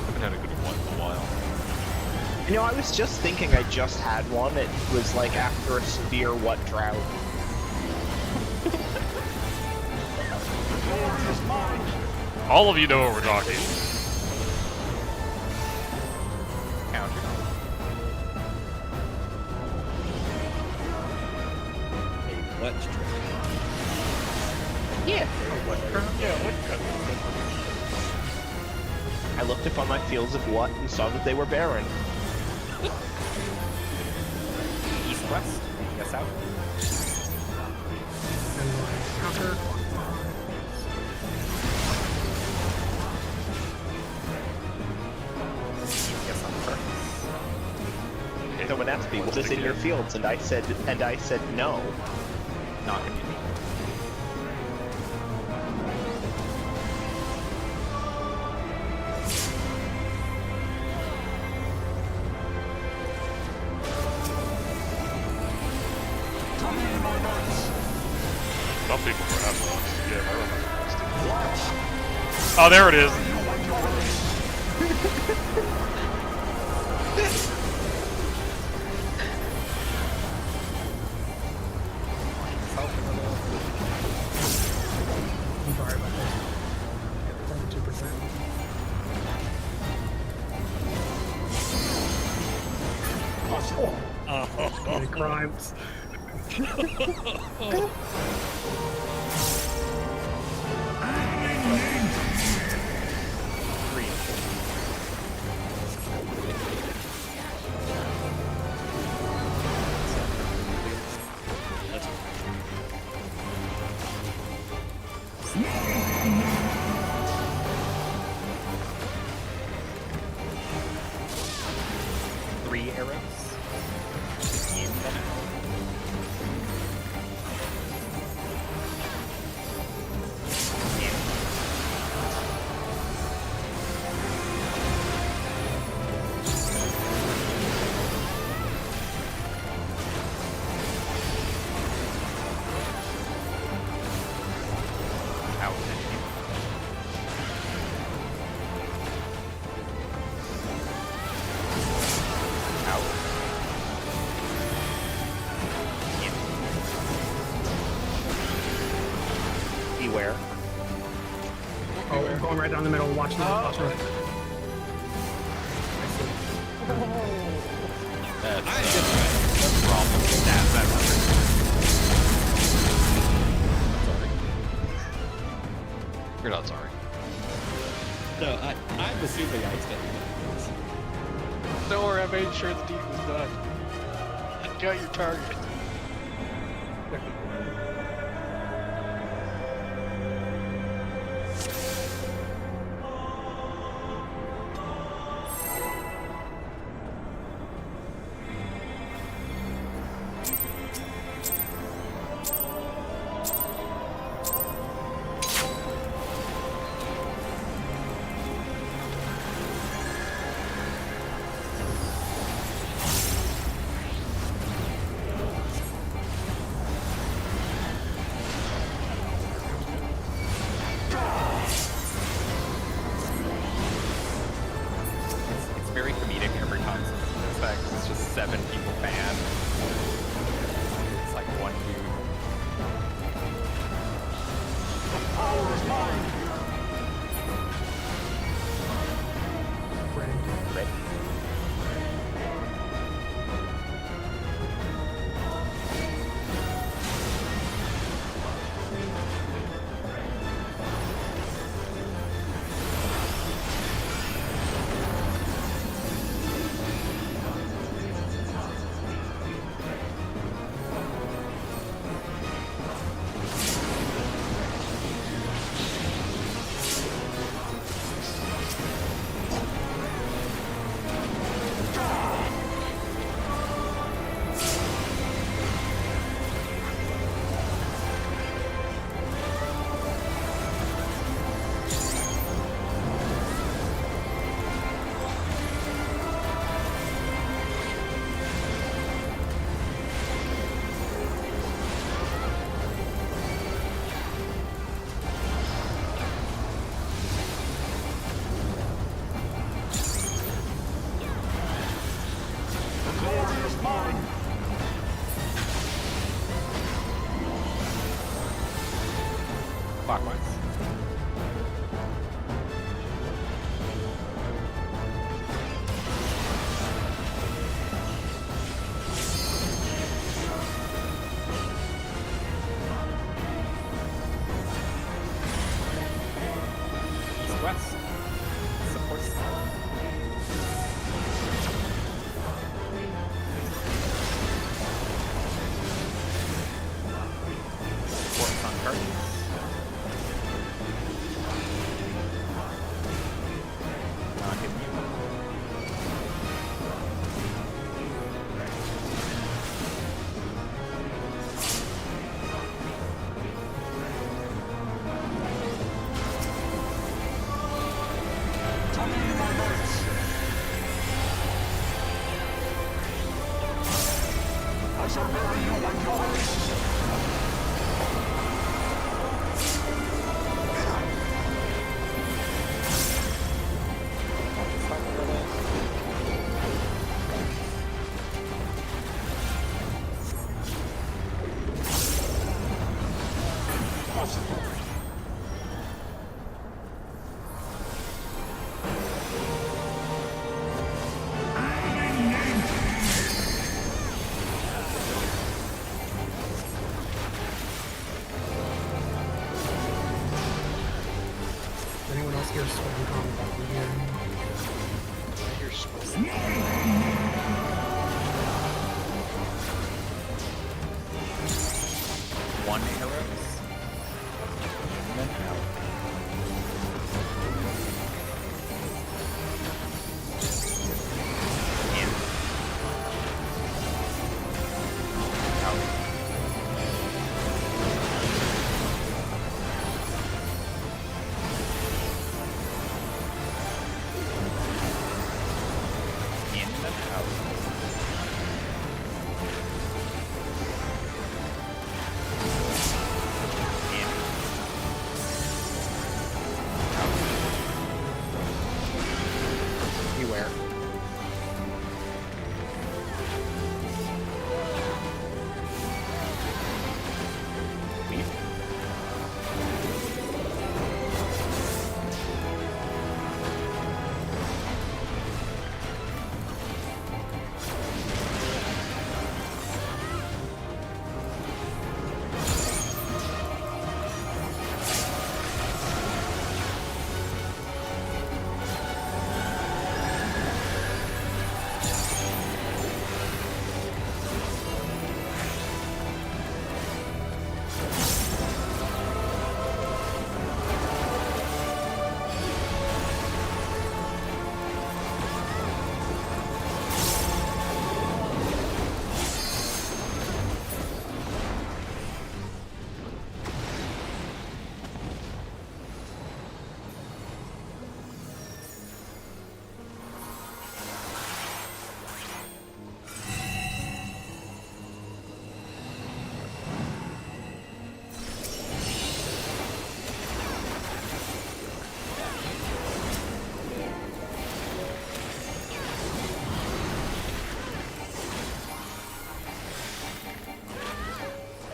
Haven't had a good one in a while. You know, I was just thinking I just had one. It was like after a severe what drought. All of you know what we're talking. Counter. What? Yeah. Yeah, what cut? I looked upon my fields of what and saw that they were barren. East-west. Guess out. And counter. Guess on purpose. Someone asked me, what is in your fields? And I said no. Not gonna be. Some people perhaps want to get Oh, there it is. I'm sorry about this. It's only 2%. Oh, crimes. Three arrows. In the mouth. Out. Out. Beware. Oh, I'm going right down the middle. Watch me. Watch me. That's a problem. You're not sorry. No, I'm assuming I accidentally. Don't worry, I made sure the deed was done. I got your target. Clockwise. East-west. Support style. Support on targets. Not hitting you. Tell me my knights. I shall bury you when you're released. Does anyone else hear sweating comment over here? I hear smoke. One arrows. And then out. In. Out. In and out. In. Out. Beware. Leave.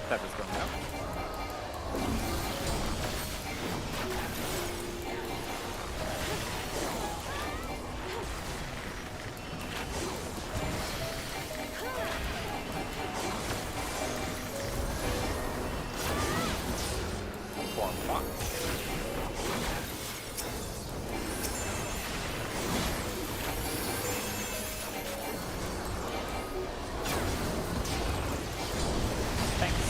Pepper's going out. Form box. Thanks.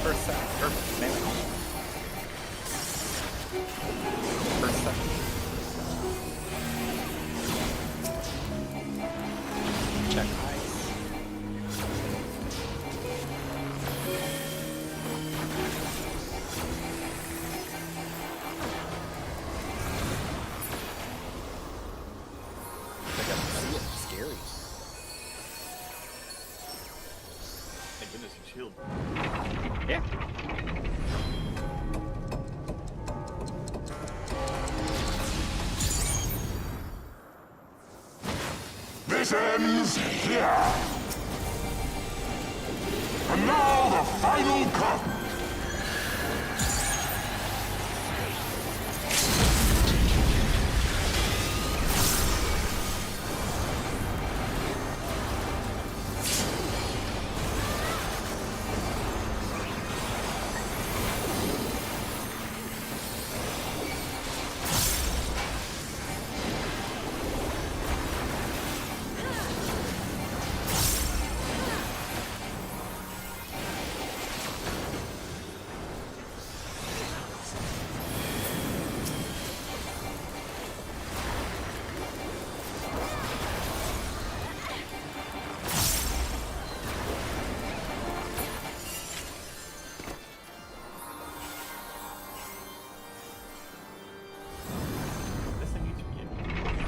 First set. Perfect. Melee. First set. Check eyes. I got to see it. Scary. Thank goodness you shield. Yeah. This ends here. And now the final curtain.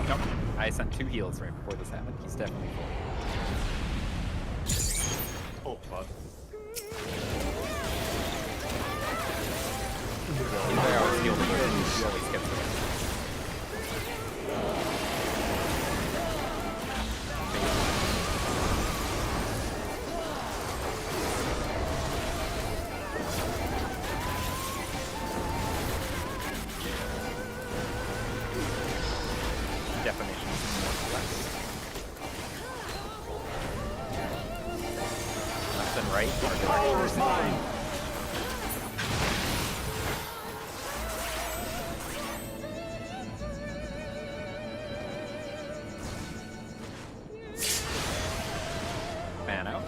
Nope. I sent 2 heals right before this happened. He's definitely full. Oh, fuck. I always heal the bird. He always gets it. Definition is more less. Left and right are Power is mine. fan out.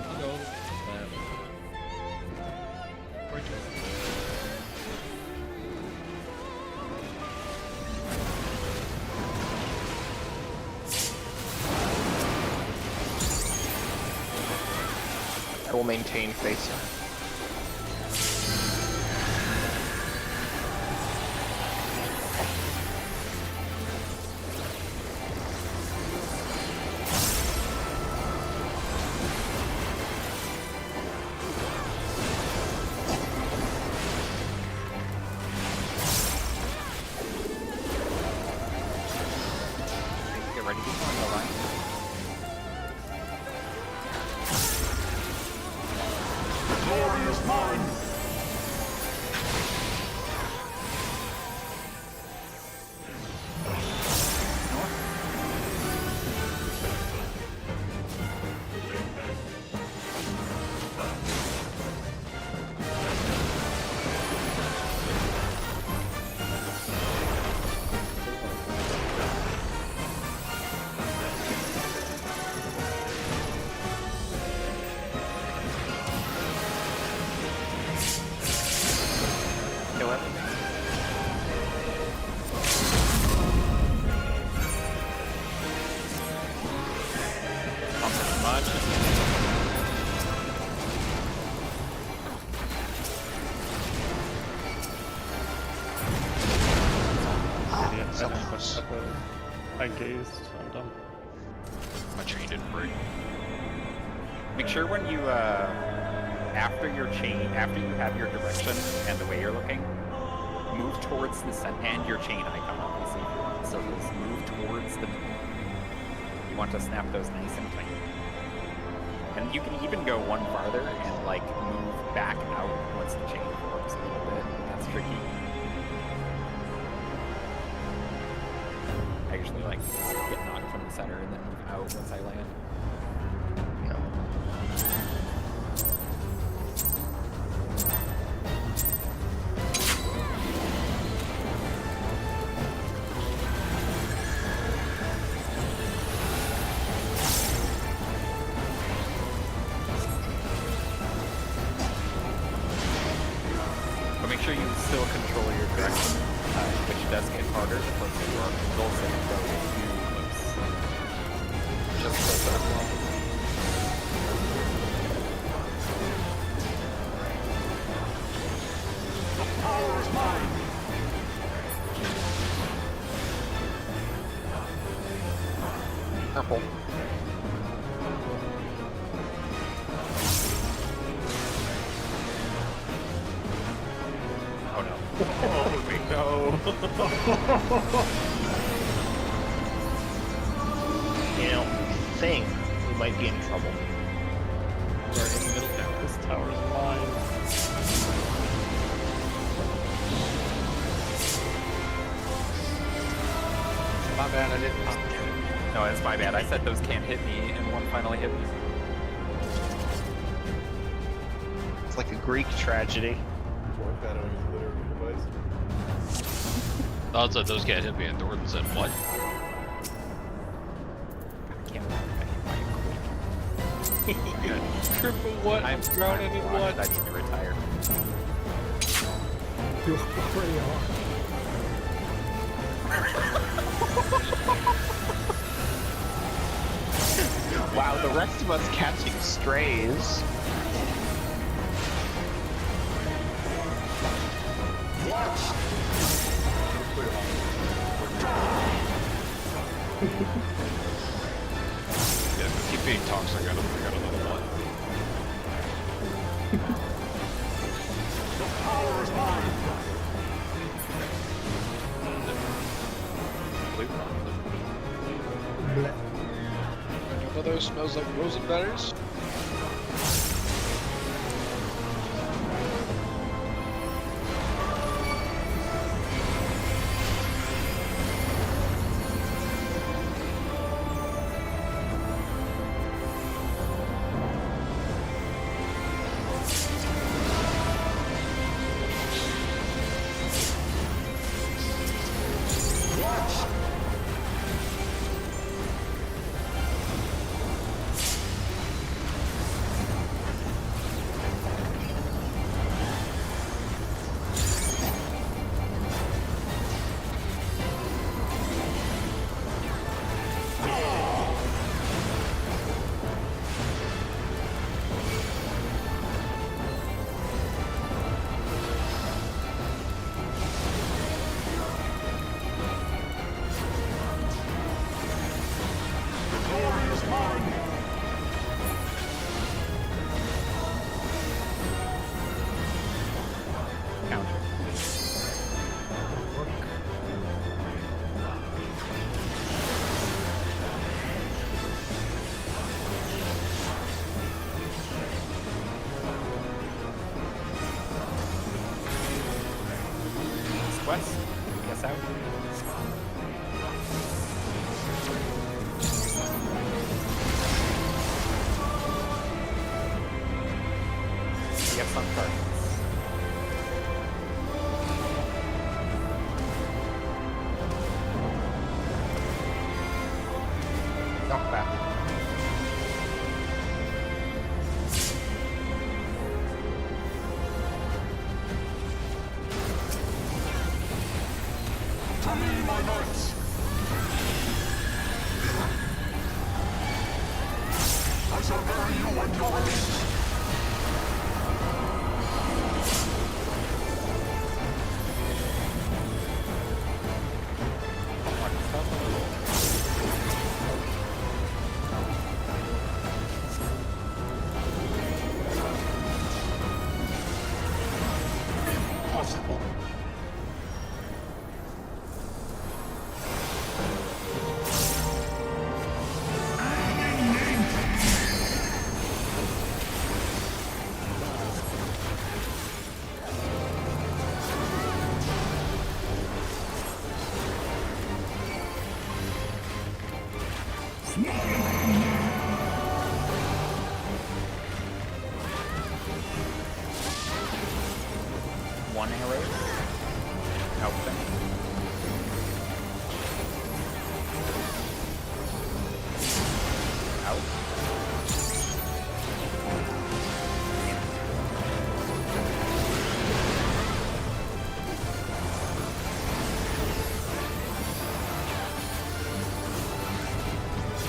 I will maintain facer. Get ready to go on the line. Glory is mine. Kill it. Pump as much as you can. Idiot. So I didn't close. put up I gazed. I'm dumb. My train didn't break. Make sure when you, after you have your direction and the way you're looking, move towards the center, and your chain icon, obviously, if you're on the circles, move towards the middle. You want to snap those nice and tight. And you can even go one farther and, like, move back out once the chain forms a little bit. That's tricky. I usually like to get knocked from the center and then move out once I land. No. But make sure you still control your direction, which does get harder the closer you are to the goal, so you go too close. Just close enough long. The power is mine. Purple. Oh no. Oh, wait, no. You know, think we might be in trouble. We're in the middle tower. This tower's mine. My bad, I didn't pop it. No, it's my bad. I said those can't hit me, and one finally hit me. It's like a Greek tragedy. Foreshadowing is literally a device. Oh, it said those can't hit me, and Thornton said what? I can't believe Triple what? I'm drowning in what? I need to retire. You already are. Wow, the rest of us catching strays. Yeah, if we keep being toxic, I gotta level up. The power is mine. Blech. One of those smells like Rosenbatters. West, guess out. We have some cards. Knock back. To me, my knights. I shall bury you when you're released. Impossible. One arrow. Open. Out.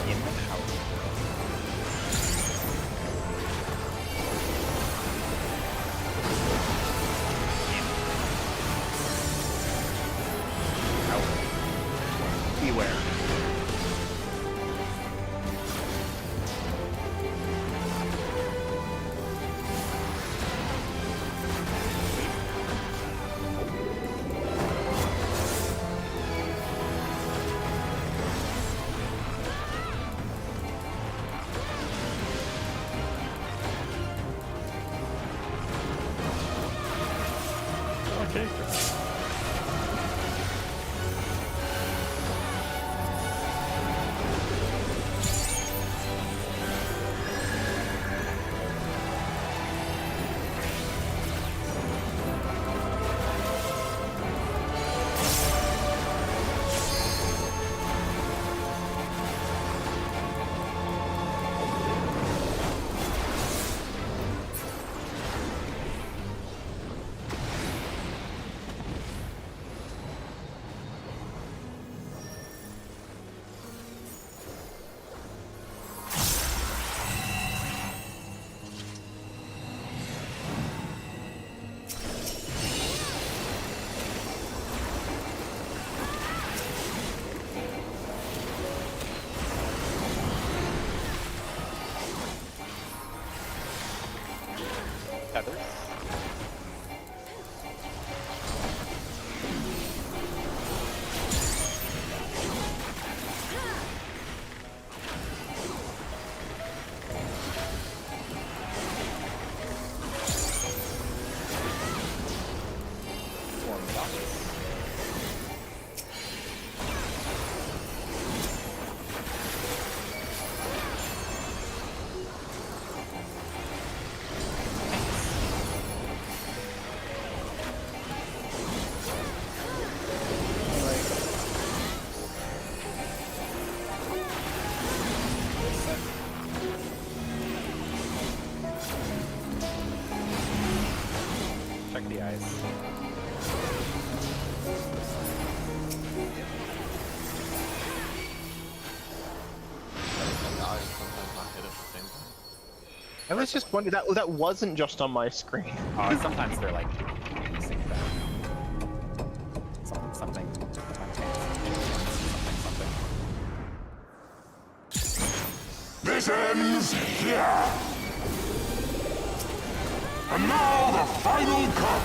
In and out. Beware. I was just wondering that wasn't just on my screen. Sometimes they're like missing that. Something. This ends here. And now the final cup.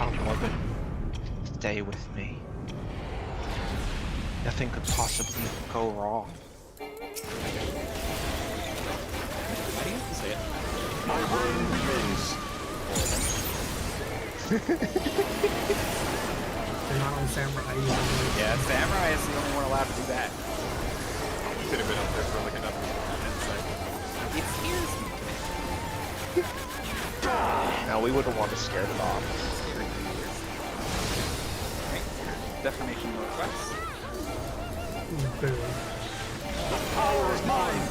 Oh, mother, stay with me. Nothing could possibly go wrong. How do you say it? My reign begins. They're not on samurai. Yeah, Samurai is the only one allowed to do that. Could have been up there for like another It scares me. Now we wouldn't want to scare them off. Right. Deformation Northwest. Boo. The power is mine.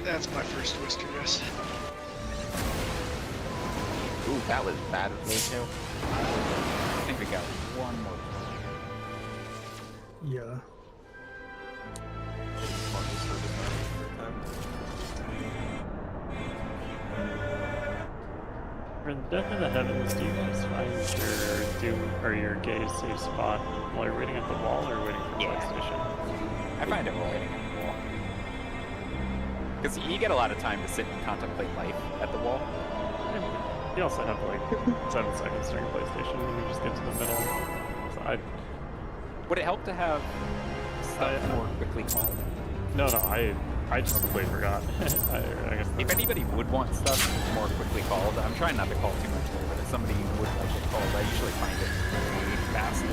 That's my first twister, yes. Ooh, that was bad of me too. I think we got one more. Yeah. For the Death of the Heavens, do you guys find your doom or your gaze safe spot while you're waiting at the wall or waiting for the PlayStation? I find it waiting at the wall. Because you get a lot of time to sit and contemplate life at the wall. You also have like 7 seconds during PlayStation when you just get to the middle. So Would it help to have stuff more quickly called? No, I just completely forgot. I guess If anybody would want stuff more quickly called, I'm trying not to call too much more, but if somebody would like it called, I usually find it really fast.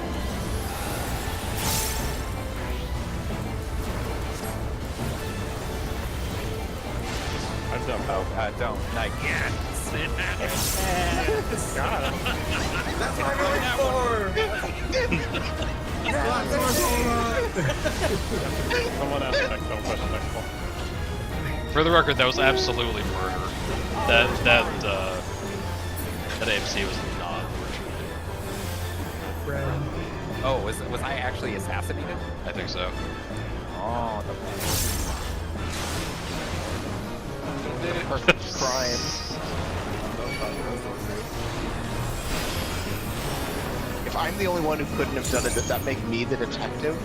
I've done both. Don't. I can't. Got him. That's what I'm going for! Someone else next. Don't push the next one. For the record, that was absolutely murder. That AMC was not Red. Oh, was I actually assassinated? I think so. Oh, The perfect crime. If I'm the only one who couldn't have done it, does that make me the detective?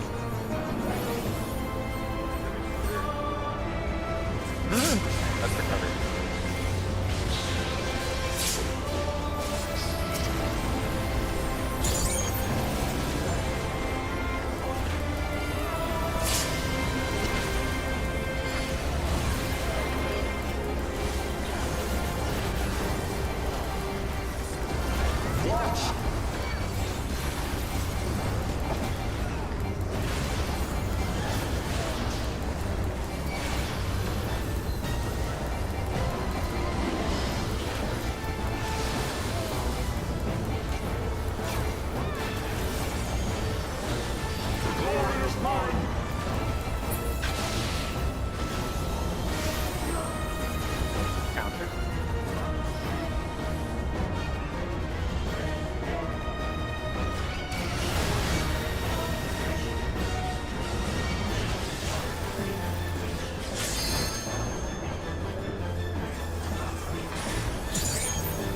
that's recovered.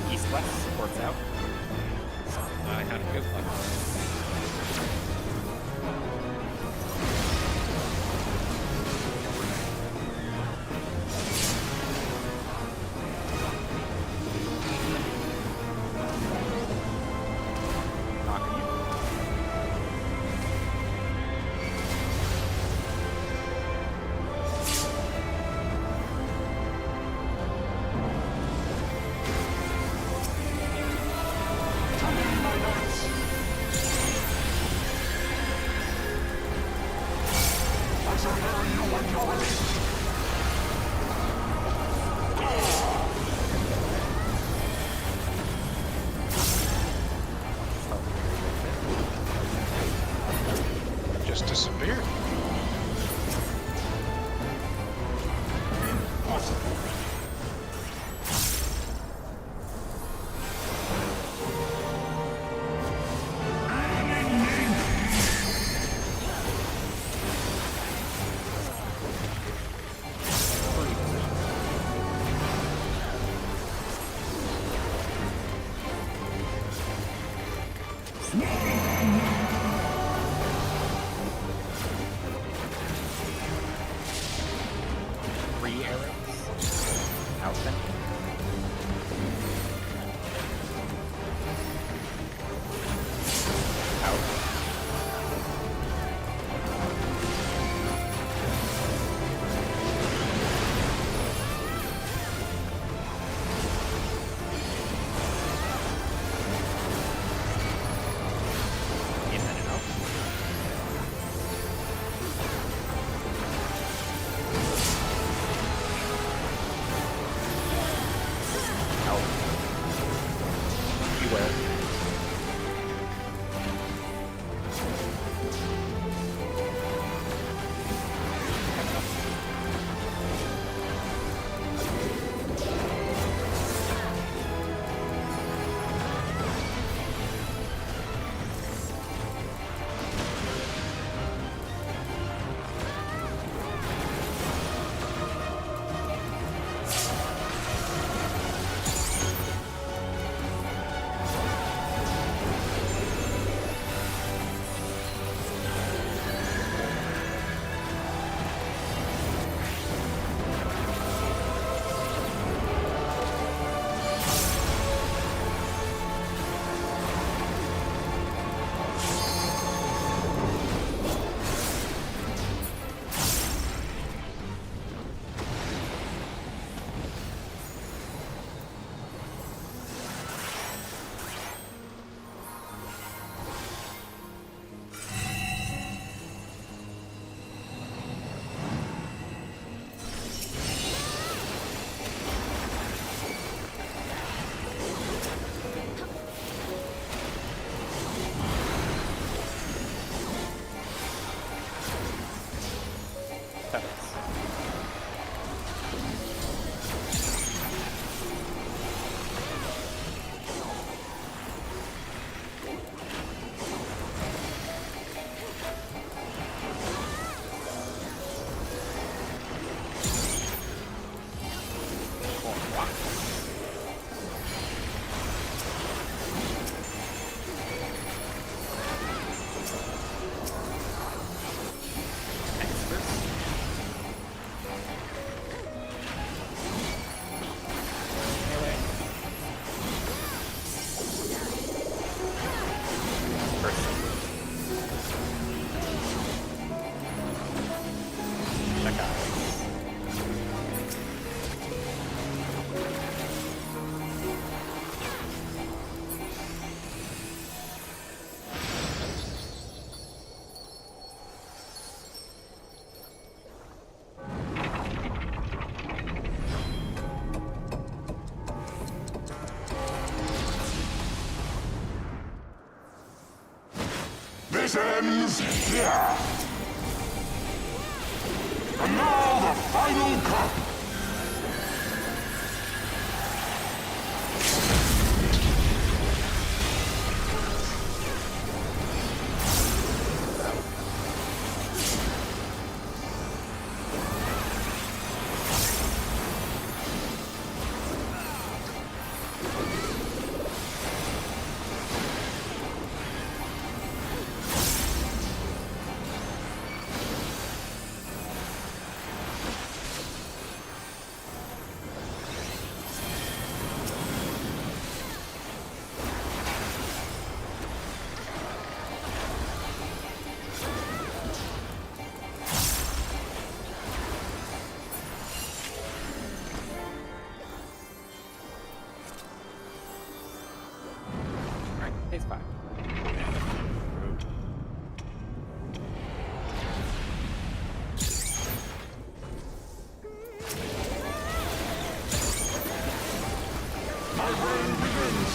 East-west supports out. I had good luck. Knocking you. I shall bury you when you're released. Just disappeared. Three arrows. Outfit. In and out. Out. Beware. This ends here. And now the final cup. Phase 5. My reign begins.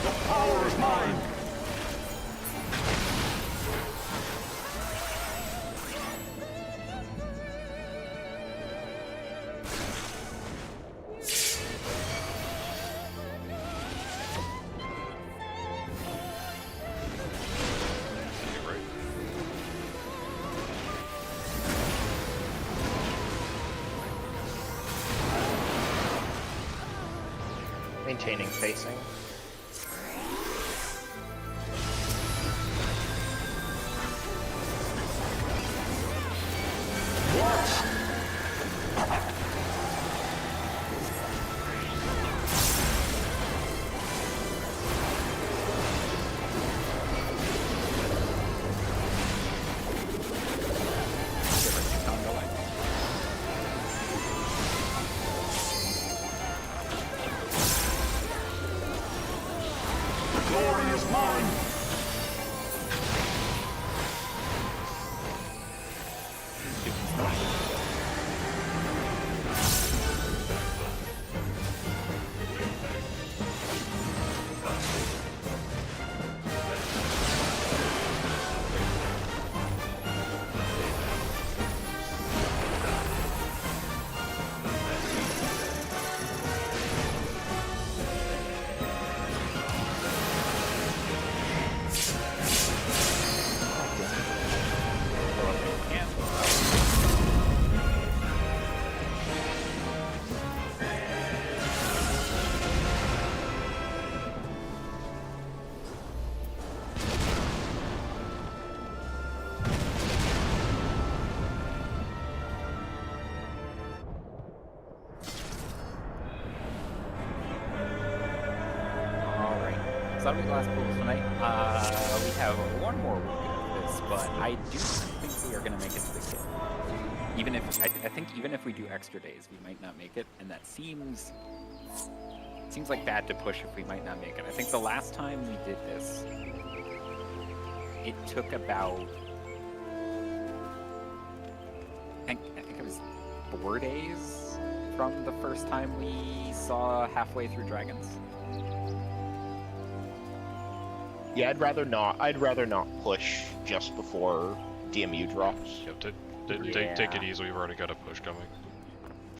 The power is mine. Maintaining facing. Glory is mine. So that'll be the last pools tonight. We have one more week of this, but I do think we are going to make it to the kit. Even if I think even if we do extra days, we might not make it, and that seems like bad to push if we might not make it. I think the last time we did this, it took about I think it was 4 days from the first time we saw halfway through dragons. Yeah, I'd rather not push just before DMU drops. Yep, take it easy. We've already got a push coming.